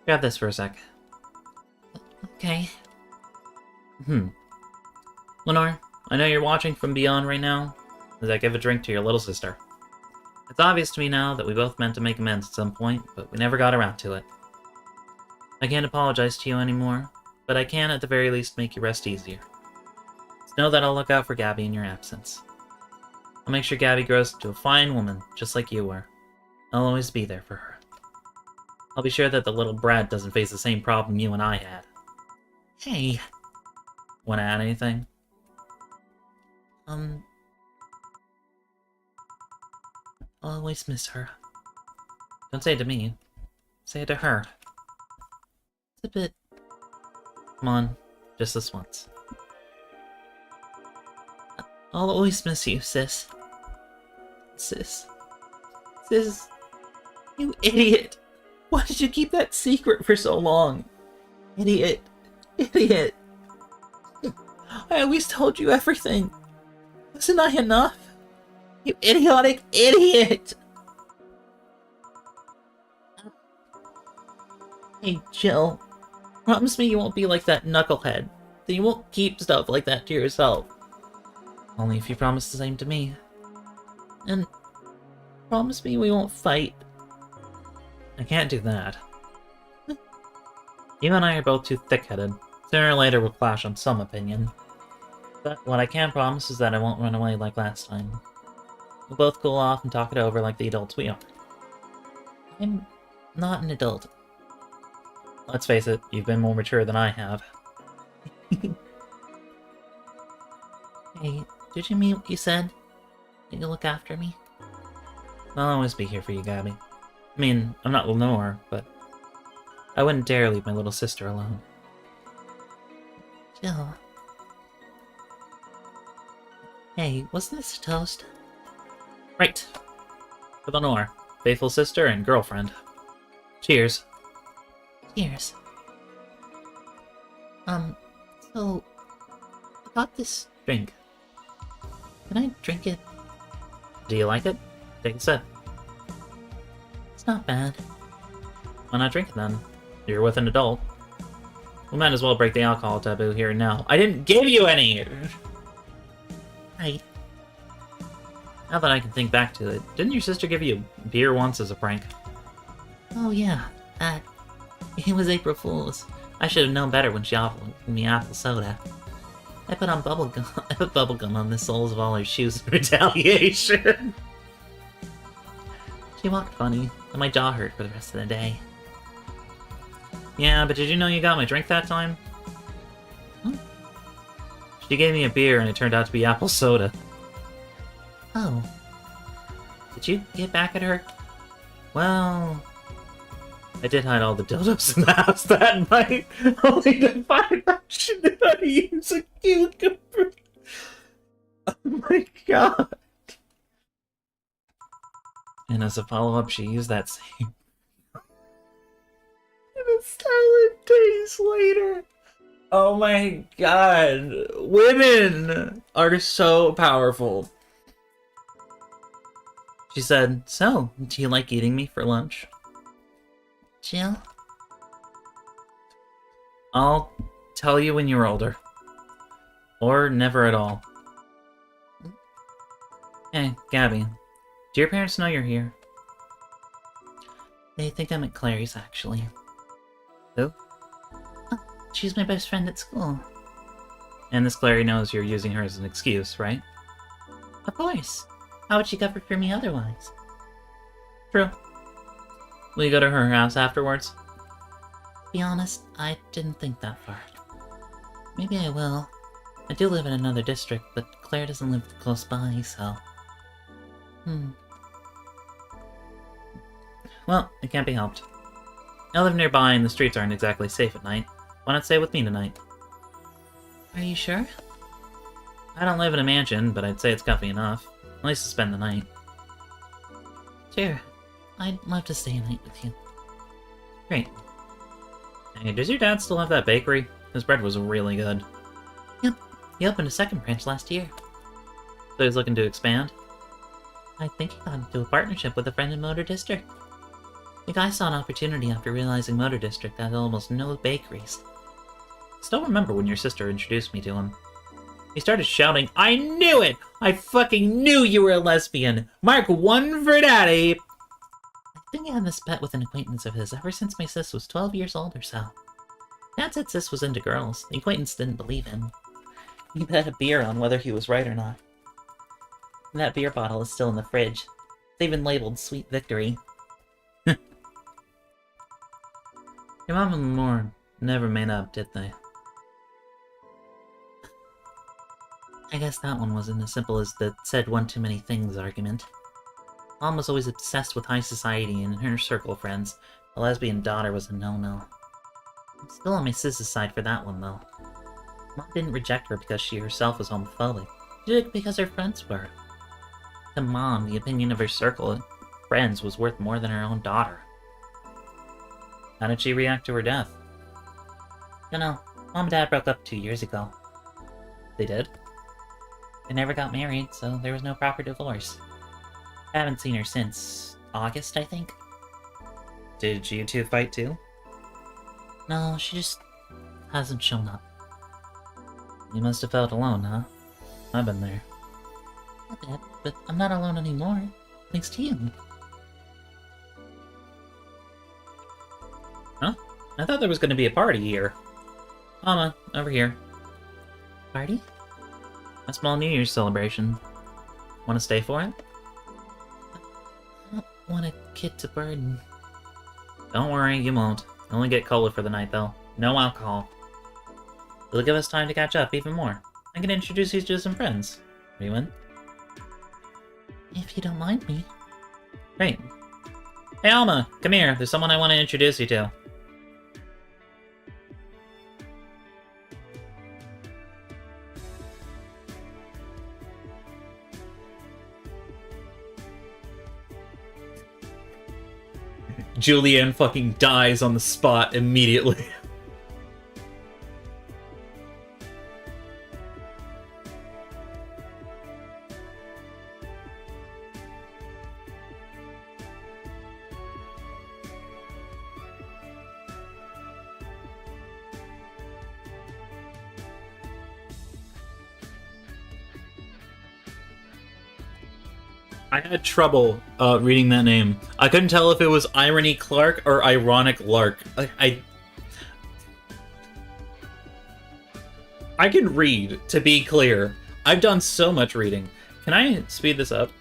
Grab this for a sec. Okay. Lenore, I know you're watching from beyond right now, as I give a drink to your little sister. It's obvious to me now that we both meant to make amends at some point, but we never got around to it. I can't apologize to you anymore, but I can at the very least make your rest easier. Just know that I'll look out for Gabby in your absence. I'll make sure Gabby grows into a fine woman, just like you were. I'll always be there for her. I'll be sure that the little brat doesn't face the same problem you and I had. Hey. Want to add anything? I'll always miss her. Don't say it to me. Say it to her. It's a bit... Come on, just this once. I'll always miss you, sis. Sis. Sis. You idiot! Why did you keep that secret for so long? Idiot. Idiot. I always told you everything. Wasn't I enough? You idiotic idiot! Hey, Jill. Promise me you won't be like that knucklehead. That you won't keep stuff like that to yourself. Only if you promise the same to me. And promise me we won't fight. I can't do that. You and I are both too thick-headed. Sooner or later we'll clash on some opinion. But what I can promise is that I won't run away like last time. We'll both cool off and talk it over like the adults we are. I'm not an adult. Let's face it, you've been more mature than I have. Hey, did you mean what you said? Did you look after me? I'll always be here for you, Gabby. I mean, I'm not Lenore, but I wouldn't dare leave my little sister alone. Jill. Hey, wasn't this a toast? Right. For Lenore, faithful sister and girlfriend. Cheers. Cheers. So... I got this drink. Can I drink it? Do you like it? Take a sip. It's not bad. Why not drink it then? You're with an adult. We might as well break the alcohol taboo here and now. I didn't give you any! Right. Now that I can think back to it, didn't your sister give you beer once as a prank? Oh yeah, that. It was April Fool's. I should have known better when she offered me apple soda. I put bubblegum on the soles of all her shoes in retaliation. She walked funny, and my jaw hurt for the rest of the day. Yeah, but did you know you got my drink that time? Hmm? She gave me a beer and it turned out to be apple soda. Oh. Did you get back at her? Well, I did hide all the dildos in the house that night, only to find out she knew how to use a cucumber. Oh my god. And as a follow-up, she used that same... And a salad days later. Oh my god. Women are so powerful. She said, "So, do you like eating me for lunch?" Jill? I'll tell you when you're older. Or never at all. Hey, Gabby. Do your parents know you're here? They think I'm at Clary's, actually. Who? Oh, she's my best friend at school. And this Clary knows you're using her as an excuse, right? Of course. How would she cover for me otherwise? True. Will you go to her house afterwards? To be honest, I didn't think that far. Maybe I will. I do live in another district, but Claire doesn't live close by, so... Well, it can't be helped. I live nearby and the streets aren't exactly safe at night. Why not stay with me tonight? Are you sure? I don't live in a mansion, but I'd say it's comfy enough. At least to spend the night. Sure. I'd love to stay a night with you. Great. Hey, does your dad still have that bakery? His bread was really good. Yep. He opened a second branch last year. So he's looking to expand? I think he got into a partnership with a friend in Motor District. The guy saw an opportunity after realizing Motor District had almost no bakeries. Still remember when your sister introduced me to him. He started shouting, "I knew it! I fucking knew you were a lesbian! Mark 1 for daddy!" I think I had this bet with an acquaintance of his ever since my sis was 12 years old or so. Dad said sis was into girls. The acquaintance didn't believe him. He bet a beer on whether he was right or not. And that beer bottle is still in the fridge. It's even labeled Sweet Victory. Your mom and Lauren never made up, did they? I guess that one wasn't as simple as the said one too many things argument. Mom was always obsessed with high society and her circle of friends. A lesbian daughter was a no-no. I'm still on my sis's side for that one, though. Mom didn't reject her because she herself was homophobic. She did it because her friends were. To Mom, the opinion of her circle of friends was worth more than her own daughter. How did she react to her death? You know, Mom and Dad broke up 2 years ago. They did? They never got married, so there was no proper divorce. I haven't seen her since August, I think. Did you two fight too? No, she just hasn't shown up. You must have felt alone, huh? I've been there. A bit, but I'm not alone anymore. Thanks to you. Huh? I thought there was going to be a party here. Mama, over here. Party? A small New Year's celebration. Want to stay for it? I don't want a kid to burden. Don't worry, you won't. Only get cola for the night, though. No alcohol. It'll give us time to catch up even more. I can introduce you to some friends. Are you in? If you don't mind me. Great. Hey, Alma, come here. There's someone I want to introduce you to. Julianne fucking dies on the spot immediately. I had trouble reading that name. I couldn't tell if it was Irony Clark or Ironic Lark. I can read, to be clear. I've done so much reading. Can I speed this up?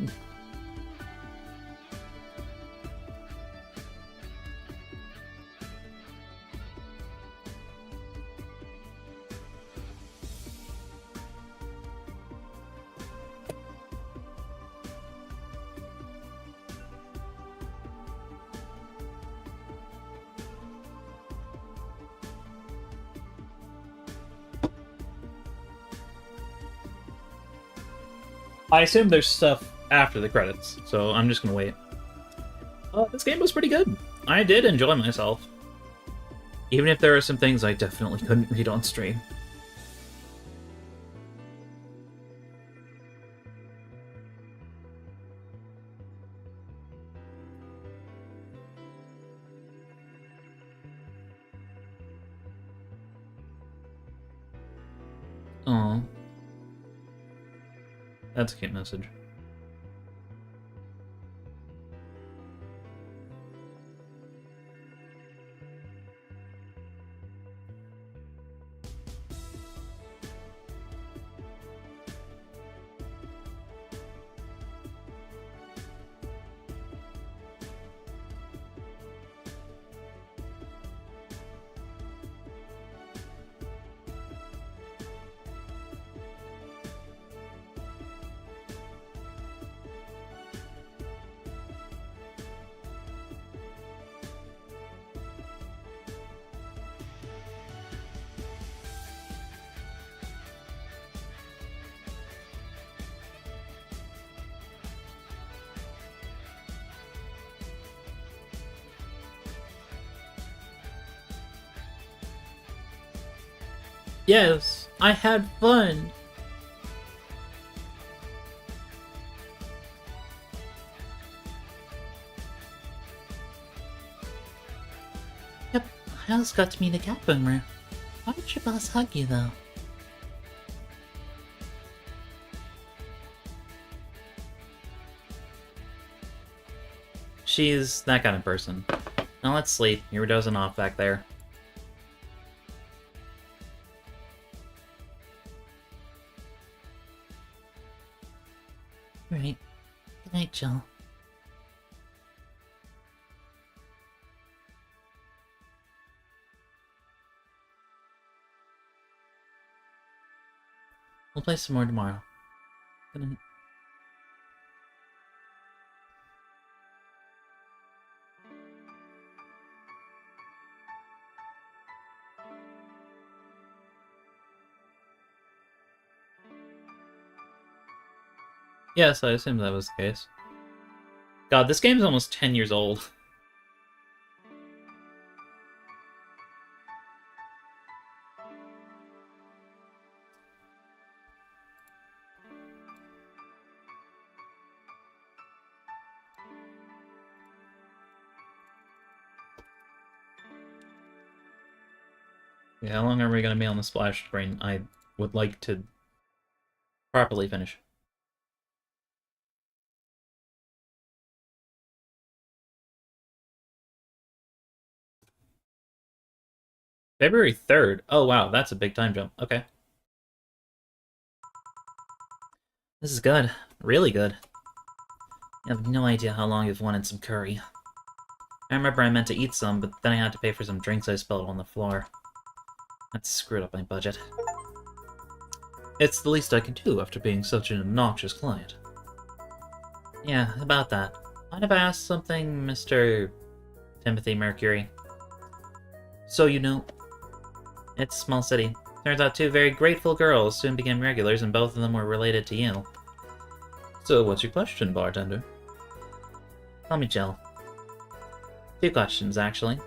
I assume there's stuff after the credits, so I'm just gonna wait. This game was pretty good. I did enjoy myself. Even if there are some things I definitely couldn't read on stream. Aw. That's a cute message. Yes, I had fun. Yep, I also got to meet a cat boomer. Why did your boss hug you, though? She's that kind of person. Now let's sleep. You were dozing off back there. Right. Good night, Jill. We'll play some more tomorrow. Good night. Yes, I assumed that was the case. God, this game's almost 10 years old. Yeah, how long are we going to be on the splash screen? I would like to properly finish. February 3rd. Oh, wow, that's a big time jump. Okay. This is good. Really good. I have no idea how long I've wanted some curry. I remember I meant to eat some, but then I had to pay for some drinks I spilled on the floor. That screwed up my budget. It's the least I can do after being such an obnoxious client. Yeah, about that. Mind if I ask something, Mr. Timothy Mercury? So you know, it's a small city. Turns out two very grateful girls soon became regulars, and both of them were related to you. So what's your question, bartender? Call me Jill. Two questions, actually.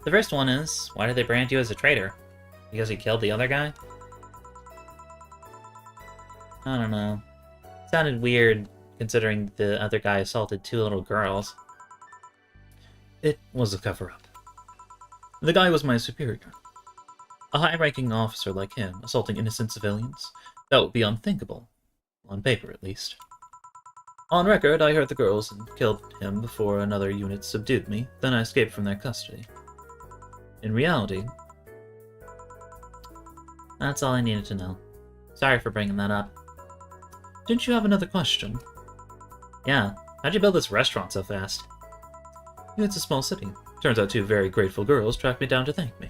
The first one is, why did they brand you as a traitor? Because you killed the other guy? I don't know. It sounded weird, considering the other guy assaulted two little girls. It was a cover-up. The guy was my superior. A high-ranking officer like him assaulting innocent civilians? That would be unthinkable. On paper, at least. On record, I hurt the girls and killed him before another unit subdued me, then I escaped from their custody. In reality... That's all I needed to know. Sorry for bringing that up. Didn't you have another question? Yeah. How'd you build this restaurant so fast? It's a small city. Turns out two very grateful girls tracked me down to thank me.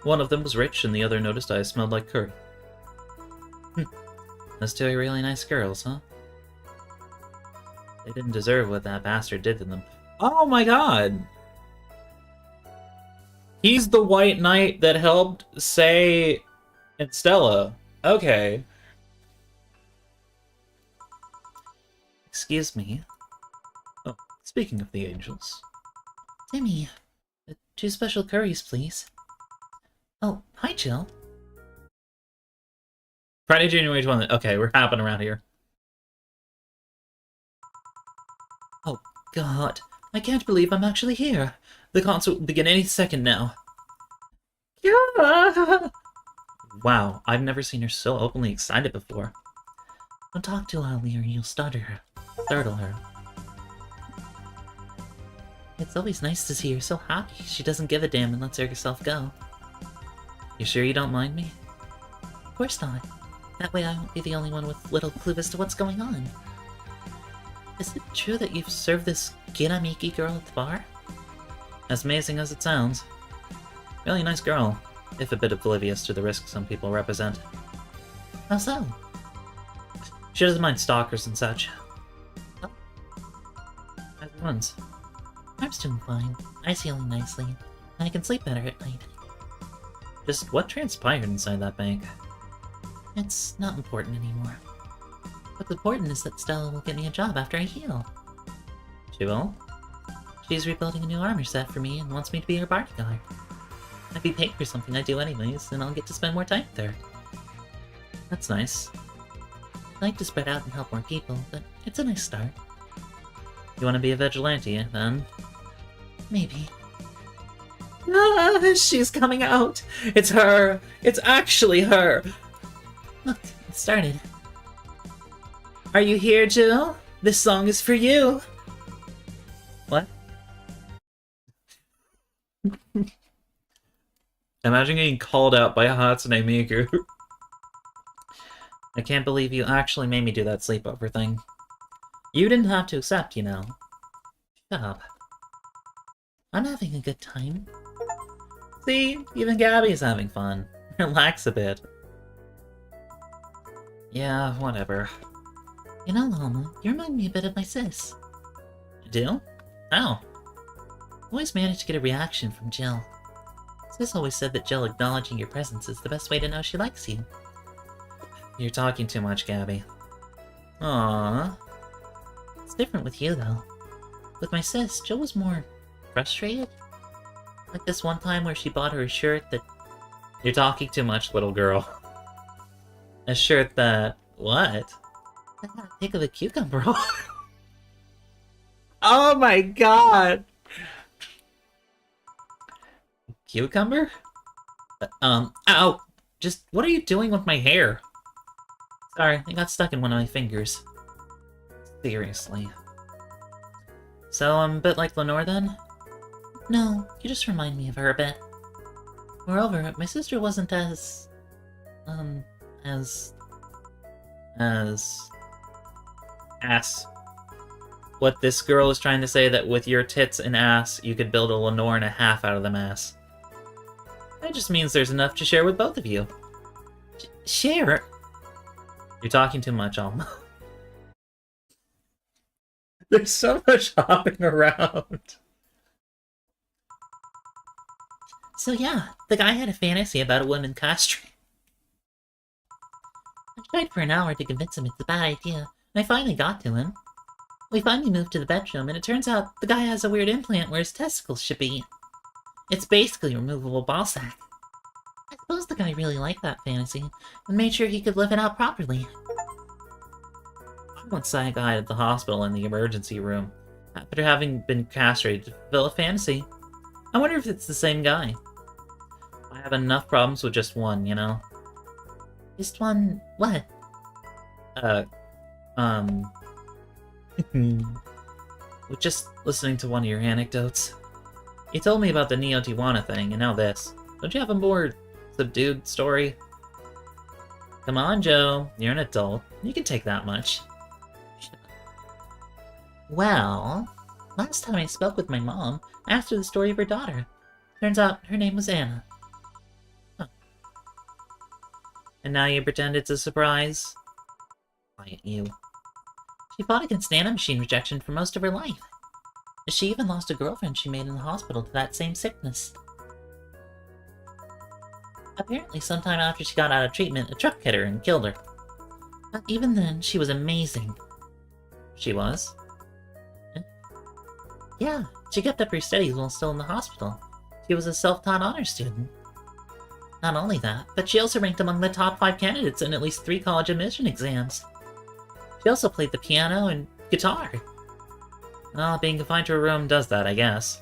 One of them was rich, and the other noticed I smelled like curry. Those two are really nice girls, huh? They didn't deserve what that bastard did to them. Oh my god! He's the white knight that helped Say and Stella. Okay. Excuse me. Oh, speaking of the angels. Timmy, 2 special curries, please. Oh, hi, Jill. Friday, January 20th. Okay, we're hopping around here. Oh, God. I can't believe I'm actually here. The concert will begin any second now. Yeah. Wow, I've never seen her so openly excited before. Don't talk too loudly or you'll startle her. It's always nice to see her so happy. She doesn't give a damn and lets herself go. You sure you don't mind me? Of course not. That way I won't be the only one with little clue as to what's going on. Is it true that you've served this Giramiki girl at the bar? As amazing as it sounds. Really nice girl, if a bit oblivious to the risks some people represent. How so? She doesn't mind stalkers and such. Oh. As ones. I'm doing fine. Eyes healing nicely, and I can sleep better at night. Just what transpired inside that bank? It's not important anymore. What's important is that Stella will get me a job after I heal. She will? She's rebuilding a new armor set for me and wants me to be her bodyguard. I'd be paid for something I do anyways, and I'll get to spend more time with her. That's nice. I'd like to spread out and help more people, but it's a nice start. You want to be a vigilante, then? Maybe. Ah, she's coming out! It's her! It's actually her! Look, it started. Are you here, Jill? This song is for you! What? Imagine getting called out by Hatsune Miku. I can't believe you actually made me do that sleepover thing. You didn't have to accept, you know. Shut up. I'm having a good time. See? Even Gabby's having fun. Relax a bit. Yeah, whatever. You know, Lama, you remind me a bit of my sis. You do? How? Always manage to get a reaction from Jill. Sis always said that Jill acknowledging your presence is the best way to know she likes you. You're talking too much, Gabby. Aww. It's different with you, though. With my sis, Jill was more frustrated. Like this one time where she bought her a shirt that... You're talking too much, little girl. A shirt that... what? I got a pic of a cucumber on. Oh my god! Cucumber? Ow! Just, what are you doing with my hair? Sorry, it got stuck in one of my fingers. Seriously. So I'm a bit like Lenore then? No, you just remind me of her a bit. Moreover, my sister wasn't as... ass. What this girl is trying to say, that with your tits and ass, you could build a Lenore and a half out of them ass. That just means there's enough to share with both of you. Share? You're talking too much, Alma. There's so much hopping around. So yeah, the guy had a fantasy about a woman castrated. I tried for an hour to convince him it's a bad idea, and I finally got to him. We finally moved to the bedroom, and it turns out the guy has a weird implant where his testicles should be. It's basically a removable ball sack. I suppose the guy really liked that fantasy, and made sure he could live it out properly. I once saw a guy at the hospital in the emergency room, after having been castrated to fulfill a fantasy. I wonder if it's the same guy. I have enough problems with just one, you know? Just one... what? With just listening to one of your anecdotes. You told me about the Neo Tijuana thing, and now this. Don't you have a more subdued story? Come on, Joe. You're an adult. You can take that much. Well, last time I spoke with my mom, I asked her the story of her daughter. Turns out her name was Anna. Huh. And now you pretend it's a surprise? Quiet, you. She fought against nanomachine rejection for most of her life. She even lost a girlfriend she made in the hospital to that same sickness. Apparently, sometime after she got out of treatment, a truck hit her and killed her. But even then, she was amazing. She was? Huh? Yeah, she kept up her studies while still in the hospital. She was a self-taught honor student. Not only that, but she also ranked among the top 5 candidates in at least 3 college admission exams. She also played the piano and guitar. Well, being confined to a room does that, I guess.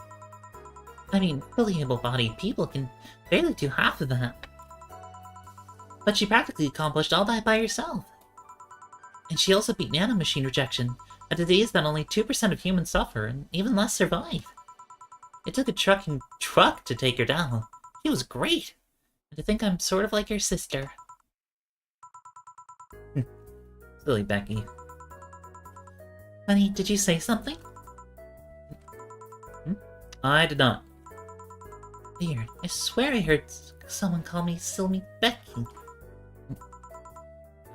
I mean, fully able-bodied people can barely do half of that. But she practically accomplished all that by herself. And she also beat nanomachine rejection, a disease that only 2% of humans suffer, and even less survive. It took a trucking truck to take her down. She was great. And to think I'm sort of like her sister. Silly Becky. Honey, did you say something? I did not. Weird. I swear I heard someone call me Silly Becky.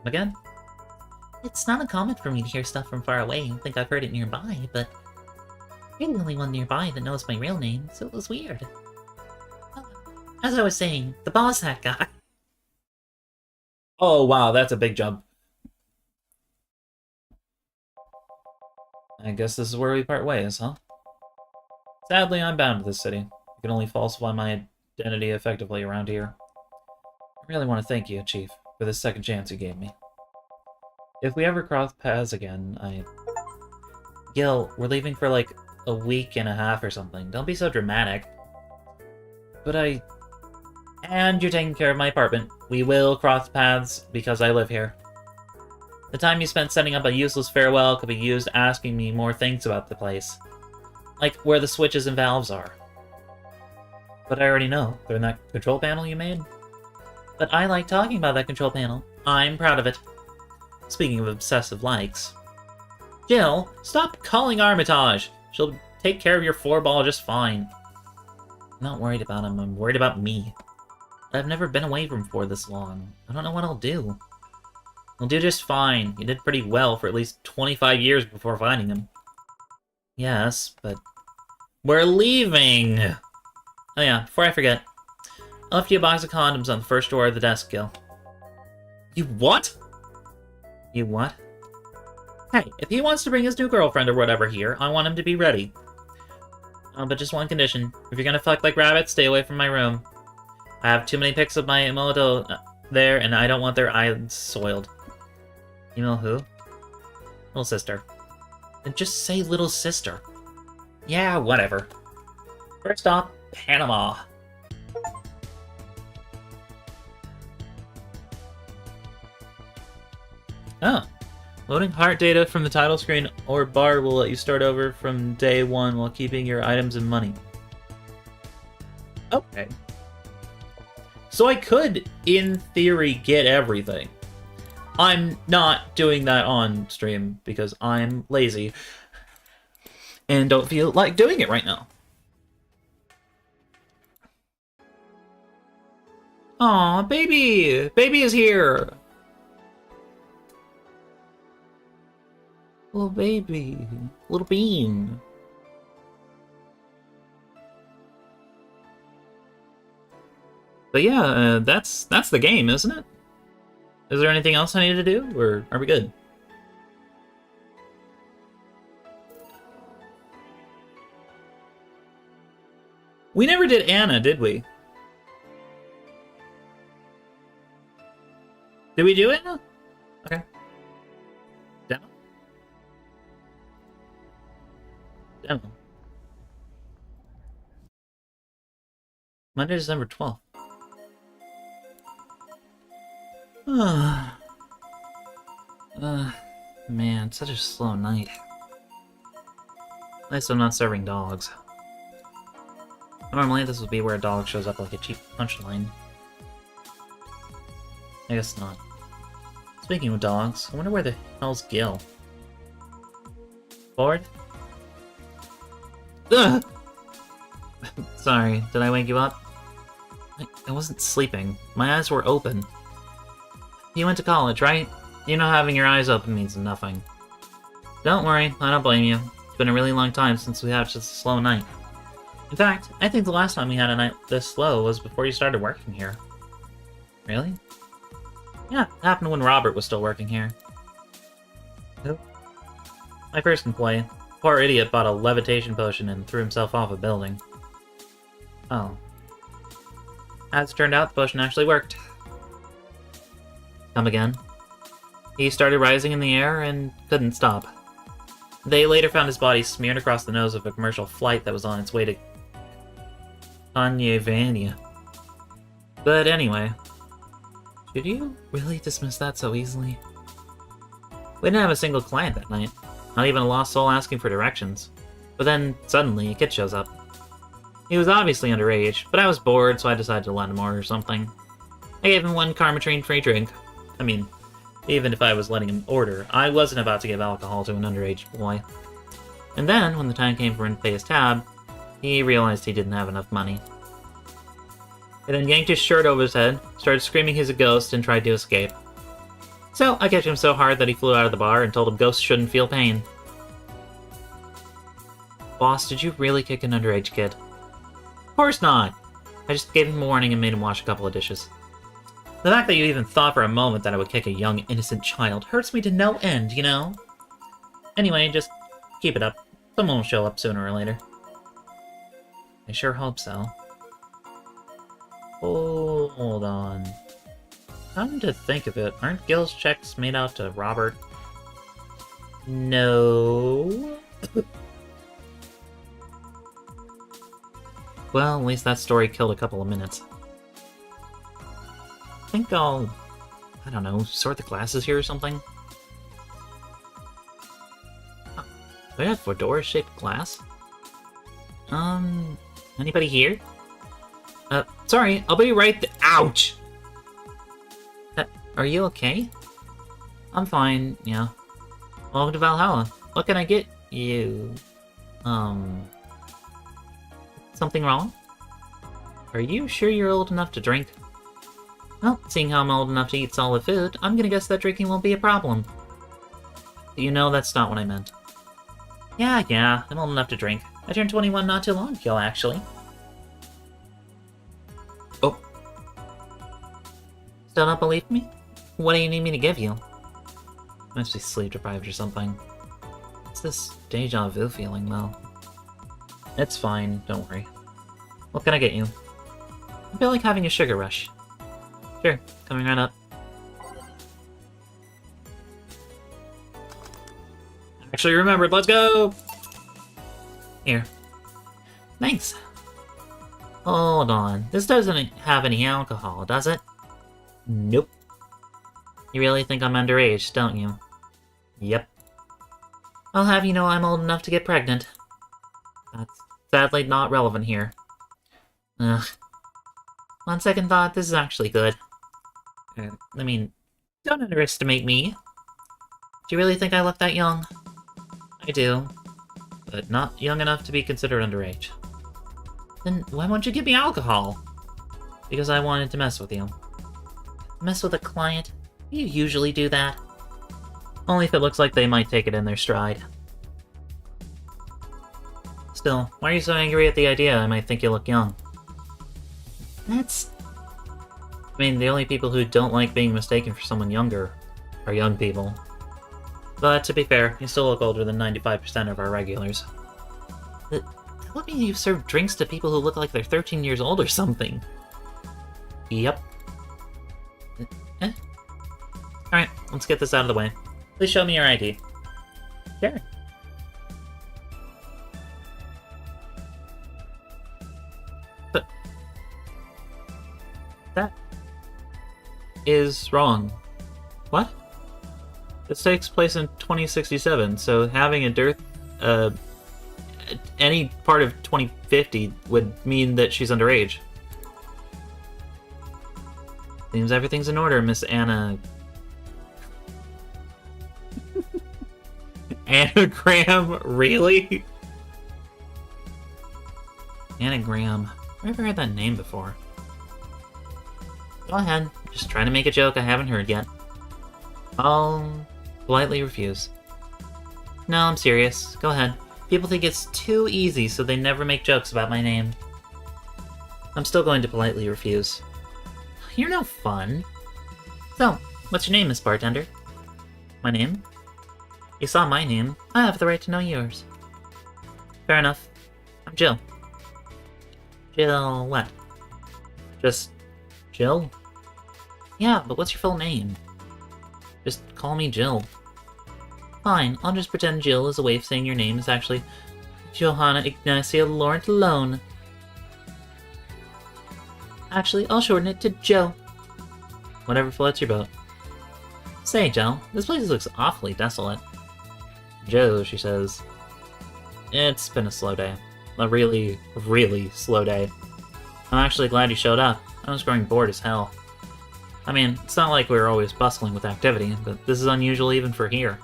Again? It's not uncommon for me to hear stuff from far away and think I've heard it nearby, but you're the only one nearby that knows my real name, so it was weird. As I was saying, the boss hat guy. Oh, wow, that's a big jump. I guess this is where we part ways, huh? Sadly, I'm bound to this city. I can only falsify my identity effectively around here. I really want to thank you, Chief, for this second chance you gave me. If we ever cross paths again, Gil, we're leaving for like a week and a half or something. Don't be so dramatic. But And you're taking care of my apartment. We will cross paths because I live here. The time you spent setting up a useless farewell could be used asking me more things about the place. Like where the switches and valves are. But I already know. They're in that control panel you made. But I like talking about that control panel. I'm proud of it. Speaking of obsessive likes. Jill, stop calling Armitage! She'll take care of your floorball just fine. I'm not worried about him, I'm worried about me. I've never been away from for this long. I don't know what I'll do. I'll do just fine. You did pretty well for at least 25 years before finding him. Yes, but... We're leaving! Oh yeah, before I forget. I left you a box of condoms on the first drawer of the desk, Gil. You what? You what? Hey, if he wants to bring his new girlfriend or whatever here, I want him to be ready. But just one condition. If you're gonna fuck like rabbits, stay away from my room. I have too many pics of my Emoto there, and I don't want their eyes soiled. You know who? Little sister. Then just say little sister. Yeah, whatever. First off, Panama. Oh. Loading heart data from the title screen or bar will let you start over from day 1 while keeping your items and money. Okay. So I could, in theory, get everything. I'm not doing that on stream because I'm lazy and don't feel like doing it right now. Aw, baby! Baby is here! Little baby. Little bean. But yeah, that's the game, isn't it? Is there anything else I need to do, or are we good? We never did Anna, did we? Did we do Anna? Okay. Demo? Demo. Monday, December 12th. Man, such a slow night. At least I'm not serving dogs. Normally, this would be where a dog shows up like a cheap punchline. I guess not. Speaking of dogs, I wonder where the hell's Gil? Bored? Ugh! Sorry, did I wake you up? I wasn't sleeping. My eyes were open. You went to college, right? You know having your eyes open means nothing. Don't worry, I don't blame you. It's been a really long time since we had such a slow night. In fact, I think the last time we had a night this slow was before you started working here. Really? Yeah, it happened when Robert was still working here. Who? My first employee. Poor idiot bought a levitation potion and threw himself off a building. Oh. As it turned out, the potion actually worked. Come again. He started rising in the air and couldn't stop. They later found his body smeared across the nose of a commercial flight that was on its way to Kanye. But anyway, did you really dismiss that so easily? We didn't have a single client that night, not even a lost soul asking for directions. But then, suddenly, a kid shows up. He was obviously underage, but I was bored, so I decided to let him order something. I gave him one Karmatrine free drink. I mean, even if I was letting him order, I wasn't about to give alcohol to an underage boy. And then, when the time came for him to pay his tab, he realized he didn't have enough money. He then yanked his shirt over his head, started screaming he's a ghost, and tried to escape. So, I kicked him so hard that he flew out of the bar and told him ghosts shouldn't feel pain. Boss, did you really kick an underage kid? Of course not! I just gave him a warning and made him wash a couple of dishes. The fact that you even thought for a moment that I would kick a young, innocent child hurts me to no end, you know? Anyway, just keep it up. Someone will show up sooner or later. I sure hope so. Hold on. Come to think of it, aren't Gil's checks made out to Robert? No. Well, at least that story killed a couple of minutes. I think I'll, I don't know, sort the classes here or something? Oh, do I have fedora-shaped glass? Anybody here? Sorry, I'll be right ouch! Are you okay? I'm fine, yeah. Welcome to Valhalla. What can I get you? Something wrong? Are you sure you're old enough to drink? Well, seeing how I'm old enough to eat solid food, I'm gonna guess that drinking won't be a problem. You know that's not what I meant. Yeah, I'm old enough to drink. I turned 21 not too long ago, actually. Oh. Still don't believe me? What do you need me to give you? Must be sleep deprived or something. What's this deja vu feeling, though? It's fine, don't worry. What can I get you? I feel like having a sugar rush. Sure, coming right up. Actually remembered, let's go! Here. Thanks. Hold on, this doesn't have any alcohol, does it? Nope. You really think I'm underage, don't you? Yep. I'll have you know I'm old enough to get pregnant. That's sadly not relevant here. Ugh. On second thought, this is actually good. I mean, don't underestimate me. Do you really think I look that young? I do. But not young enough to be considered underage. Then why won't you give me alcohol? Because I wanted to mess with you. Mess with a client? You usually do that. Only if it looks like they might take it in their stride. Still, why are you so angry at the idea I might think you look young? That's... I mean, the only people who don't like being mistaken for someone younger are young people. But to be fair, you still look older than 95% of our regulars. That would mean you've served drinks to people who look like they're 13 years old or something. Yep. Alright, let's get this out of the way. Please show me your ID. Sure. But... that... is wrong. What? This takes place in 2067, so having a dearth, any part of 2050 would mean that she's underage. Seems everything's in order, Miss Anna... Anagram? Really? Anagram. I've never heard that name before. Go ahead. Just trying to make a joke I haven't heard yet. I'll politely refuse. No, I'm serious. Go ahead. People think it's too easy, so they never make jokes about my name. I'm still going to politely refuse. You're no fun. So, what's your name, Miss Bartender? My name? You saw my name. I have the right to know yours. Fair enough. I'm Jill. Jill what? Just Jill? Yeah, but what's your full name? Just call me Jill. Fine, I'll just pretend Jill is a way of saying your name is actually Johanna Ignacia Laurent Lone. Actually, I'll shorten it to Joe. Whatever floats your boat. Say, Joe, this place looks awfully desolate. Joe, she says. It's been a slow day. A really, really slow day. I'm actually glad you showed up. I was growing bored as hell. I mean, it's not like we were always bustling with activity, but this is unusual even for here.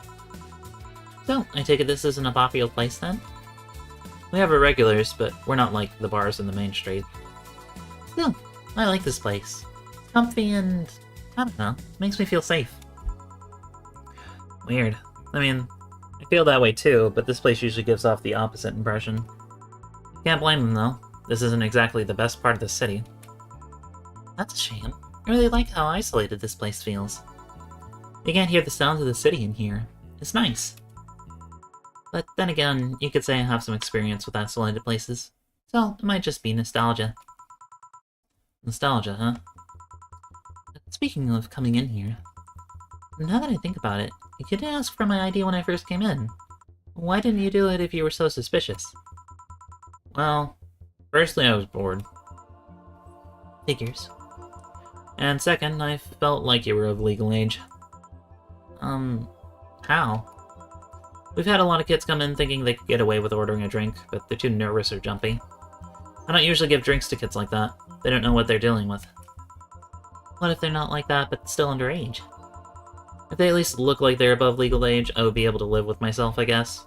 So, I take it this isn't a popular place then? We have our regulars, but we're not like the bars in the main street. Still, I like this place. Comfy and, I don't know, makes me feel safe. Weird. I mean, I feel that way too, but this place usually gives off the opposite impression. Can't blame them though. This isn't exactly the best part of the city. That's a shame. I really like how isolated this place feels. You can't hear the sounds of the city in here. It's nice. But then again, you could say I have some experience with isolated places, so it might just be nostalgia. Nostalgia, huh? Speaking of coming in here, now that I think about it, you could ask for my ID when I first came in. Why didn't you do it if you were so suspicious? Well, firstly I was bored. Figures. And second, I felt like you were of legal age. How? We've had a lot of kids come in thinking they could get away with ordering a drink, but they're too nervous or jumpy. I don't usually give drinks to kids like that. They don't know what they're dealing with. What if they're not like that, but still underage? If they at least look like they're above legal age, I would be able to live with myself, I guess.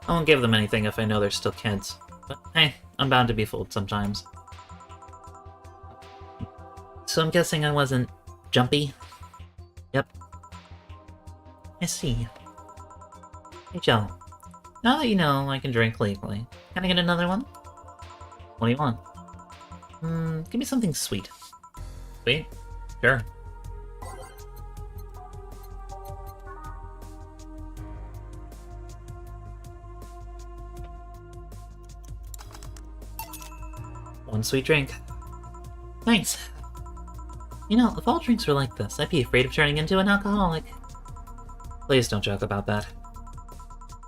I won't give them anything if I know they're still kids. But hey, I'm bound to be fooled sometimes. So I'm guessing I wasn't jumpy? Yep. I see. Hey Joe, now that you know I can drink legally, can I get another one? What do you want? Give me something sweet. Sweet? Sure. One sweet drink. Thanks. You know, if all drinks were like this, I'd be afraid of turning into an alcoholic. Please don't joke about that.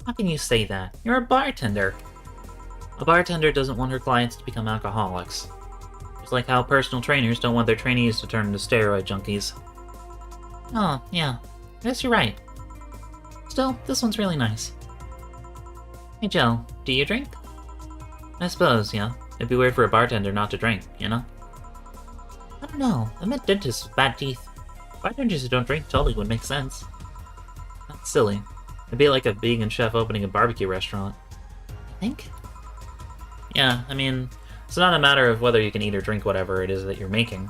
How can you say that? You're a bartender. A bartender doesn't want her clients to become alcoholics. Just like how personal trainers don't want their trainees to turn into steroid junkies. Oh, yeah. I guess you're right. Still, this one's really nice. Hey Joe, do you drink? I suppose, yeah. It'd be weird for a bartender not to drink, you know? I don't know. I met dentists with bad teeth. Bartenders who don't drink totally would make sense. That's silly. It'd be like a vegan chef opening a barbecue restaurant. I think? Yeah, I mean, it's not a matter of whether you can eat or drink whatever it is that you're making.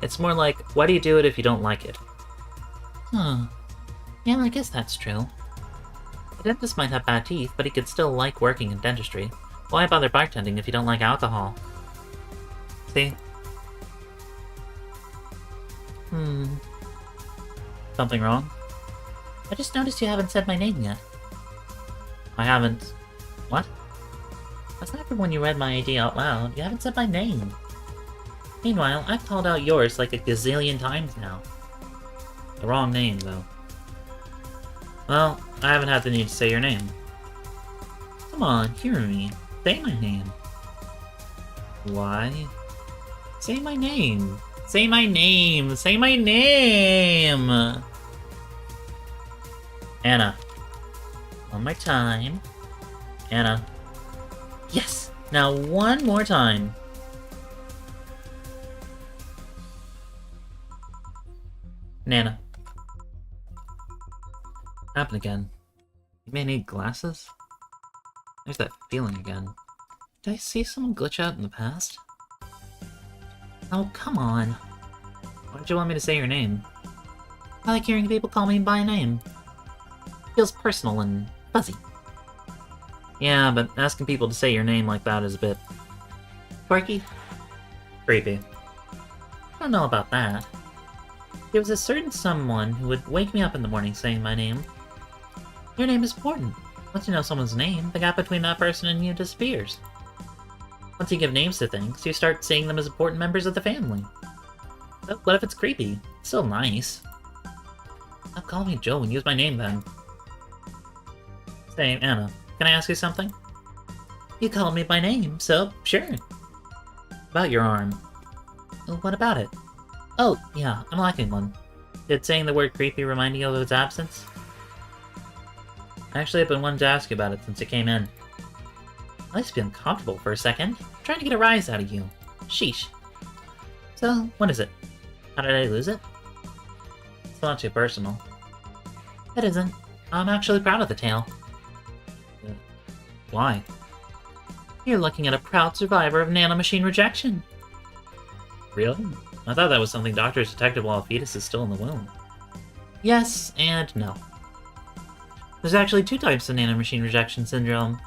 It's more like, why do you do it if you don't like it? Huh. Yeah, I guess that's true. A dentist might have bad teeth, but he could still like working in dentistry. Why bother bartending if you don't like alcohol? See? Something wrong? I just noticed you haven't said my name yet. I haven't... What? Aside from when you read my ID out loud, you haven't said my name. Meanwhile, I've called out yours like a gazillion times now. The wrong name, though. Well, I haven't had the need to say your name. Come on, hear me. Say my name. Why? Say my name. Say my name. Say my name! Anna. One more time. Anna. Yes! Now one more time. Nana. Happen again. You may need glasses? There's that feeling again. Did I see someone glitch out in the past? Oh, come on. Why did you want me to say your name? I like hearing people call me by name. Feels personal and fuzzy. Yeah, but asking people to say your name like that is a bit... quirky? Creepy. I don't know about that. There was a certain someone who would wake me up in the morning saying my name. Your name is important. Once you know someone's name, the gap between that person and you disappears. Once you give names to things, you start seeing them as important members of the family. But what if it's creepy? It's still nice. Stop calling me Joe and use my name then. Say, Anna, can I ask you something? You called me by name, so sure. About your arm. What about it? Oh, yeah, I'm lacking one. Did saying the word creepy remind you of its absence? Actually, I've been wanting to ask you about it since you came in. I used to be uncomfortable for a second, trying to get a rise out of you. Sheesh. So, what is it? How did I lose it? It's not too personal. It isn't. I'm actually proud of the tale. Why? You're looking at a proud survivor of nanomachine rejection. Really? I thought that was something doctors detected while a fetus is still in the womb. Yes and no. There's actually 2 types of nanomachine rejection syndrome.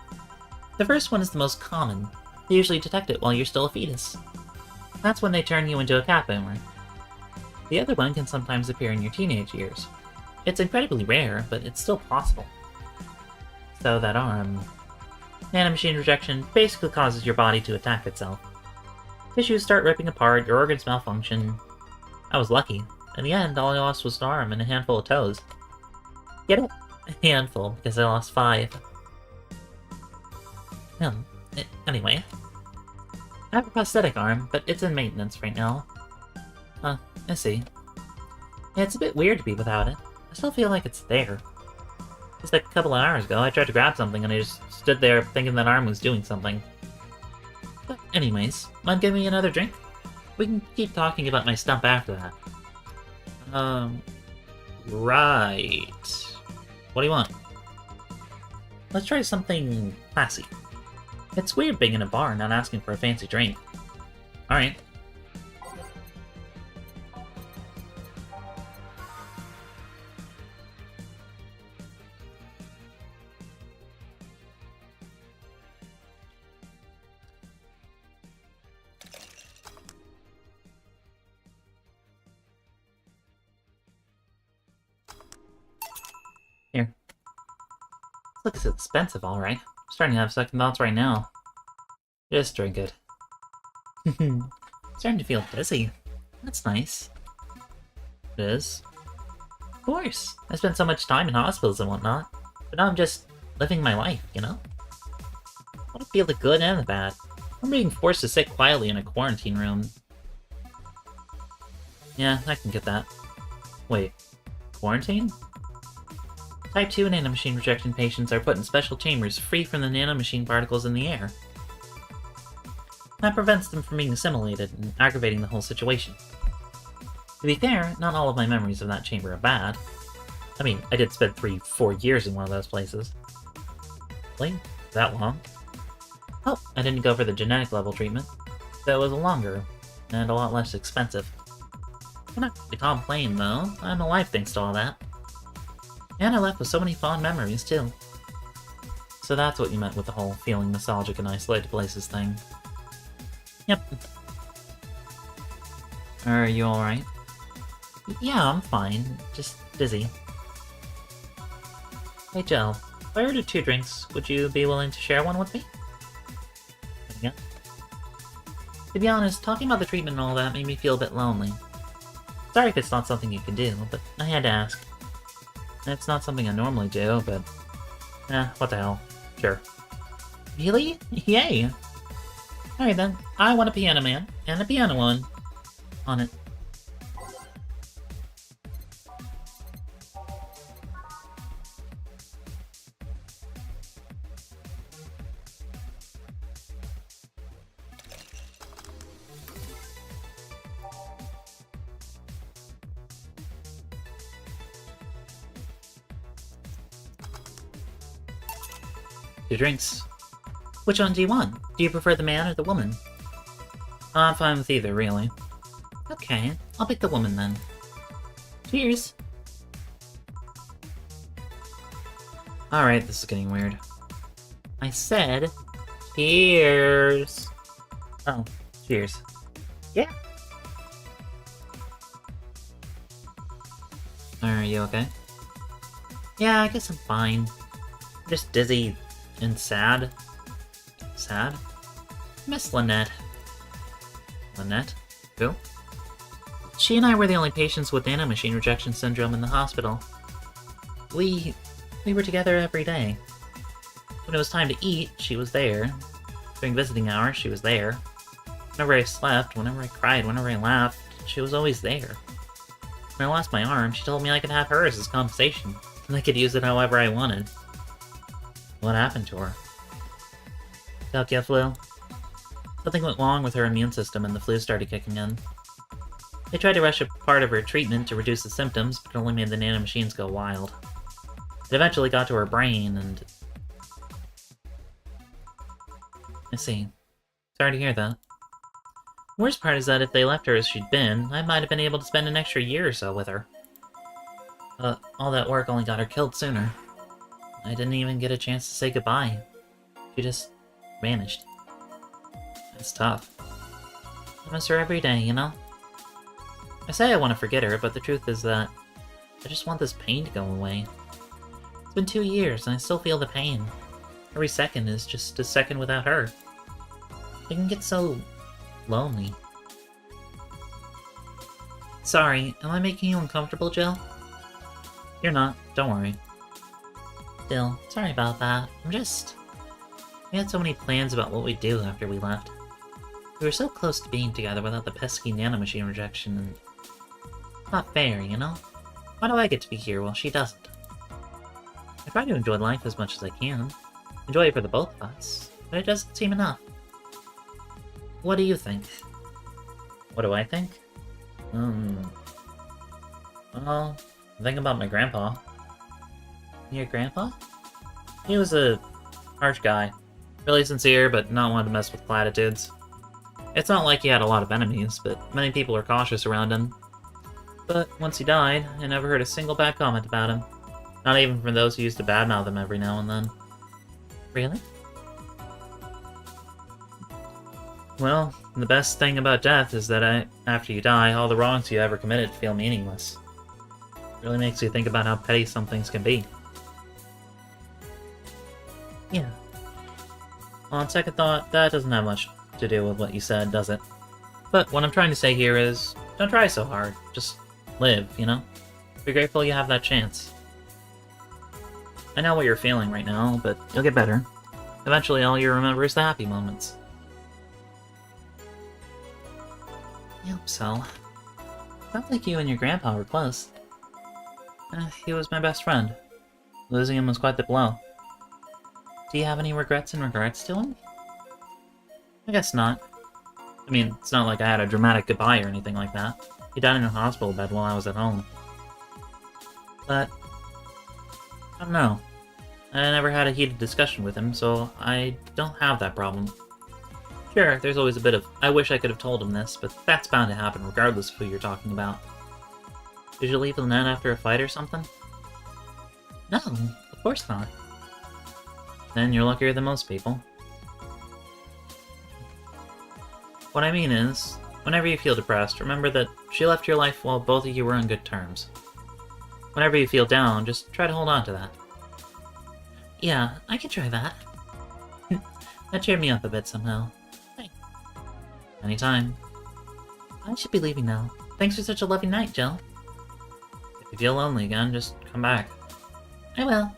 The first one is the most common. They usually detect it while you're still a fetus. That's when they turn you into a cat boomer. The other one can sometimes appear in your teenage years. It's incredibly rare, but it's still possible. So that arm... Nanomachine rejection basically causes your body to attack itself. Tissues start ripping apart, your organs malfunction. I was lucky. In the end, all I lost was an arm and a handful of toes. Get it? A handful, because I lost 5. Anyway. I have a prosthetic arm, but it's in maintenance right now. I see. Yeah, it's a bit weird to be without it. I still feel like it's there. Just like a couple of hours ago, I tried to grab something and I just stood there thinking that arm was doing something. But anyways, mind giving me another drink? We can keep talking about my stump after that. Right. What do you want? Let's try something classy. It's weird being in a bar and not asking for a fancy drink. Alright. Here. This looks expensive, alright. I'm starting to have second thoughts right now. Just drink it. Starting to feel dizzy. That's nice. It is. Of course. I spent so much time in hospitals and whatnot. But now I'm just living my life, you know? I want to feel the good and the bad. I'm being forced to sit quietly in a quarantine room. Yeah, I can get that. Wait. Quarantine? Type 2 nanomachine rejection patients are put in special chambers free from the nanomachine particles in the air. That prevents them from being assimilated and aggravating the whole situation. To be fair, not all of my memories of that chamber are bad. I mean, I did spend 3-4 years in one of those places. Really? That long? Oh, I didn't go for the genetic level treatment. So it was longer, and a lot less expensive. I'm not going to complain, though. I'm alive thanks to all that. And I left with so many fond memories, too. So that's what you meant with the whole feeling nostalgic and isolated places thing. Yep. Are you alright? Yeah, I'm fine. Just busy. Hey, Joe. If I ordered 2 drinks, would you be willing to share one with me? Yeah. To be honest, talking about the treatment and all that made me feel a bit lonely. Sorry if it's not something you can do, but I had to ask. It's not something I normally do, but... what the hell. Sure. Really? Yay! Alright then, I want a piano man, and a piano woman. On it. Two drinks. Which one do you want? Do you prefer the man or the woman? I'm fine with either, really. Okay, I'll pick the woman then. Cheers! Alright, this is getting weird. I said... cheers! Oh, cheers. Yeah. Are you okay? Yeah, I guess I'm fine. just dizzy and sad. Sad? Miss Lynette. Lynette? Who? She and I were the only patients with nanomachine rejection syndrome in the hospital. We were together every day. When it was time to eat, she was there. During visiting hours, she was there. Whenever I slept, whenever I cried, whenever I laughed, she was always there. When I lost my arm, she told me I could have hers as compensation, and I could use it however I wanted. What happened to her? Tokyo flu. Something went wrong with her immune system and the flu started kicking in. They tried to rush a part of her treatment to reduce the symptoms, but it only made the nanomachines go wild. It eventually got to her brain, and... I see. Sorry to hear that. The worst part is that if they left her as she'd been, I might have been able to spend an extra year or so with her. But all that work only got her killed sooner. I didn't even get a chance to say goodbye. She just vanished. It's tough. I miss her every day, you know? I say I want to forget her, but the truth is that I just want this pain to go away. It's been 2 years, and I still feel the pain. Every second is just a second without her. It can get so lonely. Sorry, am I making you uncomfortable, Jill? You're not, don't worry. Still, sorry about that. We had so many plans about what we'd do after we left. We were so close to being together without the pesky nanomachine rejection, and... It's not fair, you know? Why do I get to be here while she doesn't? I try to enjoy life as much as I can. Enjoy it for the both of us, but it doesn't seem enough. What do you think? What do I think? Well, think about my grandpa. Your grandpa? He was a harsh guy. Really sincere, but not one to mess with platitudes. It's not like he had a lot of enemies, but many people are cautious around him. But once he died, I never heard a single bad comment about him. Not even from those who used to badmouth him every now and then. Really? Well, the best thing about death is that after you die, all the wrongs you ever committed feel meaningless. It really makes you think about how petty some things can be. Yeah. On second thought, that doesn't have much to do with what you said, does it? But what I'm trying to say here is, don't try so hard. Just live, you know? Be grateful you have that chance. I know what you're feeling right now, but you'll get better. Eventually all you remember is the happy moments. I hope so. Sounds like you and your grandpa were close. He was my best friend. Losing him was quite the blow. Do you have any regrets in regards to him? I guess not. I mean, it's not like I had a dramatic goodbye or anything like that. He died in a hospital bed while I was at home. But... I don't know. I never had a heated discussion with him, so I don't have that problem. Sure, there's always a bit of, I wish I could have told him this, but that's bound to happen regardless of who you're talking about. Did you leave Lynette after a fight or something? No, of course not. Then you're luckier than most people. What I mean is, whenever you feel depressed, remember that she left your life while both of you were on good terms. Whenever you feel down, just try to hold on to that. Yeah, I can try that. That cheered me up a bit somehow. Thanks. Anytime. I should be leaving now. Thanks for such a lovely night, Jill. If you feel lonely again, just come back. I will.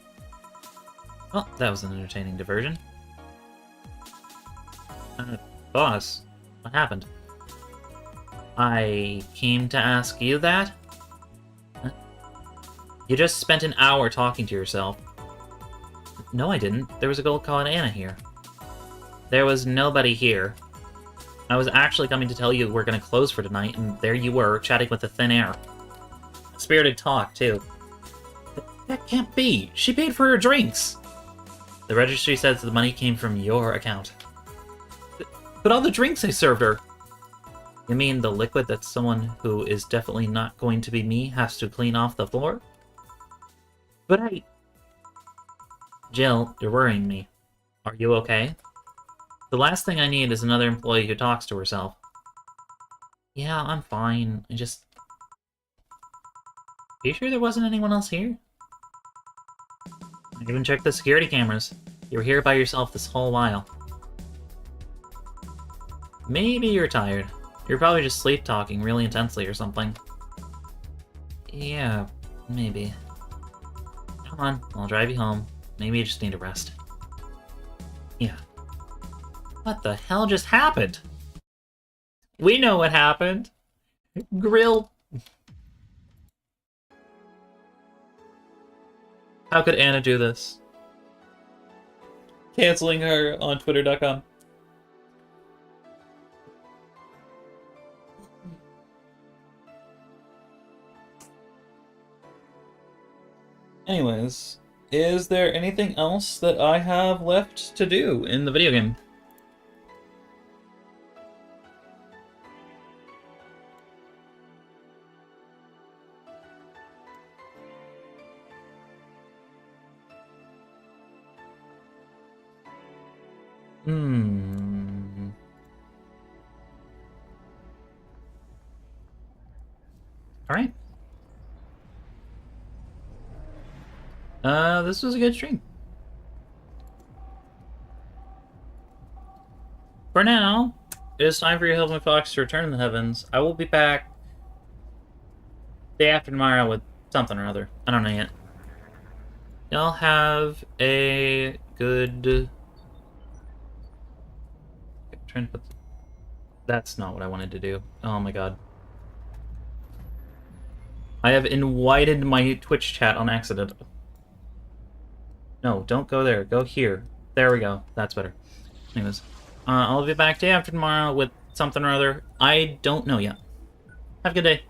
Well, that was an entertaining diversion. Boss, what happened? I came to ask you that? Huh? You just spent an hour talking to yourself. No, I didn't. There was a girl called Anna here. There was nobody here. I was actually coming to tell you we're gonna close for tonight, and there you were, chatting with the thin air. Spirited talk, too. That can't be! She paid for her drinks! The registry says the money came from your account. But all the drinks I served her! You mean the liquid that someone who is definitely not going to be me has to clean off the floor? But I... Jill, you're worrying me. Are you okay? The last thing I need is another employee who talks to herself. Yeah, I'm fine. Are you sure there wasn't anyone else here? I Even check the security cameras. You were here by yourself this whole while. Maybe you're tired. You're probably just sleep talking really intensely or something. Yeah, maybe. Come on, I'll drive you home. Maybe you just need a rest. Yeah. What the hell just happened? We know what happened. Grill. How could Anna do this? Canceling her on Twitter.com. Anyways, is there anything else that I have left to do in the video game? Alright. This was a good stream. For now, it is time for your Heavenly Fox to return in the heavens. I will be back day after tomorrow with something or other. I don't know yet. Y'all have a good... I'm trying to put... That's not what I wanted to do. Oh my god. I have invited my Twitch chat on accident. No, don't go there. Go here. There we go. That's better. Anyways, I'll be back day after tomorrow with something or other. I don't know yet. Have a good day.